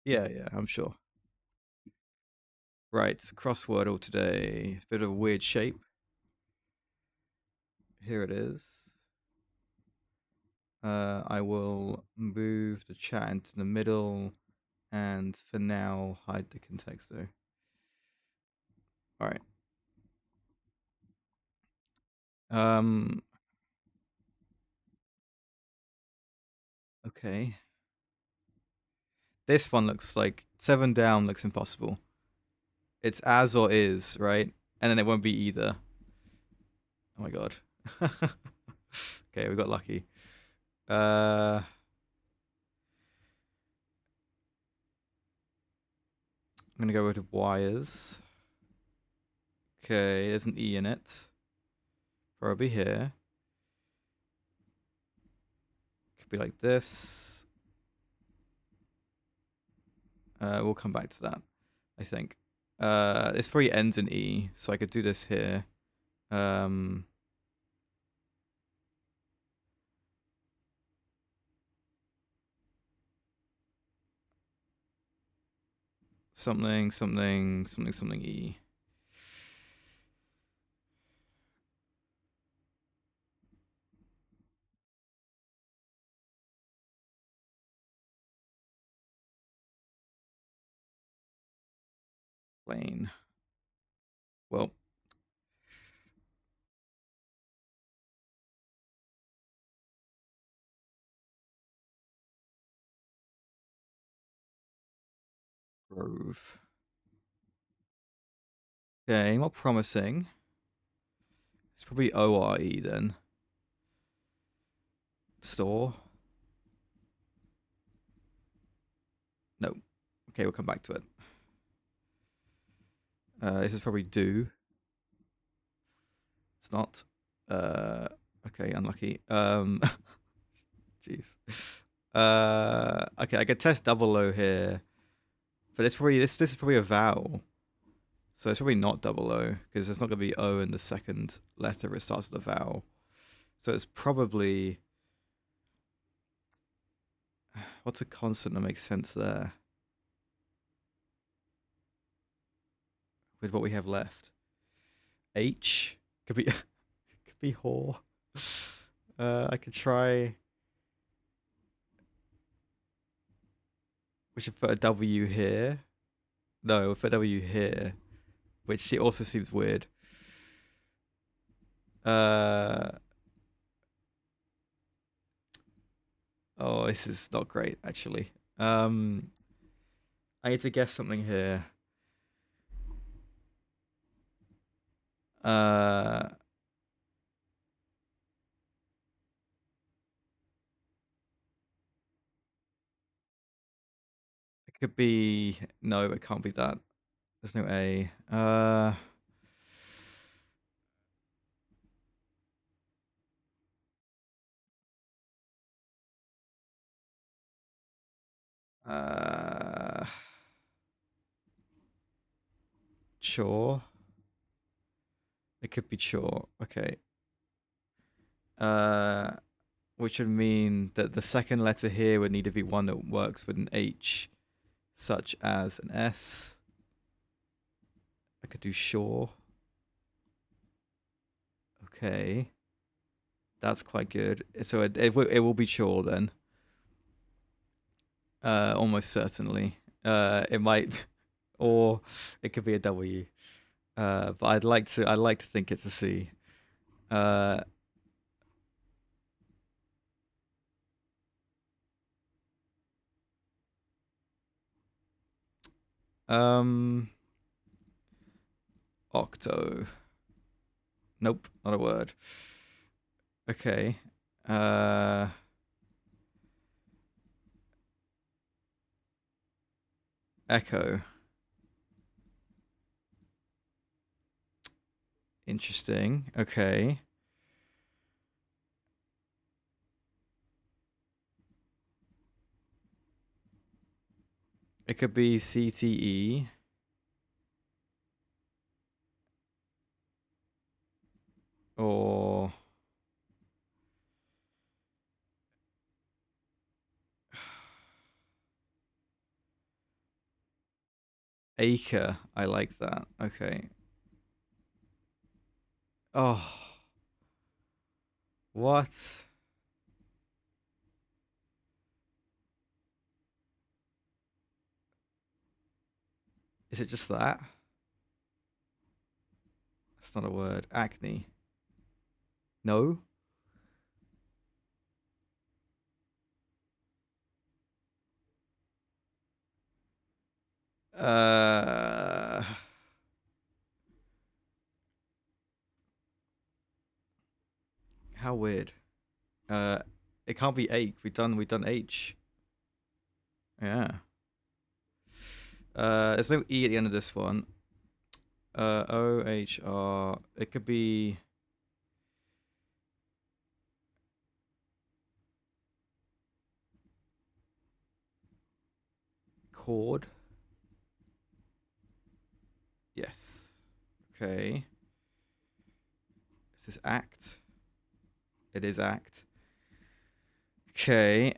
Speaker 1: Yeah, I'm sure. Right, crosswordle today. Bit of a weird shape. Here it is. I will move the chat into the middle, and for now, hide the context though. All right. Okay. This one looks like 7 down looks impossible. It's as or is, right? And then it won't be either. Oh my god. Okay, we got lucky. I'm gonna go with wires. Okay, there's an E in it. Probably here. Could be like this. We'll come back to that, I think. This probably ends in E, so I could do this here. Something E. Plane. Well. Grove. Okay, more promising. It's probably ORE then. Store. No. Okay, we'll come back to it. This is probably do. It's not. Okay, unlucky. Jeez. Okay, I could test double O here, but it's probably this is probably a vowel, so it's probably not double O because there's not gonna be O in the second letter if it starts with a vowel. So it's probably what's a consonant that makes sense there with what we have left. H could be could be whore. I could try. We should put a W here. No, we'll put a W here, which also seems weird. Oh, this is not great actually. I need to guess something here. Uh, it could be no, it can't be that. There's no A. Uh, chore. It could be chore. Okay. Which would mean that the second letter here would need to be one that works with an H, such as an S. I could do shore. Okay. That's quite good. So it will be chore then. Almost certainly. It might, or it could be a W. But I'd like to think it's a C. Octo. Nope, not a word. Okay. Echo. Interesting. Okay. It could be CTE. Or acre. I like that. Okay. Oh. What? Is it just that? That's not a word. Acne. No? Uh how weird. Uh it can't be ache. We've done H. Yeah. There's no E at the end of this one. OHR. It could be chord. Yes. Okay. Is this act? It is act. Okay.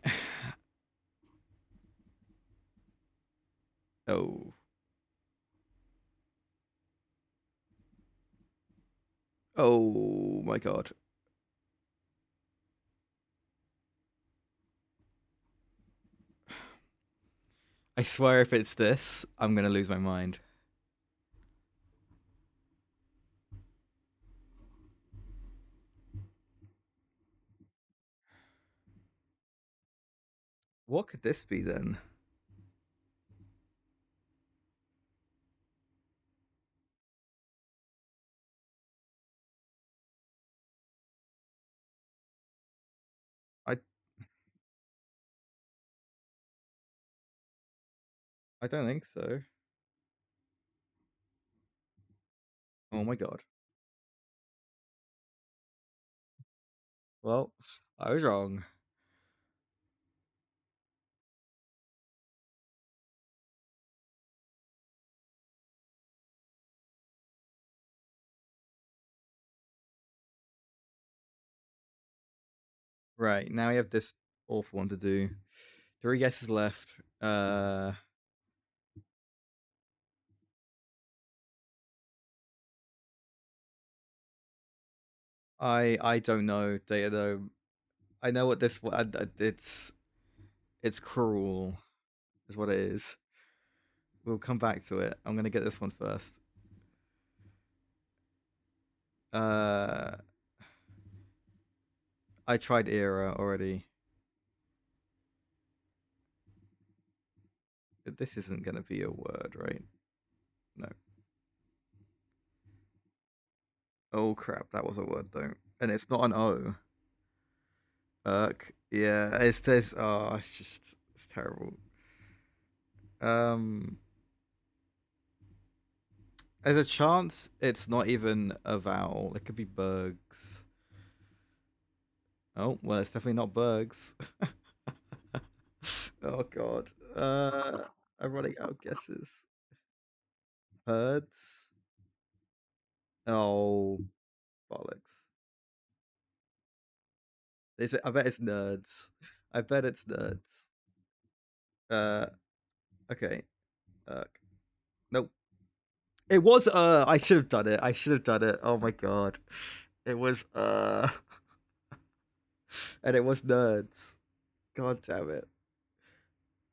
Speaker 1: Oh. Oh my god. I swear if it's this, I'm gonna lose my mind. What could this be then? I I don't think so. Oh my god. Well, I was wrong. Right, now we have this awful one to do. 3 guesses left. I don't know, Data though. I know what this it's cruel, is what it is. We'll come back to it. I'm gonna get this one first. I tried era already. This isn't gonna be a word, right? No. Oh crap, that was a word though, and it's not an O. Yeah, it's this. Oh, it's terrible. Um, there's a chance it's not even a vowel. It could be Bergs. Oh, well, it's definitely not Bergs. Oh god. I'm running out of guesses. Herds. Oh, bollocks. Is it? I bet it's nerds. I bet it's nerds. Uh, okay. Nope. It was. I should have done it. I should have done it. Oh my god. It was. And it was nerds. God damn it.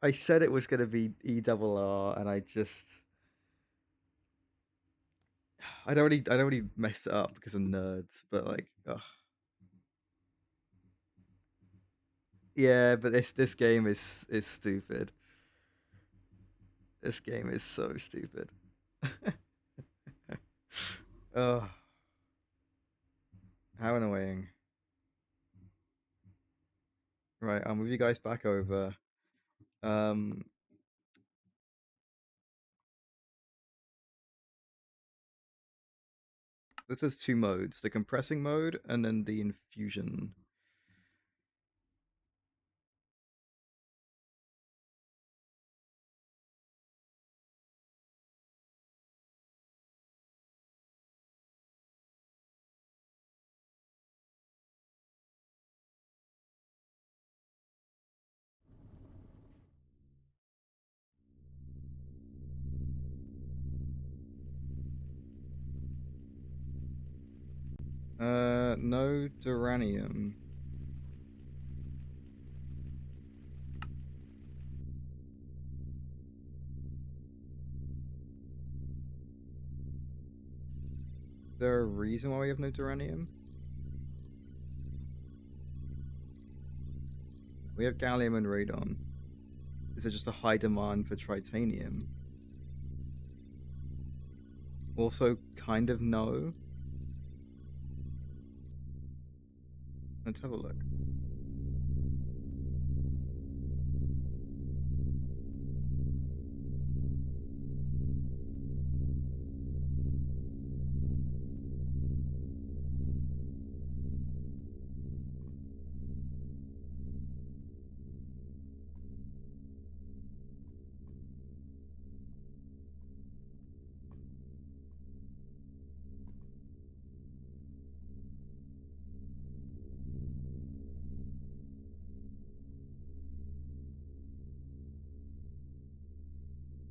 Speaker 1: I said it was gonna be ERR, and I don't really mess it up because of nerds, but like, ugh. Yeah, but this game is stupid. This game is so stupid. Oh, how annoying. Right, I'll move you guys back over. Um, this has 2 modes: the compressing mode and then the infusion. No duranium. Is there a reason why we have no duranium? We have gallium and radon. Is there just a high demand for tritanium? Also, kind of no. Let's have a look.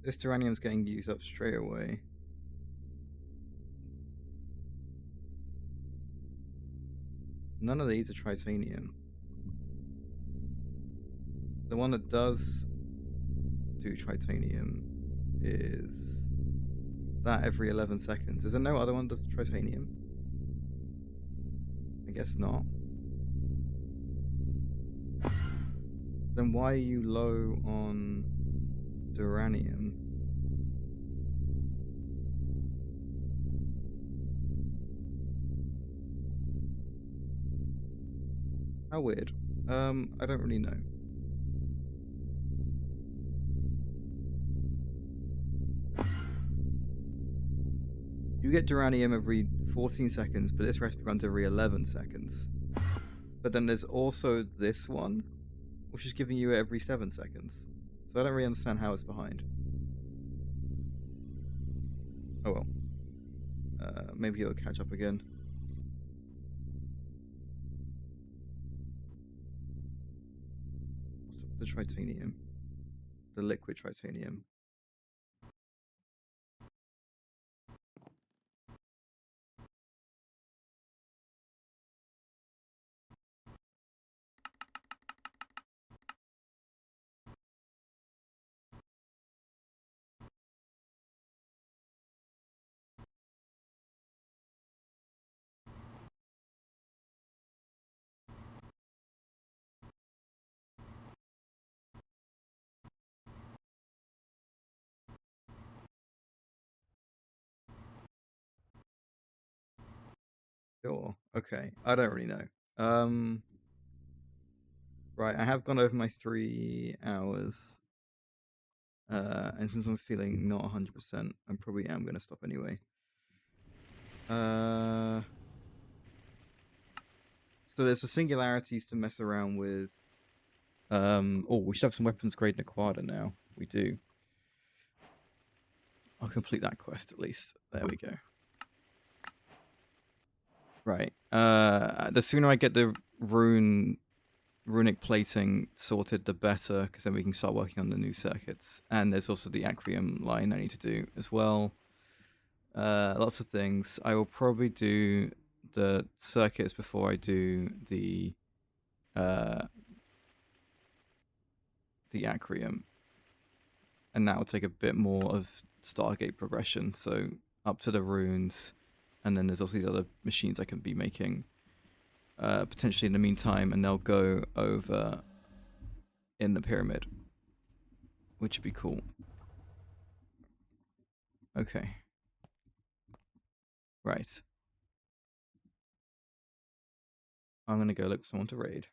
Speaker 1: This duranium's getting used up straight away. None of these are tritanium. The one that does do tritanium is that every 11 seconds. Is there no other one that does tritanium? I guess not. Then why are you low on uranium? How weird. I don't really know. You get uranium every 14 seconds, but this recipe runs every 11 seconds. But then there's also this one, which is giving you it every 7 seconds. So I don't really understand how it's behind. Oh well. Maybe it'll catch up again. What's the tritanium? The liquid tritanium. Sure. Okay. I don't really know. Right. I have gone over my 3 hours. And since I'm feeling not 100%, I probably am going to stop anyway. So there's the singularities to mess around with. Oh, we should have some weapons grade Nequada now. We do. I'll complete that quest at least. There we go. Right. The sooner I get the runic plating sorted, the better, because then we can start working on the new circuits. And there's also the acrium line I need to do as well. Lots of things. I will probably do the circuits before I do the acrium, and that will take a bit more of Stargate progression. So up to the runes, and then there's also these other machines I can be making potentially in the meantime, and they'll go over in the pyramid, which would be cool. Okay. Right. I'm gonna go look for someone to raid.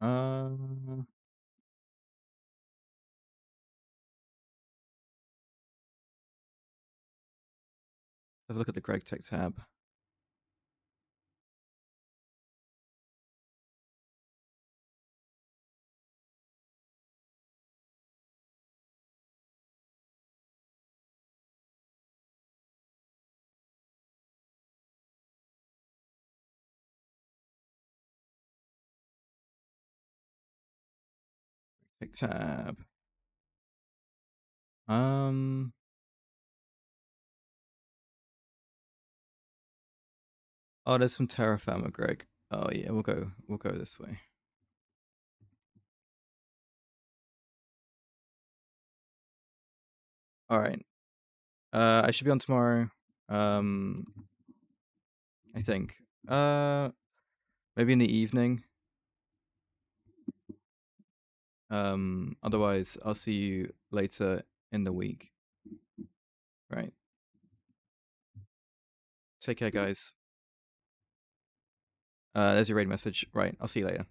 Speaker 1: Uh, have a look at the GregTech tab. GregTech tab. Oh, there's some terra firma, Greg. Oh yeah, we'll go this way. All right. I should be on tomorrow. I think. Maybe in the evening. Otherwise, I'll see you later in the week. Right. Take care, guys. There's your raid message. Right. I'll see you later.